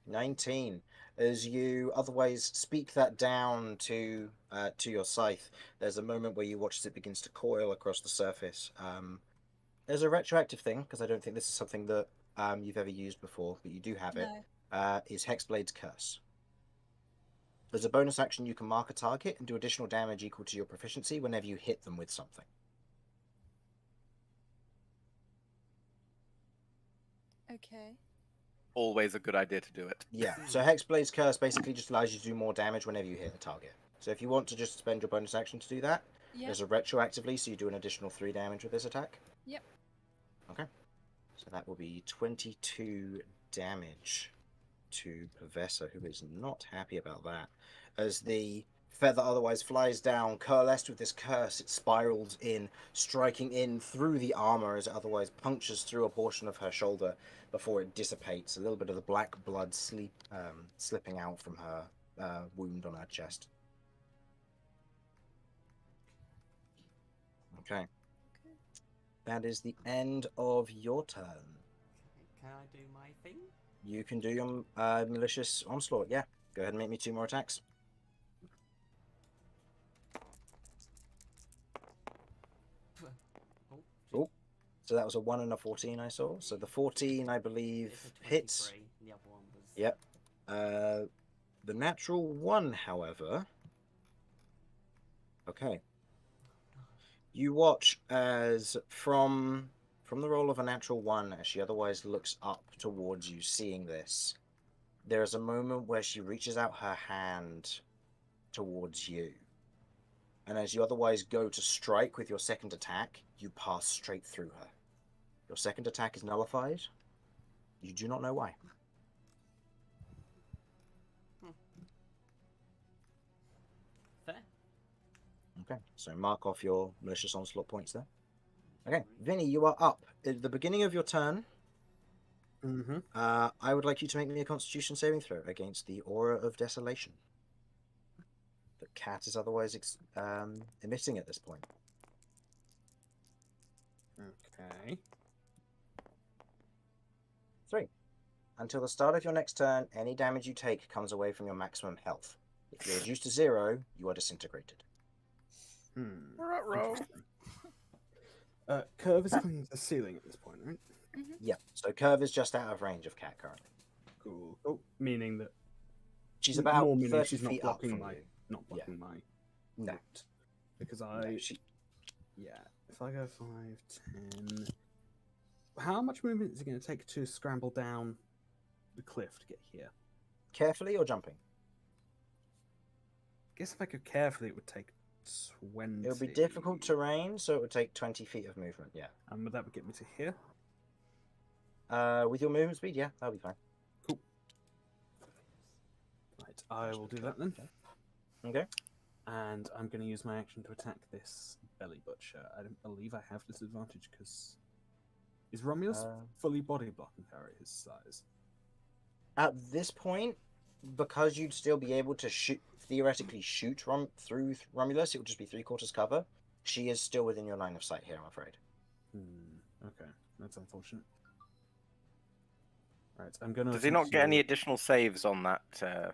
19. As you otherwise speak that down to your scythe, there's a moment where you watch as it begins to coil across the surface. There's a retroactive thing, because I don't think this is something that you've ever used before, but you do have it. Is Hexblade's Curse. As a bonus action, you can mark a target and do additional damage equal to your proficiency whenever you hit them with something. Okay. always a good idea to do it. Yeah, so Hexblade's Curse basically just allows you to do more damage whenever you hit a target. So if you want to just spend your bonus action to do that, there's a retroactively, so you do an additional 3 damage with this attack. Yep. Okay. So that will be 22 damage to Professor, who is not happy about that. As the feather otherwise flies down, coalesced with this curse, it spirals in, striking in through the armor as it otherwise punctures through a portion of her shoulder before it dissipates. A little bit of the black blood slipping out from her wound on her chest. Okay. That is the end of your turn. Can I do my thing? You can do your malicious onslaught, yeah. Go ahead and make me 2 more attacks. Oh, so that was a 1 and a 14 I saw. So the 14, I believe, hits. The other one was... Yep. The natural 1, however... Okay. You watch as from from the roll of a natural 1, as she otherwise looks up towards you, seeing this, there is a moment where she reaches out her hand towards you. And as you otherwise go to strike with your second attack, you pass straight through her. Your second attack is nullified. You do not know why. Fair. Okay, so mark off your malicious onslaught points there. Okay, Vinny, you are up. At the beginning of your turn, Mm-hmm. I would like you to make me a Constitution saving throw against the Aura of Desolation. The cat is otherwise emitting at this point. Okay. 3. Until the start of your next turn, any damage you take comes away from your maximum health. If you're reduced to 0, you are disintegrated. Ruh-roh. Interesting. Curve is clinging to the ceiling at this point, right? Yeah, so Curve is just out of range of cat currently. Cool. Oh, meaning that She's about more meaning 30 she's not feet up blocking from my you. not blocking my No. route. Because No, if I go 5, 10. How much movement is it going to take to scramble down the cliff to get here? Carefully or jumping? I guess if I go carefully, it would take 20. It would be difficult terrain, so it would take 20 feet of movement, yeah. And that would get me to here. With your movement speed, yeah, that'll be fine. Cool. Right, I will do that then. Okay. And I'm going to use my action to attack this belly butcher. I don't believe I have disadvantage because is Romulus fully body blocking her at his size? At this point, because you'd still be able to theoretically shoot through Romulus, it would just be 3/4 cover. She is still within your line of sight here, I'm afraid. Okay, that's unfortunate. Right, I'm going to. Does he not get any additional saves on that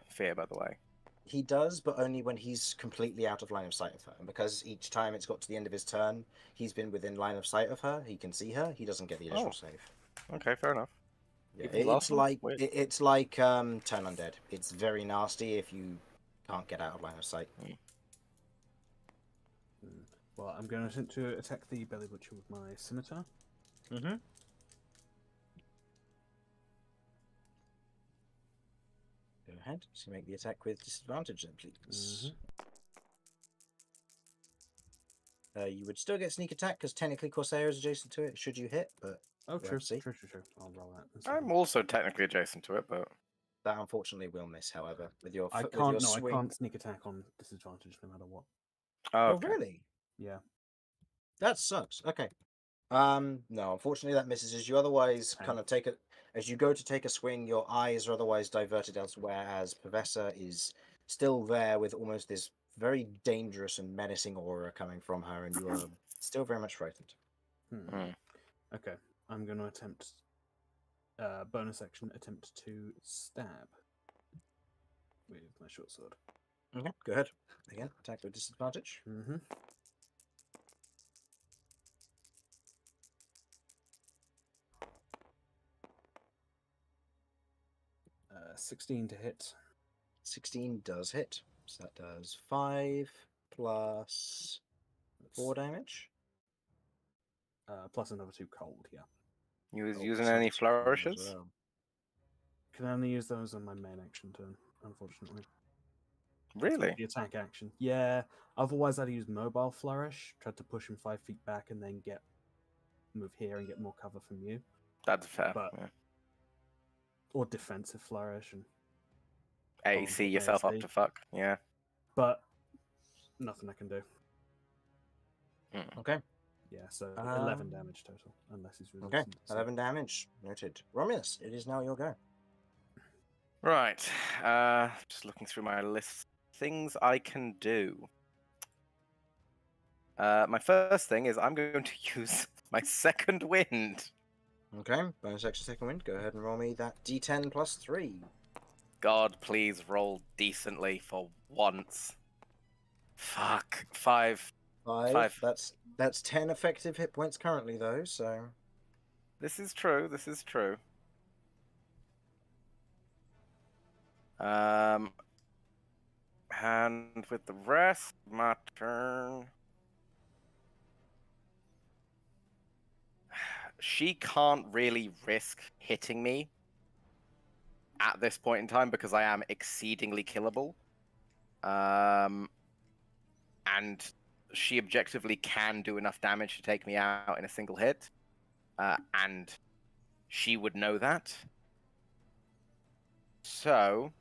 fear, by the way? He does, but only when he's completely out of line of sight of her. And because each time it's got to the end of his turn, he's been within line of sight of her, he can see her, he doesn't get the additional save. Okay, fair enough. Yeah, Even last it's one? like Weird. it's like Turn Undead. It's very nasty if you can't get out of line of sight. Well, I'm going to attempt to attack the belly butcher with my scimitar. Mm-hmm. Go ahead. So make the attack with disadvantage then, please. You would still get sneak attack because technically Corsair is adjacent to it. Should you hit, but Oh, we'll true. see. True. I'll roll that. I'm also technically adjacent to it, but That unfortunately will miss. However, with your I with can't. your No, swing. I can't sneak attack on disadvantage no matter what. Oh, okay. really? Yeah. That sucks. Okay. No, unfortunately that misses. As you otherwise kind of take it, as you go to take a swing, your eyes are otherwise diverted elsewhere. As Professor is still there with almost this very dangerous and menacing aura coming from her, and you are still very much frightened. Okay, I'm going to attempt. Bonus action: attempt to stab with my short sword. Okay, go ahead. Again, attack with disadvantage. 16 to hit. 16 does hit. So that does 5 plus 4 damage. Plus another 2 cold, yeah. You was Oh, using plus any another 2 cold as flourishes? well. Can only use those on my main action turn, unfortunately. Really? The attack action. Yeah, otherwise I'd use mobile flourish, tried to push him 5 feet back and then move here and get more cover from you. That's fair. But yeah. Or defensive flourish and AC yourself up ASD. to fuck. Yeah. But nothing I can do. Okay. Yeah, so 11 damage total, unless he's resistant. Okay, 11 damage. Noted. Romulus, it is now your go. Right. Just looking through my list. Things I can do. My first thing is I'm going to use my second wind. Okay, bonus action second wind. Go ahead and roll me that d10 plus 3. God, please roll decently for once. Fuck. 5. 5. That's 10 effective hit points currently, though, so... This is true. And with the rest, my turn. she can't really risk hitting me at this point in time because I am exceedingly killable. And she objectively can do enough damage to take me out in a single hit. And she would know that. So,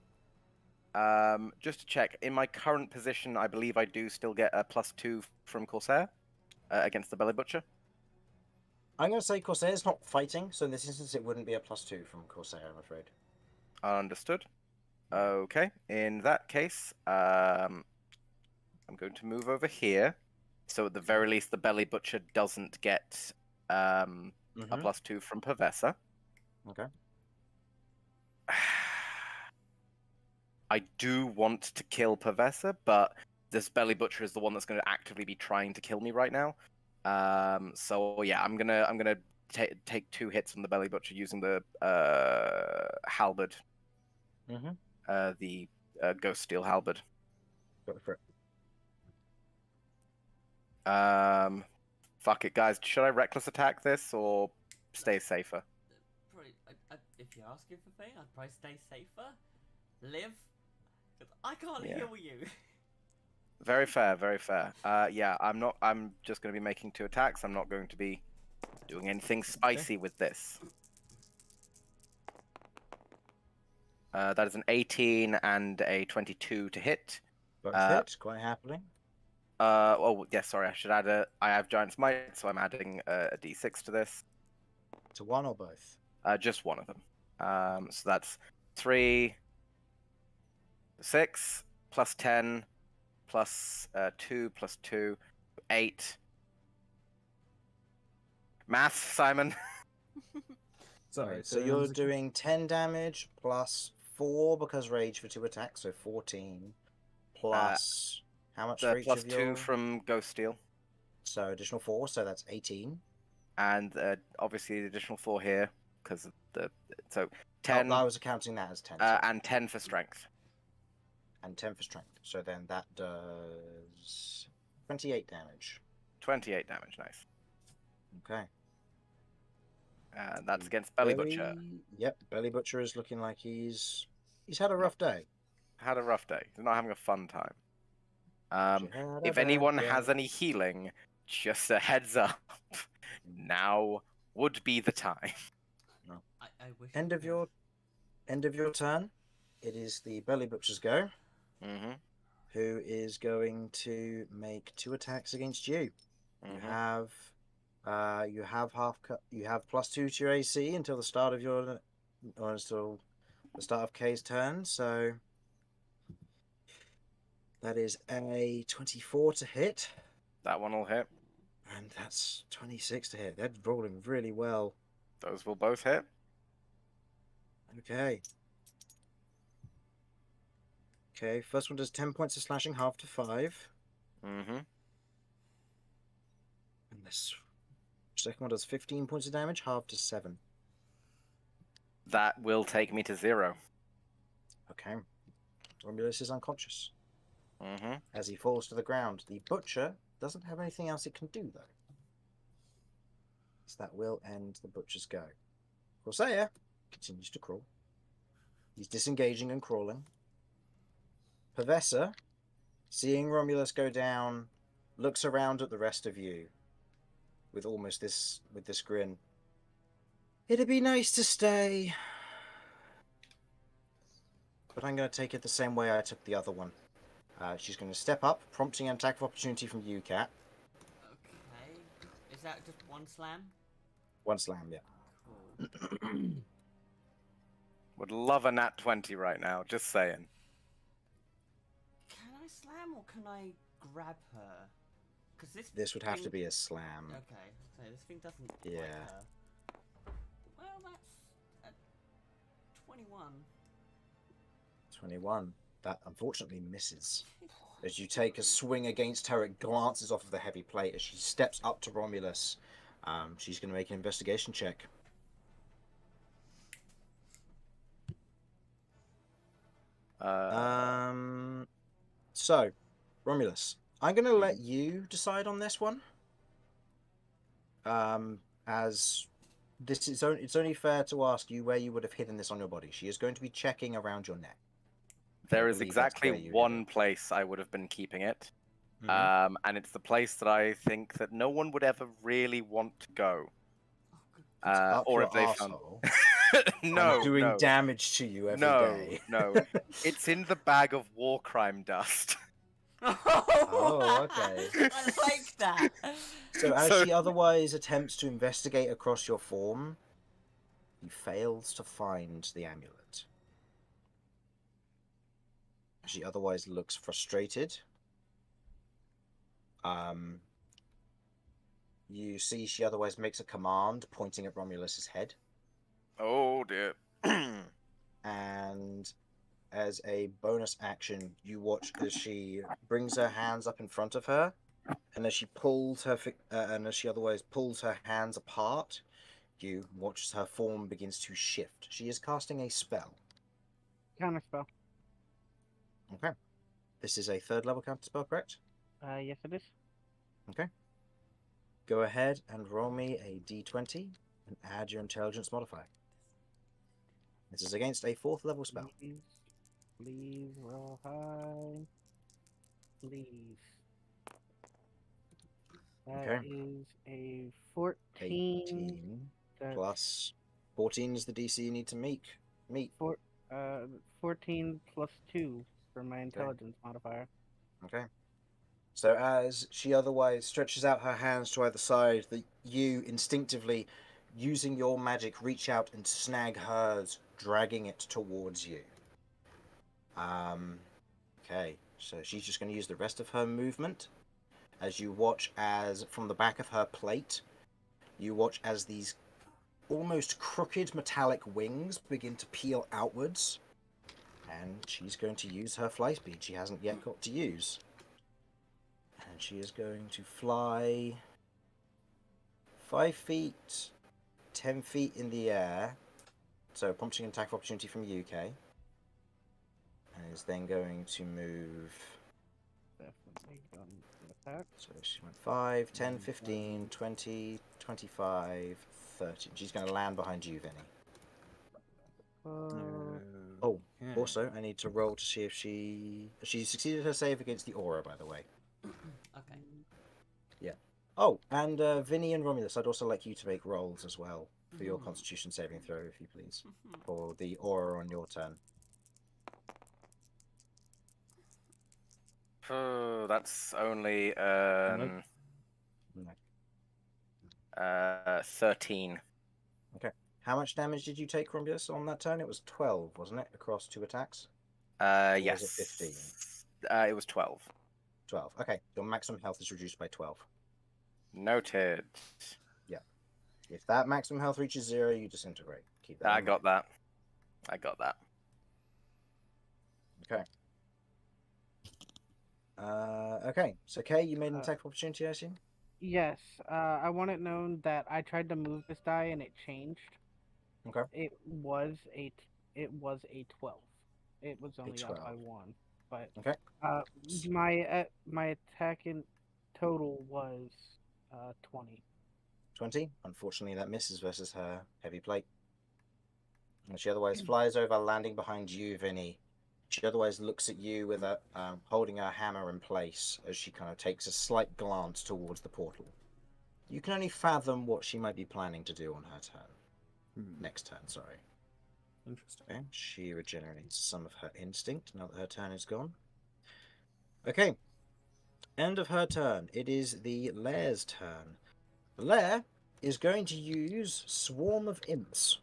just to check, in my current position, I believe I do still get a +2 from Corsair against the Belly Butcher. I'm going to say Corsair's not fighting, so in this instance it wouldn't be a +2 from Corsair, I'm afraid. Understood. Okay, in that case, I'm going to move over here. So at the very least, the Belly Butcher doesn't get a +2 from Pavessa. Okay. I do want to kill Pavessa, but this Belly Butcher is the one that's going to actively be trying to kill me right now. So yeah, I'm gonna take 2 hits from the Belly Butcher using the halberd, the Ghost Steel halberd. Go for it. Fuck it, guys. Should I reckless attack this or stay safer? Probably, if you're asking for me, I'd probably stay safer. Live. 'Cause I can't Yeah. heal you. Very fair, very fair. Yeah, I'm just going to be making 2 attacks. I'm not going to be doing anything spicy with this. That is an 18 and a 22 to hit. Both hit, quite happily. Oh, yeah, sorry, I should add I have Giant's Might, so I'm adding a d6 to this. To one or both? Just one of them. So that's 3, 6, plus 10, plus 2, plus 2, 8. Math, Simon. Sorry, so you're doing 10 damage plus 4 because rage for 2 attacks, so 14. Plus how much for each plus of your... 2 from Ghost Steel. So additional 4, so that's 18. And obviously the additional 4 here, because of the... So 10... Oh, I was counting that as 10. and 10 for strength. And 10 for strength. So then that does 28 damage. 28 damage, nice. Okay. That's against Belly Butcher. Yep, Belly Butcher is looking like he's had a rough day. Had a rough day. He's not having a fun time. If anyone has any healing, just a heads up. Now would be the time. No. I wish. End of your turn. It is the Belly Butcher's go. Who is going to make 2 attacks against you? You have +2 to your AC until the start of until the start of K's turn. So that is a 24 to hit. That one will hit. And that's 26 to hit. They're rolling really well. Those will both hit. Okay. Okay, first one does 10 points of slashing, half to 5. And this second one does 15 points of damage, half to 7. That will take me to 0. Okay. Romulus is unconscious. As he falls to the ground. The Butcher doesn't have anything else it can do, though. So that will end the Butcher's go. Corsair continues to crawl. He's disengaging and crawling. Pavessa, seeing Romulus go down, looks around at the rest of you with this grin. It'd be nice to stay, but I'm going to take it the same way I took the other one. She's going to step up, prompting an attack of opportunity from you, Cat. Okay. Is that just one slam? One slam, yeah. Cool. Would love a nat 20 right now, just saying. Can I slam or can I grab her? Because this would have to be a slam. Okay, so this thing doesn't. Yeah. Like her. Well, that's a 21. 21. That unfortunately misses. As you take a swing against her, it glances off of the heavy plate. As she steps up to Romulus, she's going to make an investigation check. So, Romulus, I'm going to let you decide on this one. As It's only fair to ask you where you would have hidden this on your body. She is going to be checking around your neck. There I is believe that's exactly where you hid one it. place I would have been keeping it. Mhm. And it's the place that I think that no one would ever really want to go. It's up Or your if they found arsehole. no, I'm doing no, damage to you every no, day. no. It's in the bag of war crime dust. Oh, okay. I like that. So as So- she otherwise attempts to investigate across your form, he fails to find the amulet. She otherwise looks frustrated. You see she otherwise makes a command pointing at Romulus's head. Oh dear. And as a bonus action, you watch as she brings her hands up in front of her, and as she pulls her and as she otherwise pulls her hands apart, you watch as her form begins to shift. She is casting a spell. Counterspell. Okay. This is a 3rd level counter spell, correct? Yes, it is. Okay. Go ahead and roll me a d20 and add your intelligence modifier. This is against a 4th level spell. Please roll high. Please. That Okay. is a 14. 18 That's plus 14 is the DC you need to meet. 14 plus 2 for my intelligence modifier. Okay. So as she otherwise stretches out her hands to either side, you instinctively, using your magic, reach out and snag hers, dragging it towards you. Okay. So she's just going to use the rest of her movement as you watch as, from the back of her plate, you watch as these almost crooked metallic wings begin to peel outwards. And she's going to use her fly speed she hasn't yet got to use. And she is going to fly 5 feet, 10 feet in the air. So prompting an attack of opportunity from UK. And is then going to move. Definitely gonna attack. So she went 5, 10, 15, 20, 25, 30. She's going to land behind you, Vinny. Oh, okay. also, I need to roll to see if she succeeded her save against the aura, by the way. Okay. Oh, and Vinny and Romulus, I'd also like you to make rolls as well for your Mhm. Constitution saving throw, if you please, Mhm. for the aura on your turn. Oh, that's only No. 13. How much damage did you take, Romulus, on that turn? It was 12, wasn't it, across 2 attacks? Or Yes. was it 15? It was 12. 12. Okay, your maximum health is reduced by 12. Noted. If that maximum health reaches 0, you disintegrate. Keep that I in got mind. that. I got that. Okay. Okay, so Kay, you made an Uh, attack of opportunity, I assume? Yes, I want it known that I tried to move this die and it changed. Okay. It was a 12. It was only up by 12. 1, but Okay. my attack in total was 20. 20. Unfortunately, that misses versus her heavy plate. And she otherwise flies over, landing behind you, Vinny. She otherwise looks at you with a holding her hammer in place as she kind of takes a slight glance towards the portal. You can only fathom what she might be planning to do on her turn. Next turn, sorry. Interesting. Okay. She regenerates some of her instinct now that her turn is gone. Okay. End of her turn. It is the Lair's turn. The Lair is going to use Swarm of Imps.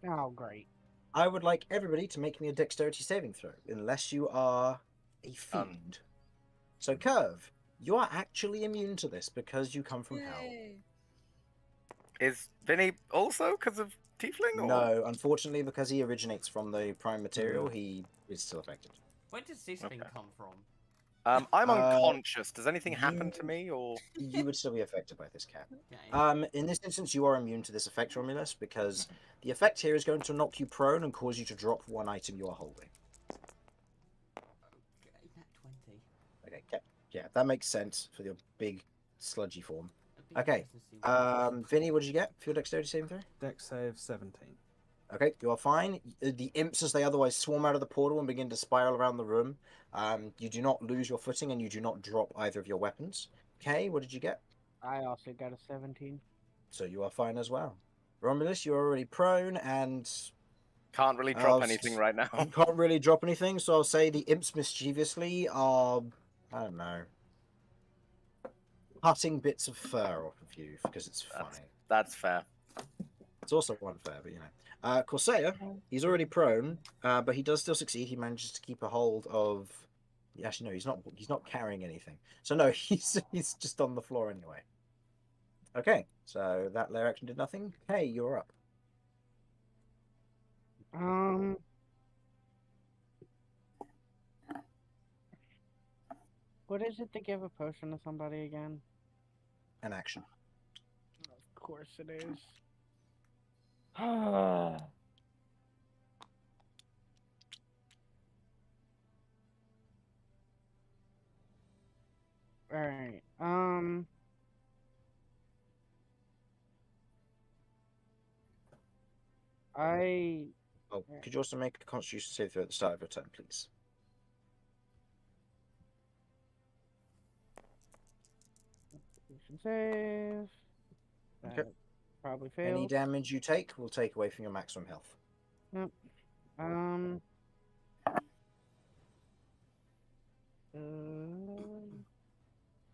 Oh, great. I would like everybody to make me a dexterity saving throw, unless you are a fiend. So, Curve, you are actually immune to this because you come from hell. Yay. Is Vinny also because of Tiefling? Or? No, unfortunately, because he originates from the prime material, he is still affected. Where does this thing Okay. come from? I'm Uh, unconscious. Does anything happen you- to me, or You would still be affected by this, Cap. Okay. In this instance, you are immune to this effect, Romulus, because the effect here is going to knock you prone and cause you to drop one item you are holding. Okay, nat 20. Okay, Cap. Yeah, that makes sense for your big, sludgy form. A Okay. Vinny, what did you get for your dexterity saving throw? Dex save 17. Okay, you are fine. The imps, as they otherwise swarm out of the portal and begin to spiral around the room, you do not lose your footing and you do not drop either of your weapons. Kay, what did you get? I also got a 17. So you are fine as well. Romulus, you're already prone and Can't really drop anything right now. you can't really drop anything, so I'll say the imps mischievously are, I don't know, cutting bits of fur off of you because it's funny. That's fair. It's also unfair, but you know. Corsair, he's already prone, but he does still succeed. He manages to keep a hold of. Actually, no, he's not. He's not carrying anything. So no, he's just on the floor anyway. Okay, so that layer action did nothing. Hey, you're up. What is it to give a potion to somebody again? An action. Of course it is. Alright. Oh, could you also make a Constitution save throw at the start of your turn, please? Save. That Okay. probably fails. Any damage you take will take away from your maximum health. Yep.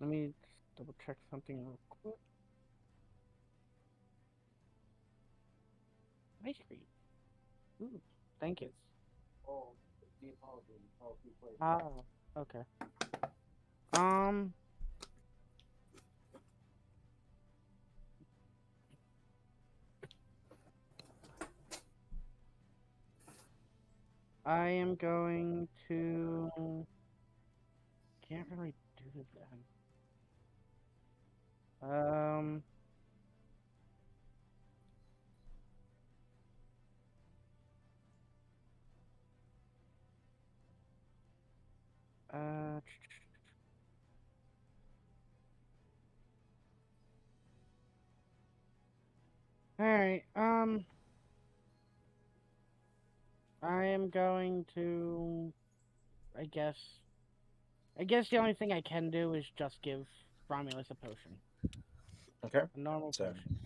Let me double check something real quick. Ice cream. Ooh, thank you. Ah, okay. I am going to. Can't really do that. Alright, I am going to, I guess the only thing I can do is just give Romulus a potion. Okay. A normal So, potion.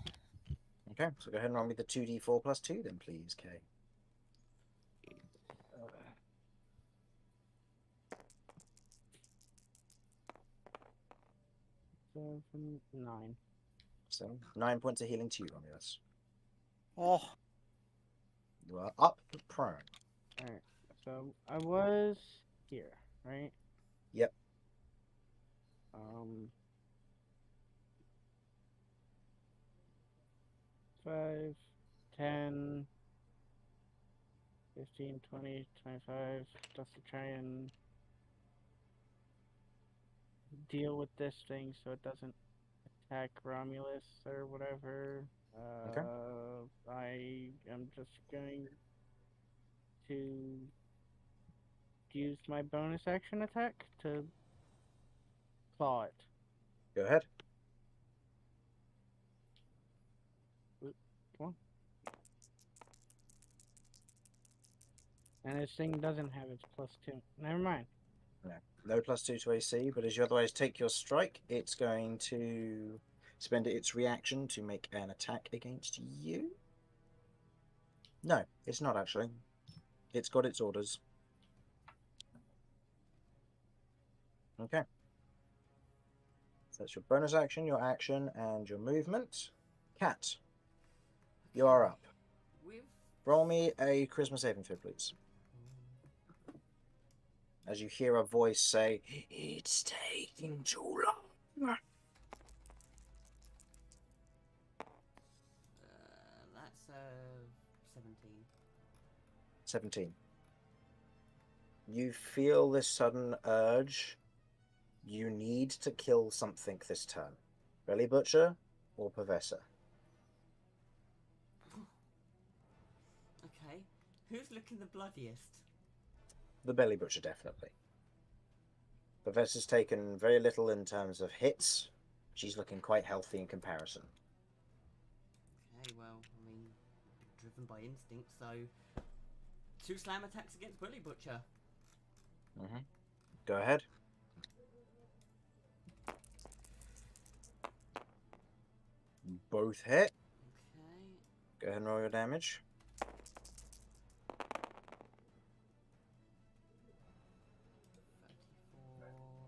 okay, so go ahead and roll me the 2d4 plus 2 then, please, Kay. 7, 9. So, 9 points of healing to you, Romulus. Oh, You are up but prone. Alright, so I was here, right? Yep. 5, 10, 15, 20, 25, just to try and deal with this thing so it doesn't attack Romulus or whatever. Okay. I am just going to use my bonus action attack to claw it. Go ahead. Come on. And this thing doesn't have its +2. Never mind. No +2 to AC, but as you otherwise take your strike, it's going to spend its reaction to make an attack against you. No, it's not actually. It's got its orders. Okay. So that's your bonus action, your action, and your movement. Cat, you are up. Roll me a charisma saving throw, please. As you hear a voice say, "It's taking too long." That's 17. 17. You feel this sudden urge. You need to kill something this turn. Belly Butcher or Professor? Okay. Who's looking the bloodiest? The Belly Butcher, definitely. Professor's taken very little in terms of hits, She's looking quite healthy in comparison. Okay, well, I mean, driven by instinct, so 2 slam attacks against Bully Butcher. Go ahead. Both hit. Okay. Go ahead and roll your damage.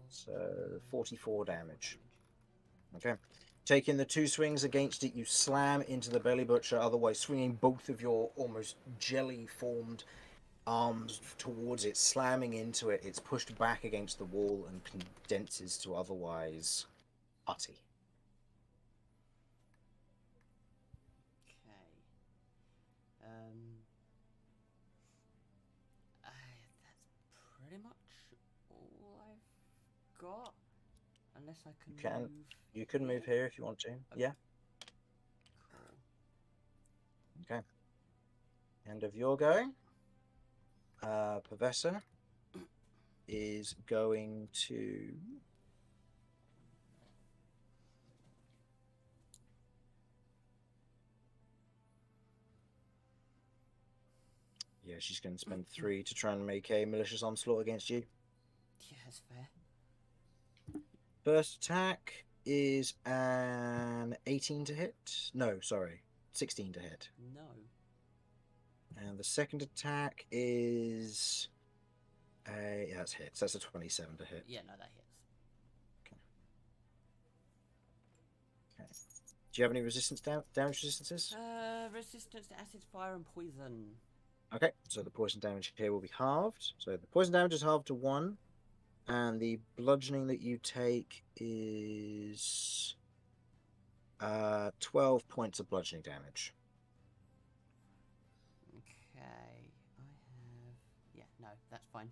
So 44 damage. Okay. Taking the 2 swings against it, you slam into the belly butcher, otherwise swinging both of your almost jelly-formed arms towards it, slamming into it. It's pushed back against the wall and condenses to otherwise putty. Okay. That's pretty much all I've got. Unless I can move. You can move here if you want to. Yeah. Cool. Okay. End of your go. Professor is going to... Yeah, she's going to spend 3 to try and make a malicious onslaught against you. Yeah, that's fair. First attack is an 18 to hit. No, sorry, 16 to hit. No. And the second attack is a... Yeah, that's hits. That's a 27 to hit. Yeah, no, that hits. Okay. Do you have any resistance damage resistances? Resistance to acid, fire, and poison. Okay, so the poison damage here will be halved. So the poison damage is halved to 1. And the bludgeoning that you take is 12 points of bludgeoning damage. Okay, I have... Yeah, no, that's fine.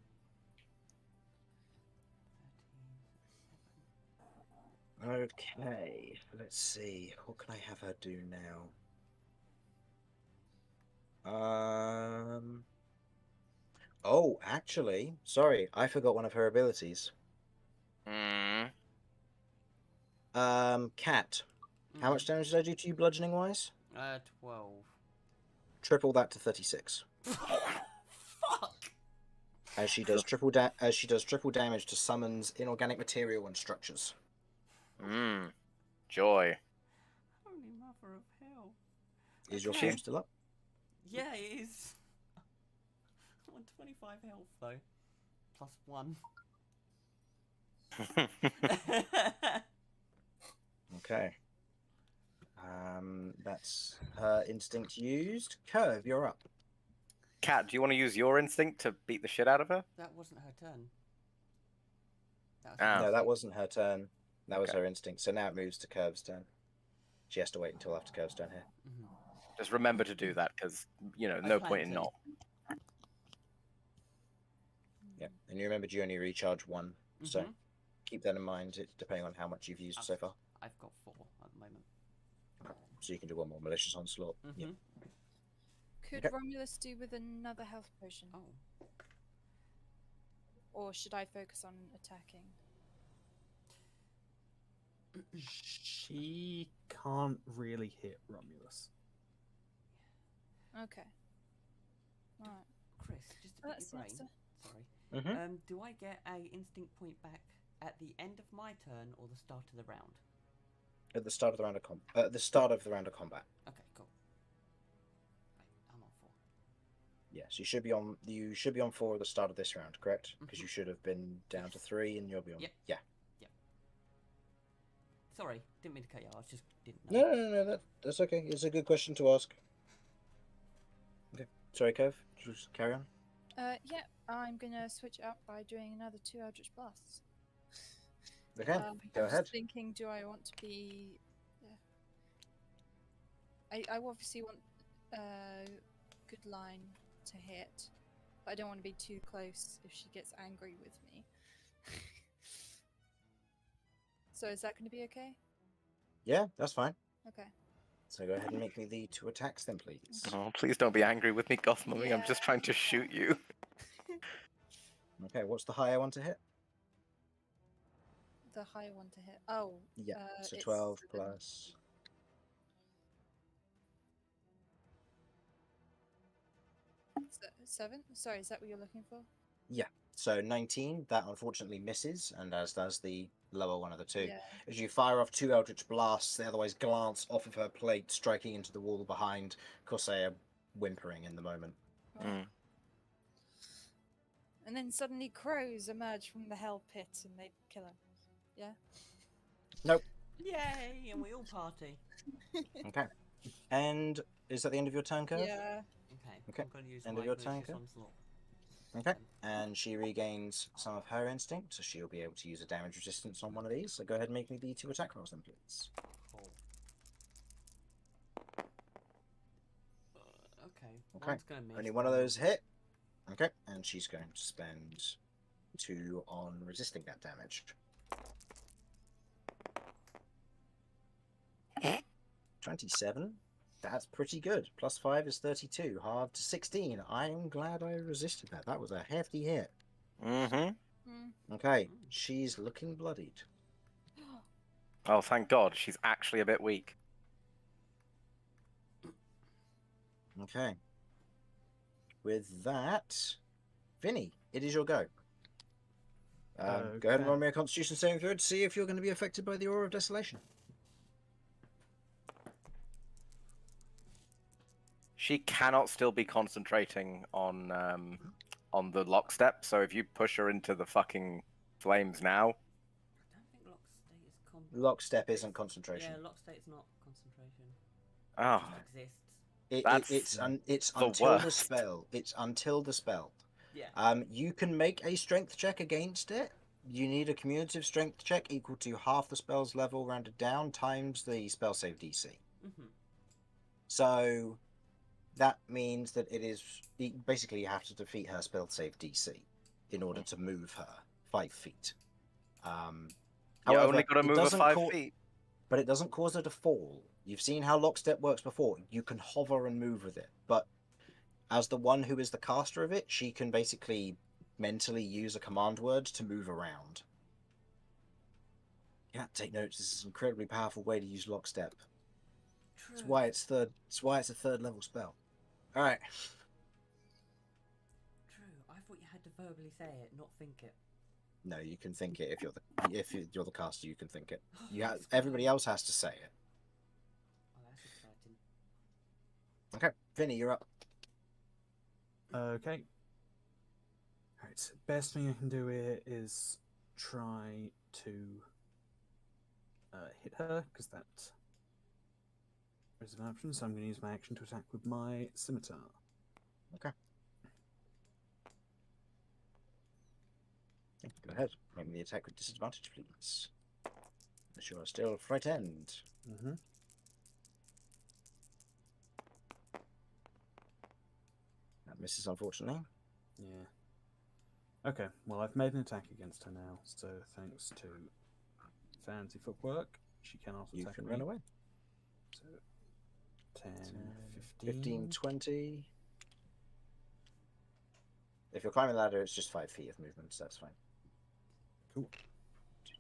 13, 7. Okay, let's see. What can I have her do now? Oh, actually, sorry, I forgot one of her abilities. Cat. How much damage did I do to you bludgeoning wise? 12. Triple that to 36. Fuck! As she does triple damage to summons inorganic material and structures. Joy. Holy mother of hell. Is your Okay. form still up? Yeah, it is. I'm on 25 health though. Plus 1. Okay. That's her instinct used. Curve, you're up. Cat, do you want to use your instinct to beat the shit out of her? That wasn't her turn. That was Ah. No, that wasn't her turn. That was Okay. her instinct. So now it moves to Curve's turn. She has to wait until after Curve's turn here. Mhm. Just remember to do that, because, no plan point in to. not. Yeah, and you remembered you only recharge 1, so Mhm. keep that in mind. It's depending on how much you've used so far. I've got 4 at the moment. So you can do 1 more malicious onslaught. Yeah. Could Okay. Romulus do with another health potion? Oh. Or should I focus on attacking? She can't really hit Romulus. Okay. Alright. Chris, just to pick That's your next brain. to- Sorry. Mm-hmm. Do I get a instinct point back at the end of my turn or the start of the round? At the start of the round of combat. The start of the round of combat. Okay, cool. Right, I'm on 4. Yes, you should be on. You should be on 4 at the start of this round, correct? Because you should have been down to 3, and you'll be on. Yep. Yeah. Sorry, didn't mean to cut you off. I just didn't know. No. That's okay. It's a good question to ask. Okay. Sorry, Kev. Just carry on. Yeah, I'm gonna switch it up by doing another 2 Eldritch Blasts. Okay. Go I was ahead. thinking, do I want to be? I obviously want a good line to hit, but I don't want to be too close if she gets angry with me. So is that going to be okay? Yeah, that's fine. Okay. So go ahead and make me the 2 attacks then, please. Oh, please don't be angry with me, Goth Mummy. I'm just Yeah. trying to shoot you. Okay. What's the higher one to hit? the higher one to hit? Oh, Yeah, so it's 12 7. plus. 7? Sorry, is that what you're looking for? Yeah, so 19, that unfortunately misses, and as does the lower one of the two. Yeah. As you fire off 2 Eldritch Blasts, they otherwise glance off of her plate, striking into the wall behind, Corsair whimpering in the moment. Mm. And then suddenly crows emerge from the hell pit and they kill him. Yeah? Nope. Yay! And we all party. Okay. And is that the end of your turn, Curve? Yeah. Okay. Okay. I'm going to use End my of your Ignatius turn, Onslaught. Okay. And she regains some of her instinct, so she'll be able to use a damage resistance on one of these. So go ahead and make me the 2 attack rolls then, please. Cool. Okay. Okay. One's gonna miss, Only one of will those hit. Okay. And she's going to spend 2 on resisting that damage. 27. That's pretty good. Plus 5 is 32. Halved to 16. I'm glad I resisted that. That was a hefty hit. Mm-hmm. Okay. She's looking bloodied. Oh, thank God. She's actually a bit weak. Okay. With that, Vinny, it is your go. Go ahead and Okay. roll me a Constitution saving throw to see if you're going to be affected by the Aura of Desolation. She cannot still be concentrating on the lockstep. So if you push her into the fucking flames now, I don't think lockstep is Lockstep isn't concentration. Yeah, lockstep is not concentration. oh, It just exists. It's the until the worst. spell. It's until the spell. Yeah. You can make a strength check against it. You need a cumulative strength check equal to half the spell's level rounded down times the spell save DC. Mhm. So that means that it is basically you have to defeat her spell save DC in order to move her 5 feet. you However, only got to it move her doesn't 5 feet. but it doesn't cause her to fall. You've seen how lockstep works before. You can hover and move with it, but as the one who is the caster of it, she can basically mentally use a command word to move around. Yeah, take notes. This is an incredibly powerful way to use lockstep. True. That's why it's third. That's why it's a 3rd level spell. All right. True. I thought you had to verbally say it, not think it. No, you can think it if you're the caster. You can think it. Everybody else has to say it. Oh, that's exciting. Okay, Vinny, you're up. Okay. Alright, best thing I can do here is try to hit her, because that is an option, so I'm going to use my action to attack with my scimitar. Okay. Go ahead. Make me the attack with disadvantage, please. Unless you are still frightened. Mm-hmm. That misses, unfortunately. Yeah. Okay, well, I've made an attack against her now, so thanks to fancy footwork, she cannot You attack can me. run away. So, 10, 15, 20. If you're climbing the ladder, it's just 5 feet of movement, so that's fine. Cool.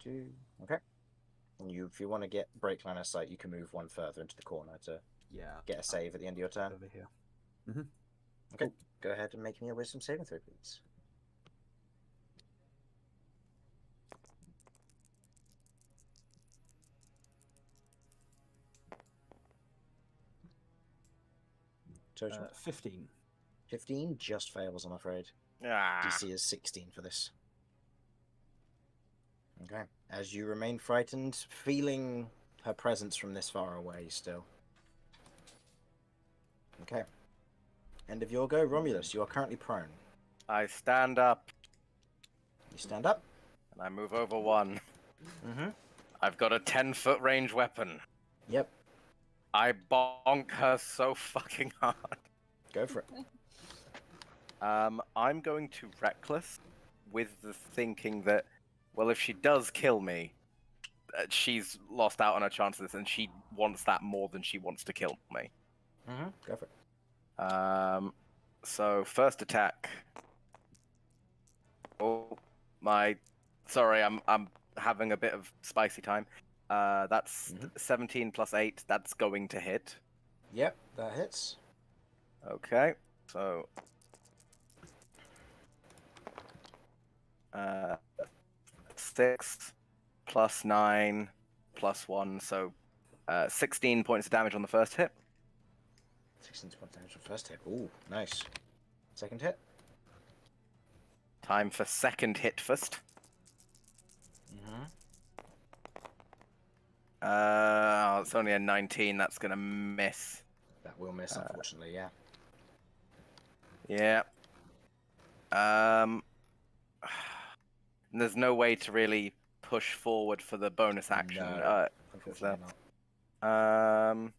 2. Okay. And if you want to get break line of sight, you can move one further into the corner to get a save at the end of your turn. Over here. Mm-hmm. Okay. Go ahead and make me a wisdom saving throw, please. Total? 15. 15 just fails, I'm afraid. Ah. DC is 16 for this. Okay. As you remain frightened, feeling her presence from this far away still. Okay. End of your go, Romulus. You are currently prone. I stand up You stand up. and I move over 1. Mm-hmm. I've got a 10-foot range weapon. Yep. I bonk her so fucking hard. Go for it. I'm going to reckless with the thinking that, well, if she does kill me, she's lost out on her chances, and she wants that more than she wants to kill me. Mm-hmm. Go for it. So first attack. Oh my, sorry, I'm having a bit of spicy time. That's 17 plus 8. That's going to hit. Yep, that hits. Okay, so 6 plus 9 plus 1, so 16 points of damage on the first hit. 16 points damage on first hit. Ooh, nice. Second hit. Time for second hit first. It's only a 19. That's gonna miss. That will miss, unfortunately. Yeah. Yeah. There's no way to really push forward for the bonus action. No, unfortunately not.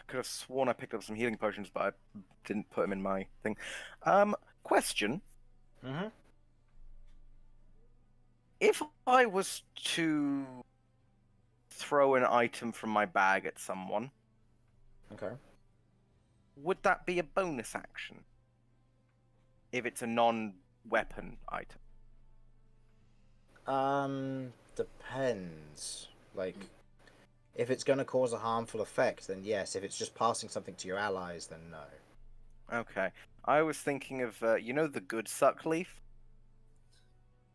Could have sworn I picked up some healing potions, but I didn't put them in my thing. Question. If I was to throw an item from my bag at someone, Okay. would that be a bonus action? If it's a non-weapon item? Depends. Like, if it's going to cause a harmful effect, then yes. If it's just passing something to your allies, then no. Okay. I was thinking of, you know, the good suck leaf?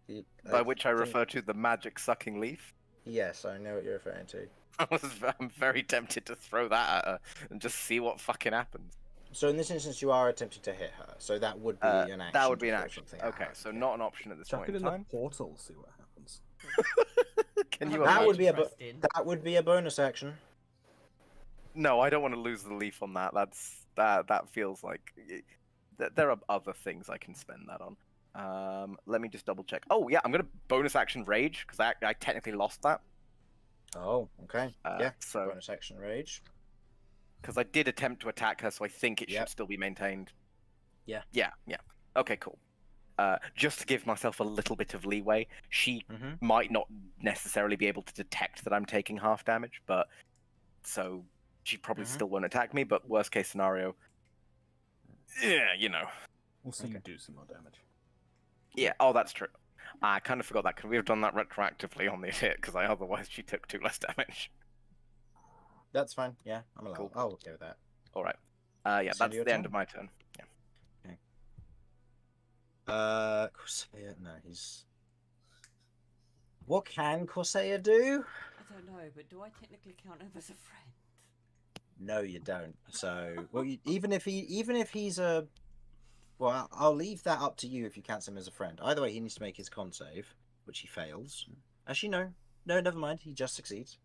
I By which I think- refer to the magic sucking leaf. Yes, I know what you're referring to. I'm very tempted to throw that at her and just see what fucking happens. So in this instance, you are attempting to hit her. So that would be an action. That would be to an throw action. something at Okay, her, so yeah. not an option at this Chuck point it in in time. the portal, see what happens. Can you That imagine? would be Interesting. that would be a bonus action. No, I don't want to lose the leaf on that. That feels like there are other things I can spend that on. Let me just double check. Oh yeah, I'm gonna bonus action rage because I technically lost that. Oh, okay. Yeah. So Bonus action rage. because I did attempt to attack her, so I think it Yep. should still be maintained. Yeah. Yeah. Okay, cool. Just to give myself a little bit of leeway, she might not necessarily be able to detect that I'm taking half damage, but so she probably still won't attack me. But worst case scenario, yeah, you know. We'll see you do some more damage. Yeah. Oh, that's true. I kind of forgot that. Could we have done that retroactively on the hit? Because otherwise she took 2 less damage. That's fine. Yeah, I'm allowed. Cool. I'll go with that. All right. Yeah, It's that's your the end turn. of my turn. Yeah. Corsair. No, he's. What can Corsair do? I don't know, but do I technically count him as a friend? No, you don't. So, well, even if he's a, well, I'll leave that up to you if you count him as a friend. Either way, he needs to make his con save, which he fails. Actually, no, never mind. He just succeeds.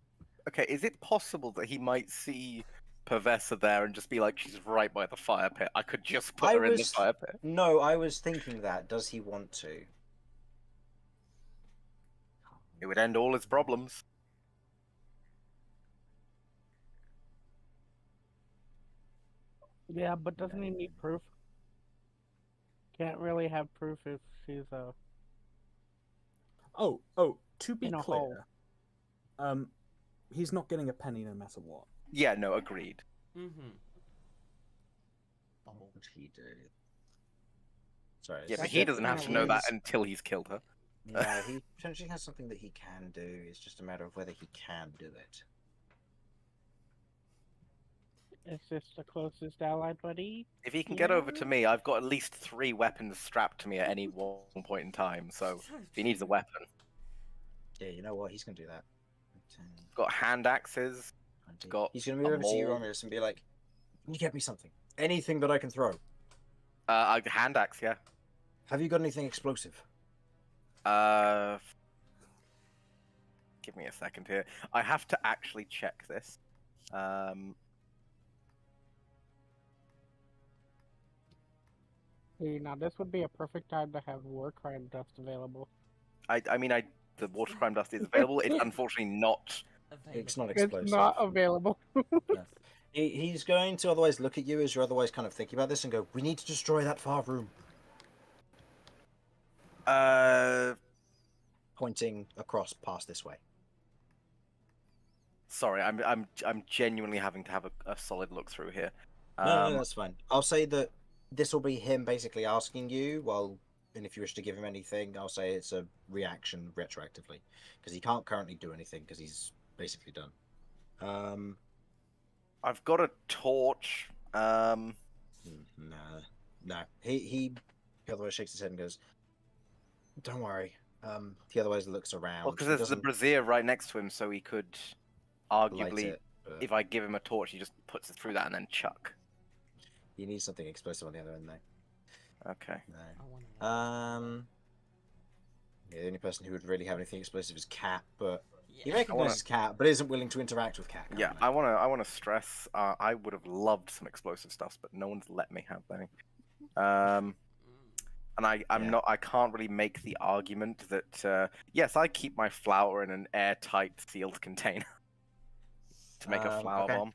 Okay, is it possible that he might see Pavessa there and just be like, she's right by the fire pit? I could just put her in the fire pit. No, I was thinking that. Does he want to? It would end all his problems. Yeah, but doesn't he need proof? Can't really have proof if she's a. Oh, to be In a clear, he's not getting a penny no matter what. Yeah, no, agreed. Mm-hmm. What would he do? Sorry. Yeah, but That's he just doesn't have to kinda know that weird. until he's killed her. No, he potentially has something that he can do. It's just a matter of whether he can do it. Is this the closest ally buddy? If he can get over to me, I've got at least 3 weapons strapped to me at any one point in time. So if he needs a weapon, Yeah, you know what? He's gonna do that. 10, got hand axes. 20. Got He's gonna move a over to you, maul. Romulus, and be like, "Can you get me something? Anything that I can throw? Hand axe, yeah. Have you got anything explosive?" Give me a second here. I have to actually check this. See, now this would be a perfect time to have war crime dust available. I mean, the water crime dust is available. It's unfortunately not. It's not It's explosive. not available. He's going to otherwise look at you as you're otherwise kind of thinking about this and go, "We need to destroy that far room." Uh, Pointing across past this way. Sorry, I'm genuinely having to have a solid look through here. No, that's fine. I'll say that this will be him basically asking you, and if you wish to give him anything, I'll say it's a reaction retroactively, because he can't currently do anything because he's basically done. I've got a torch. No. He otherwise shakes his head and goes, "Don't worry." He otherwise looks around. Well, because He there's the doesn't brazier right next to him, so he could light arguably, it, but if I give him a torch, he just puts it through that and then chuck. he needs something explosive on the other end, though. Okay. No. I want to know. Yeah, the only person who would really have anything explosive is Cat, but he Yeah. recognizes Cat, but isn't willing to interact with Cat. Yeah, currently. I wanna stress. I would have loved some explosive stuff, but no one's let me have any. And I can't really make the argument that yes, I keep my flour in an airtight sealed container to make a flour Okay. bomb.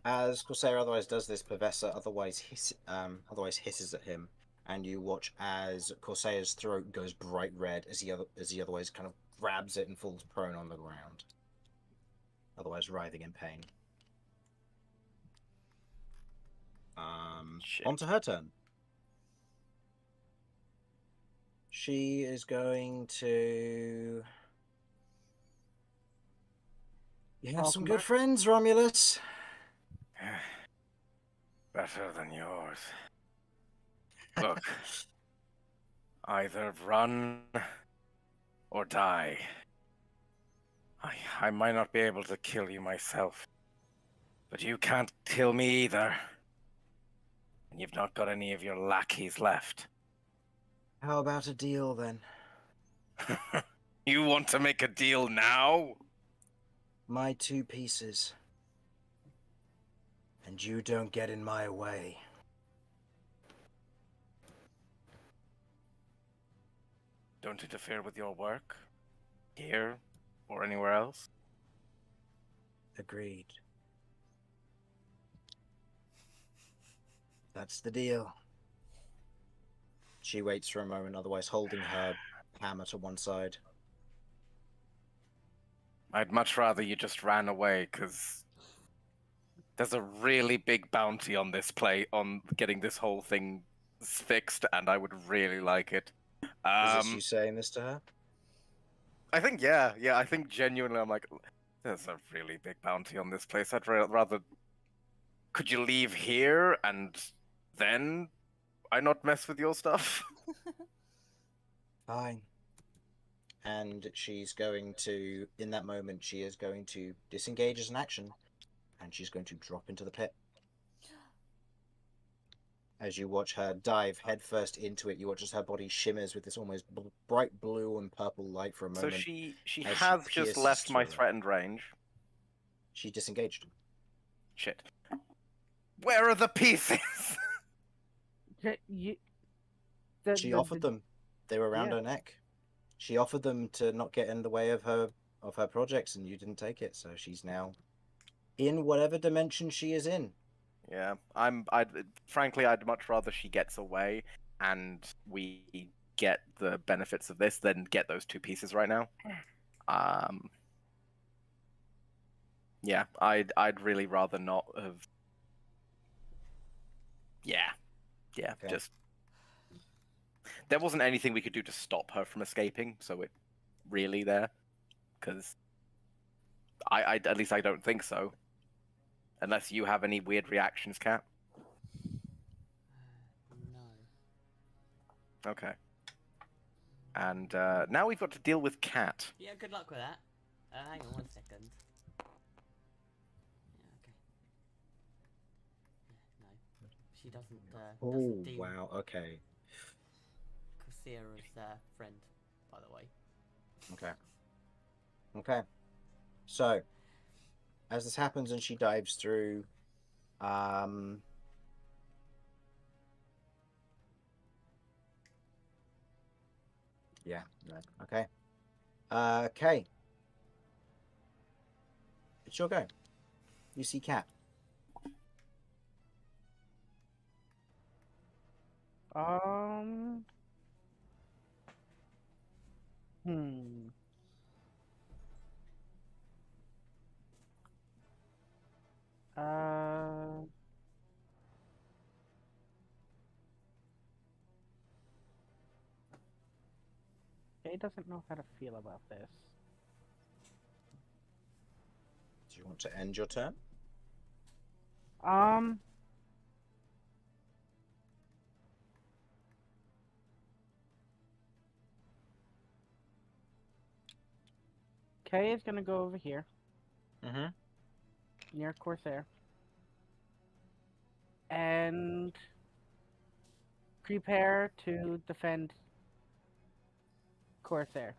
As Corsair otherwise does this, Pavessa otherwise hisses at him, and you watch as Corsair's throat goes bright red as he otherwise kind of grabs it and falls prone on the ground, otherwise writhing in pain. Shit. On to her turn. She is going to. You have some Welcome good back. friends, Romulus. Better than yours. Look, either run or die. I might not be able to kill you myself, but you can't kill me either. And you've not got any of your lackeys left. How about a deal then? You want to make a deal now? My 2 pieces. And you don't get in my way. Don't interfere with your work, here or anywhere else. Agreed. That's the deal. She waits for a moment, otherwise holding her hammer to one side. I'd much rather you just ran away, because there's a really big bounty on this on getting this whole thing fixed, and I would really like it. Is this you saying this to her? I think, yeah, I think genuinely I'm like, there's a really big bounty on this place. I'd rather... Could you leave here, and then I not mess with your stuff? Fine. And she's going to, in that moment, she is going to disengage as an action, and she's going to drop into the pit. As you watch her dive headfirst into it, you watch as her body shimmers with this almost bright blue and purple light for a So moment. she as has she just pierces left my through it. threatened range. She disengaged. Shit. Where are the pieces? She offered them. They were around Yeah. her neck. She offered them to not get in the way of her projects, and you didn't take it. So she's now in whatever dimension she is in. Yeah, frankly, I'd much rather she gets away and we get the benefits of this than get those 2 pieces right now. Yeah, I'd really rather not have. Yeah, Okay. just there wasn't anything we could do to stop her from escaping, so it really there, because I at least I don't think so. Unless you have any weird reactions, Kat. No. Okay. And now we've got to deal with Kat. Yeah, good luck with that. Hang on 1 second. Yeah, okay. No. She doesn't deem Wow. Okay. Corsair as their friend, by the way. Okay. So, as this happens and she dives through, yeah, no, okay. Okay. It's your go. You see Cat. Kay doesn't know how to feel about this. Do you want to end your turn? Um. Kay is gonna go over here Mm-hmm. near Corsair and prepare to defend Corsair.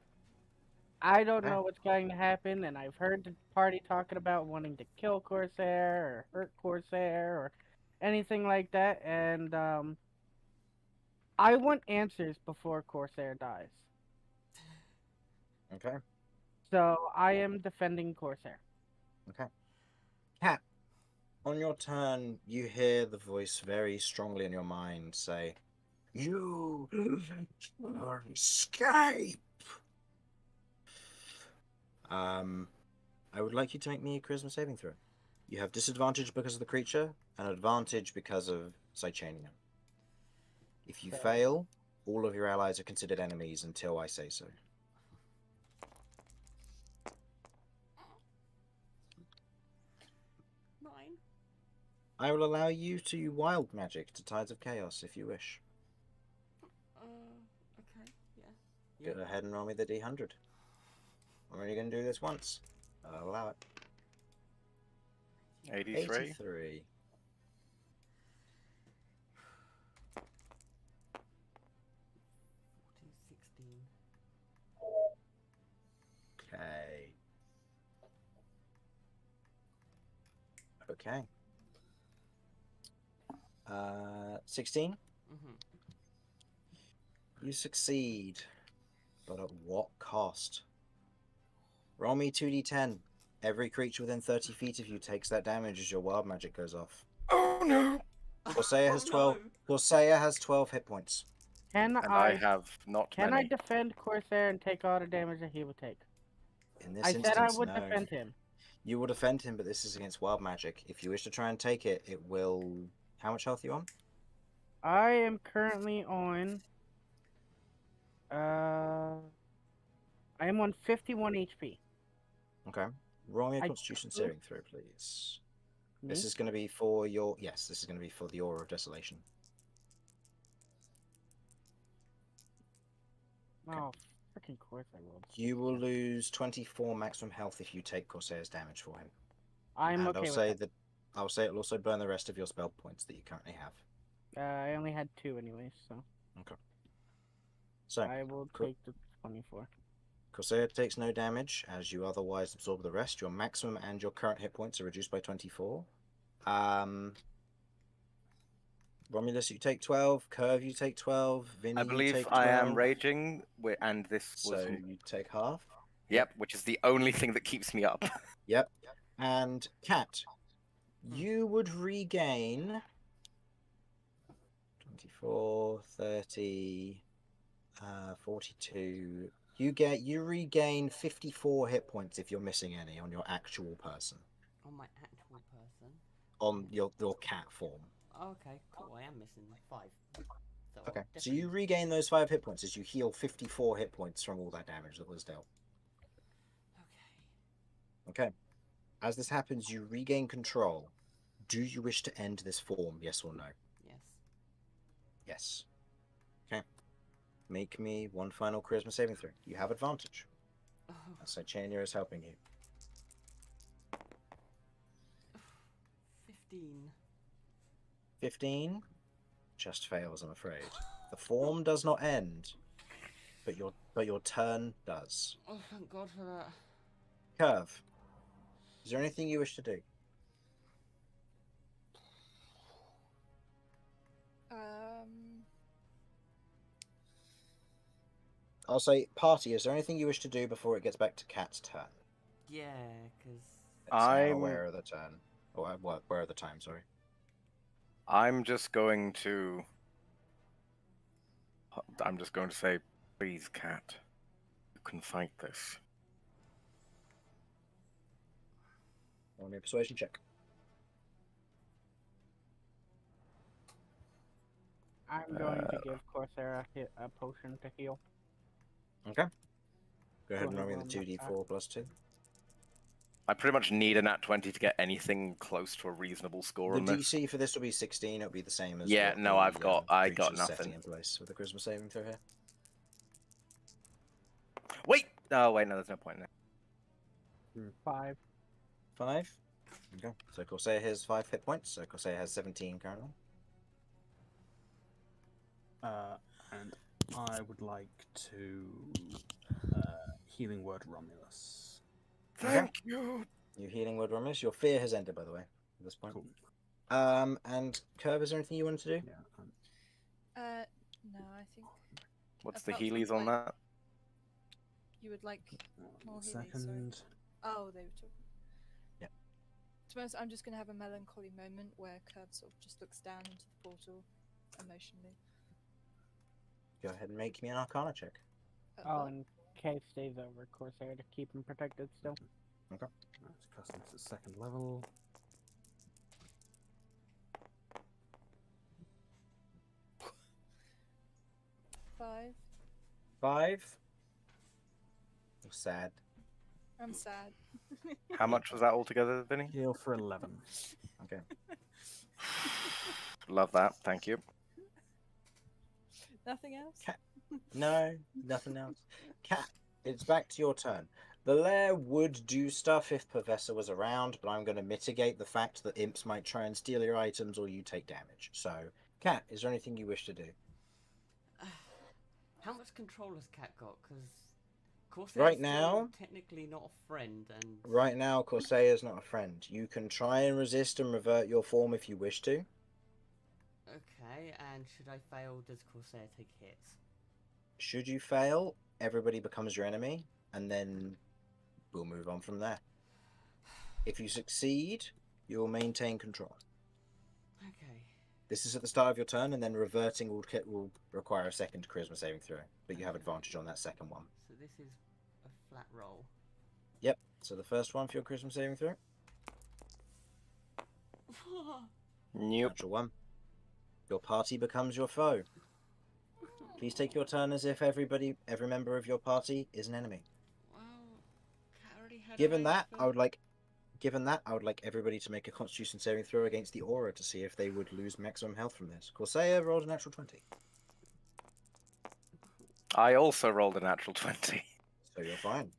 I don't Okay. know what's going to happen, and I've heard the party talking about wanting to kill Corsair or hurt Corsair or anything like that, and I want answers before Corsair dies. Okay. So I am defending Corsair. Okay. Cat, on your turn, you hear the voice very strongly in your mind say, "You escape." I would like you to make me a charisma saving throw. You have disadvantage because of the creature, and advantage because of Psychania. If you Okay. fail, all of your allies are considered enemies until I say so. Mine. I will allow you to wild magic to Tides of Chaos if you wish. Okay. Yeah. Go ahead and roll me the D100. I'm only going to do this once. I'll allow it. 83. 83. 16. Okay. Okay. 16. Mm-hmm. You succeed, but at what cost? Roll me 2d10. Every creature within 30 feet of you takes that damage as your wild magic goes off. Oh no! Corsair has Oh, 12. no. Corsair has 12 hit points. Can And I I have not can many. I defend Corsair and take all the damage that he would take? In this I instance, said I would no. defend him. You will defend him, but this is against wild magic. If you wish to try and take it, it will. How much health are you on? I am currently on. I am on 51 HP. Okay. Roll me a I Constitution could- saving throw, please. Me? This is going to be for your. Yes, this is going to be for the Aura of Desolation. Oh, freaking course I rolled. You will lose 24 maximum health if you take Corsair's damage for him. I'm And okay I'll with say that. I'll say it'll also burn the rest of your spell points that you currently have. I only had 2 anyways, so So, I will take the 24. Corsair takes no damage, as you otherwise absorb the rest. Your maximum and your current hit points are reduced by 24. Romulus, you take 12. Curve, you take 12. Vinny, I you believe take 12. I am raging, and this was. So you take half. Yep, which is the only thing that keeps me up. Yep. And Cat, you would regain 24, 30, 42. You regain 54 hit points if you're missing any on your actual person. On my actual person. On your cat form. Oh, okay, cool. I am missing 5. So Okay. I'll So you definitely- regain those 5 hit points as you heal 54 hit points from all that damage that was dealt. Okay. Okay. As this happens, you regain control. Do you wish to end this form? Yes or no? Yes. Yes. Okay. Make me one final charisma saving throw. You have advantage. Oh, So Chania is helping you. 15. 15 just fails, I'm afraid. The form does not end, but your turn does. Oh, thank God for that. Curve. Is there anything you wish to do? I'll say party. Is there anything you wish to do before it gets back to Cat's turn? Yeah, because It's now I'm- aware of the turn. Or where are the time? Sorry. I'm just going to say, please, cat, you can fight this. Roll me a persuasion check. I'm going to give Corsair a potion to heal. Okay. Go ahead and roll me ahead, the roll my 2d4 plus 2. I pretty much need a nat 20 to get anything close to a reasonable score The on this. DC for this will be 16. It'll be the same as Yeah, what no, the, I got creature's nothing. setting in place with the charisma saving throw here. Wait! Oh, wait, no, there's no point in it. 5. 5. Okay. So Corsair has 5 hit points. So Corsair has 17 currently. And I would like to healing word Romulus. Thank you! Your healing word Romulus. Your fear has ended, by the way, at this point. Cool. And Curve, is there anything you wanted to do? Yeah. No, I think What's I the felt Heelys on like- that? you would like more One healing. second. Sorry. Oh, they were talking. Yeah. To be honest, I'm just gonna have a melancholy moment where Curve sort of just looks down into the portal emotionally. Go ahead and make me an Arcana check. Oh, But- and K stays over Corsair to keep him protected still. Okay. Let's custom to second level. Five. 5. Sad. I'm sad. How much was that altogether, Vinny? Heal for 11. Okay. Love that, thank you. Nothing else? No, nothing else. Cat, it's back to your turn. The lair would do stuff if Professor was around, but I'm going to mitigate the fact that imps might try and steal your items or you take damage. So, Cat, is there anything you wish to do? How much control has Cat got? Because Right now- technically not a friend, and Right now, Corsair is not a friend. You can try and resist and revert your form if you wish to. okay. And should I fail, does Corsair take hits? Should you fail, everybody becomes your enemy, and then we'll move on from there. If you succeed, you will maintain control. Okay. This is at the start of your turn, and then reverting will require a second charisma saving throw, but you have advantage on that second one. So this is a flat roll. Yep. So the first one for your charisma saving throw, Nope. natural 1. Your party becomes your foe. Please take your turn as if every member of your party is an enemy. Well, Cat already had. Given that, I would like everybody to make a Constitution saving throw against the aura to see if they would lose maximum health from this. Corsair rolled a natural 20, I also rolled a natural 20. so you're fine.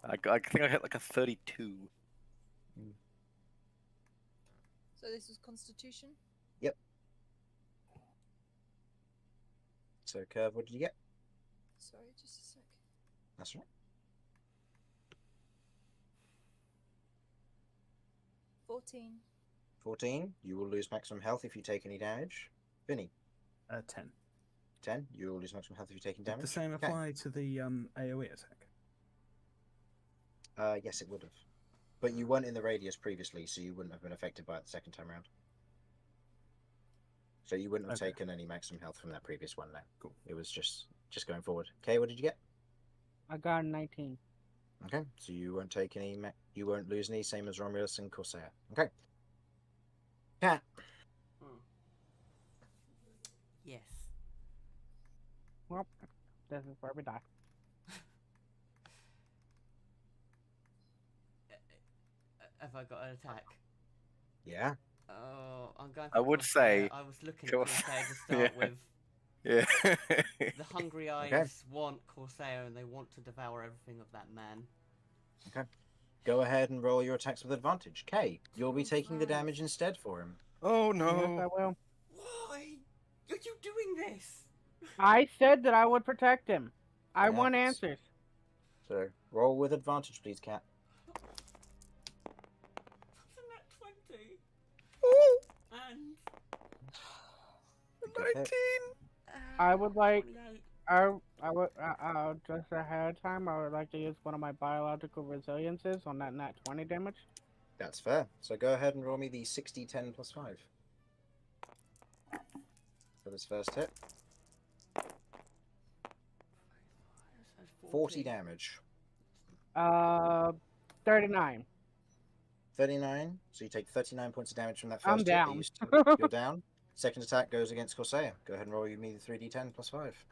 I think I hit like a 32. So this was Constitution? So Curve, what did you get? Sorry, just a sec. That's right. 14. 14. You will lose maximum health if you take any damage. Vinny, 10. 10. You will lose maximum health if you take any Did damage. the same Okay. apply to the AoE attack? Yes, it would have. But you weren't in the radius previously, so you wouldn't have been affected by it the second time around. So you wouldn't have Okay. taken any maximum health from that previous one now. Cool. It was just going forward. Okay, what did you get? I got a 19. Okay, so you won't take any. You won't lose any, same as Romulus and Corsair. Okay. Cat. Yes. Well, this is where we die. Have I got an attack? Yeah. Oh, I'm going. I for would Corsair. say I was looking at Corsair, Corsair to start yeah. with. Yeah. The hungry eyes want Corsair, and they want to devour everything of that man. Go ahead and roll your attacks with advantage. Kay, you'll be taking the 12. damage instead for him. Oh Yes, I no. will. Why are you doing this? I said that I would protect him. I want Yes. answers. So roll with advantage, please, Cat. That's a nat 20. And 19. I would like. 28. I would just ahead of time. I would like to use one of my biological resiliences on that nat 20 damage. That's fair. So go ahead and roll me the 60, 10 plus 5 for this first hit. 40 damage. 39. 39. So you take 39 points of damage from that I'm first hit. down. You're down. Second attack goes against Corsair. Go ahead and roll me the 3d10 plus 5.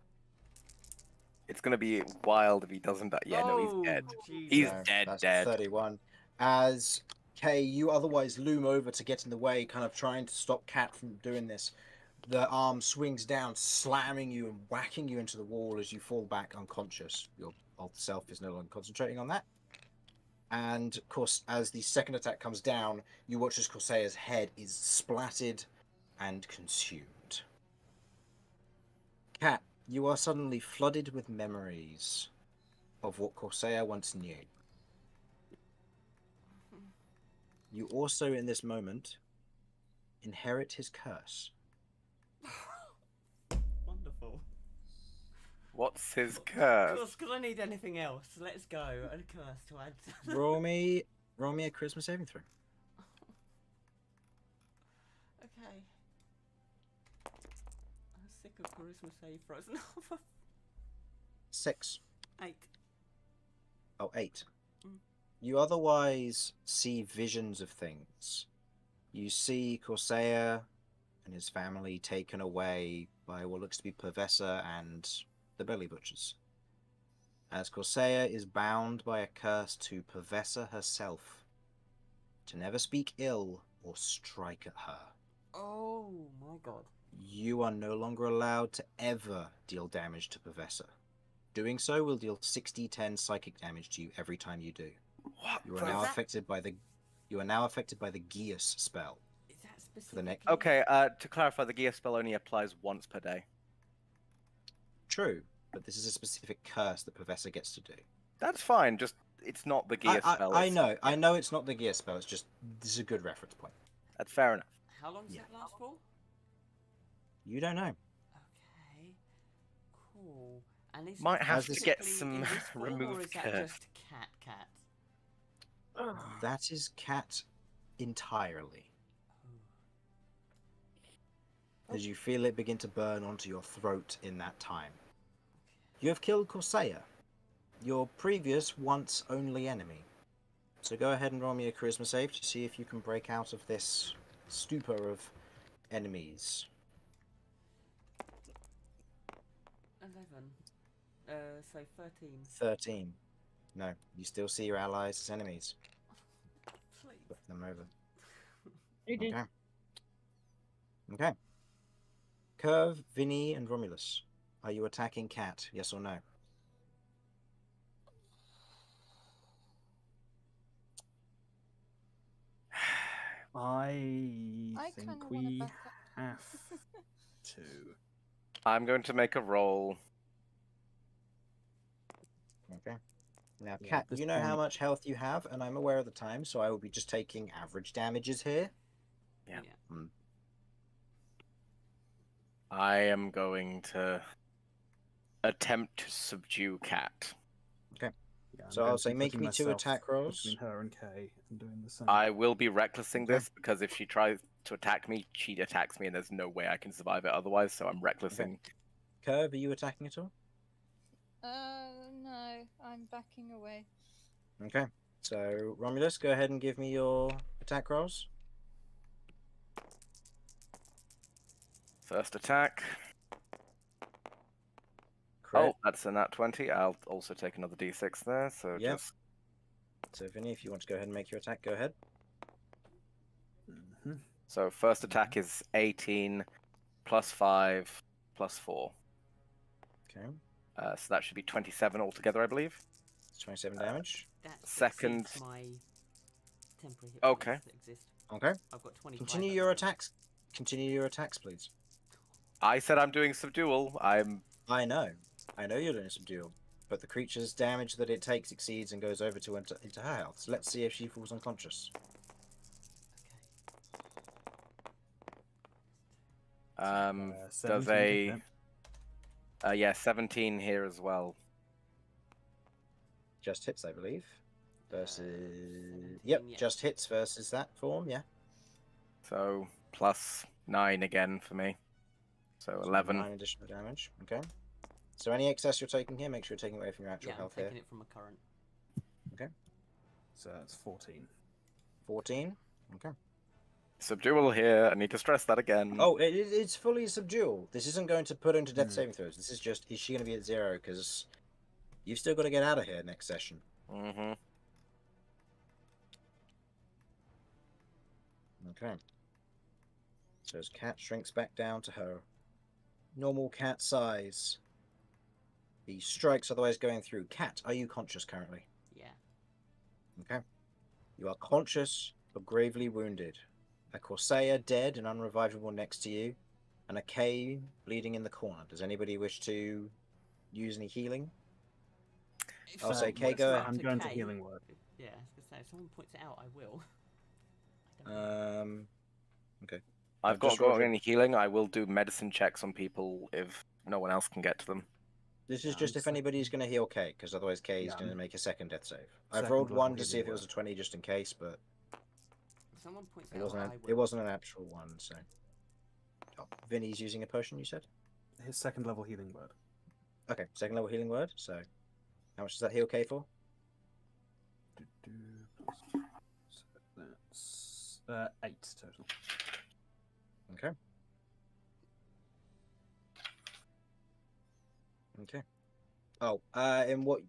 It's gonna be wild if he doesn't die. Yeah, no, he's dead. Jesus. He's No, dead, that's dead. 31. As Kay, you otherwise loom over to get in the way, kind of trying to stop Cat from doing this. The arm swings down, slamming you and whacking you into the wall as you fall back unconscious. Your alt self is no longer concentrating on that. And, of course, as the second attack comes down, you watch as Corsair's head is splattered and consumed. Cat, you are suddenly flooded with memories of what Corsair once knew. You also, in this moment, inherit his curse. Wonderful. What's his curse? Because I need anything else. Let's go. A curse to add. roll me a charisma saving throw. Okay. I'm sick of charisma save throws now. 6. 8. Oh, 8. Mm. You otherwise see visions of things. You see Corsair and his family taken away by what looks to be Professor and the Belly Butchers. As Corsair is bound by a curse to Professor herself, to never speak ill or strike at her. Oh my god. You are no longer allowed to ever deal damage to Professor. Doing so will deal 60-10 psychic damage to you every time you do. What? You are the- now that- affected by the Geas spell. Is that specific? For the next. Okay, to clarify, the gear spell only applies once per day. True, but this is a specific curse that Professor gets to do. That's fine. Just it's not the gear spell. I it's- know it's not the gear spell. It's just this is a good reference point. That's fair enough. How long does Yeah. it last for? You don't know. Okay. Cool. And is Might it have to get specifically some in this form, or removed is that curse. just cat? That is Cat entirely. Oh. As you feel it begin to burn onto your throat in that time. You have killed Corsair, your previous once only enemy. So go ahead and roll me a charisma save to see if you can break out of this stupor of enemies. 11. So 13. 13. No, you still see your allies as enemies. Please. Flip them over. You did. Okay. Okay. Curve, Vinny, and Romulus. Are you attacking Cat? Yes or no? I kinda think wanna we back up. have to. I'm going to make a roll. Okay. Now, Yeah, Cat, at this you know how point- much health you have, and I'm aware of the time, so I will be just taking average damages here. Yeah. Yeah. I am going to attempt to subdue Cat. Yeah, I'm So going I'll to say be make putting me 2 myself attack rolls. between her and Kay and doing the same. I will be recklessing Okay. this because if she tries to attack me, she attacks me, and there's no way I can survive it otherwise. So I'm recklessing. Curve, are you attacking at all? No, I'm backing away. Okay. So, Romulus, go ahead and give me your attack rolls. First attack. Crit. Oh, that's a nat 20. I'll also take another d6 there. So Yep. just So, Vinny, if you want to go ahead and make your attack, go ahead. Mhm. so first attack is 18 plus 5 plus 4. Okay. So that should be 27 altogether, I believe. It's 27 damage. That Second- exceeds my temporary hit Okay. points that exist. Okay. I've got 25. Continue at your the moment. attacks. Continue your attacks, please. I said I'm doing subdual. I know you're doing a subdual, but the creature's damage that it takes exceeds and goes over to into her health. So let's see if she falls unconscious. does 17 a yeah 17 here as well. Just hits, I believe. Versus 17, yep, yeah. just hits versus that form. Yeah. So plus 9 again for me. So 11. 9 additional damage. Okay. So any excess you're taking here, make sure you're taking away from your actual Yeah, I'm health taking here. it from a current. So that's 14. 14. Okay. Subdual here. I need to stress that again. Oh, it's fully subdual. This isn't going to put her into death Hmm. saving throws. This is just, is she going to be at 0? Because you've still got to get out of here next session. Mm-hmm. Okay. So as Cat shrinks back down to her normal cat size, the strikes otherwise going through. Cat, are you conscious currently? Yeah. Okay. You are conscious but gravely wounded. A Corsair dead and unrevivable next to you, and a K bleeding in the corner. Does anybody wish to use any healing? If I'll say someone K, points go it ahead. out I'm to going to Kay- healing word. Yeah, I was gonna say if someone points it out, I will. I don't know. Okay. I've just got rolled any healing. I will do medicine checks on people if no one else can get to them. This is Yeah, just I'm if anybody's going to heal K, because otherwise K is Yeah, going to I'm make a second death save. I've second rolled level 1 to see healing if it was a word. 20 just in case, but If someone points it it out, wasn't. I will. It wasn't an actual one. So, oh, Vinny's using a potion. You said. His second level healing word. Okay, second level healing word. So, how much does that heal K for? So that's 8 total. Okay. Okay. Oh, and what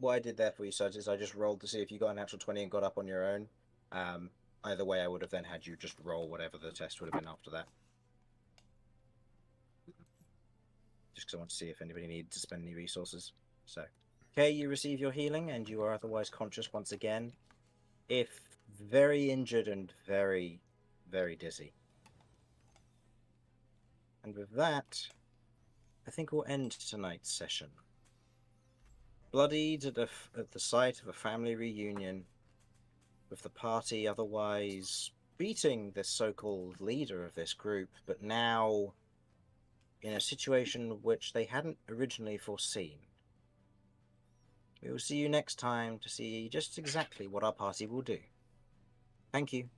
I did there for you, Suds, is I just rolled to see if you got an actual 20 and got up on your own. Either way, I would have then had you just roll whatever the test would have been after that. Just because I want to see if anybody needed to spend any resources. So, okay, you receive your healing, and you are otherwise conscious once again. If very injured and very, very dizzy. And with that, I think we'll end tonight's session. Bloodied at the sight of a family reunion, with the party otherwise beating this so-called leader of this group, but now in a situation which they hadn't originally foreseen. We will see you next time to see just exactly what our party will do. Thank you.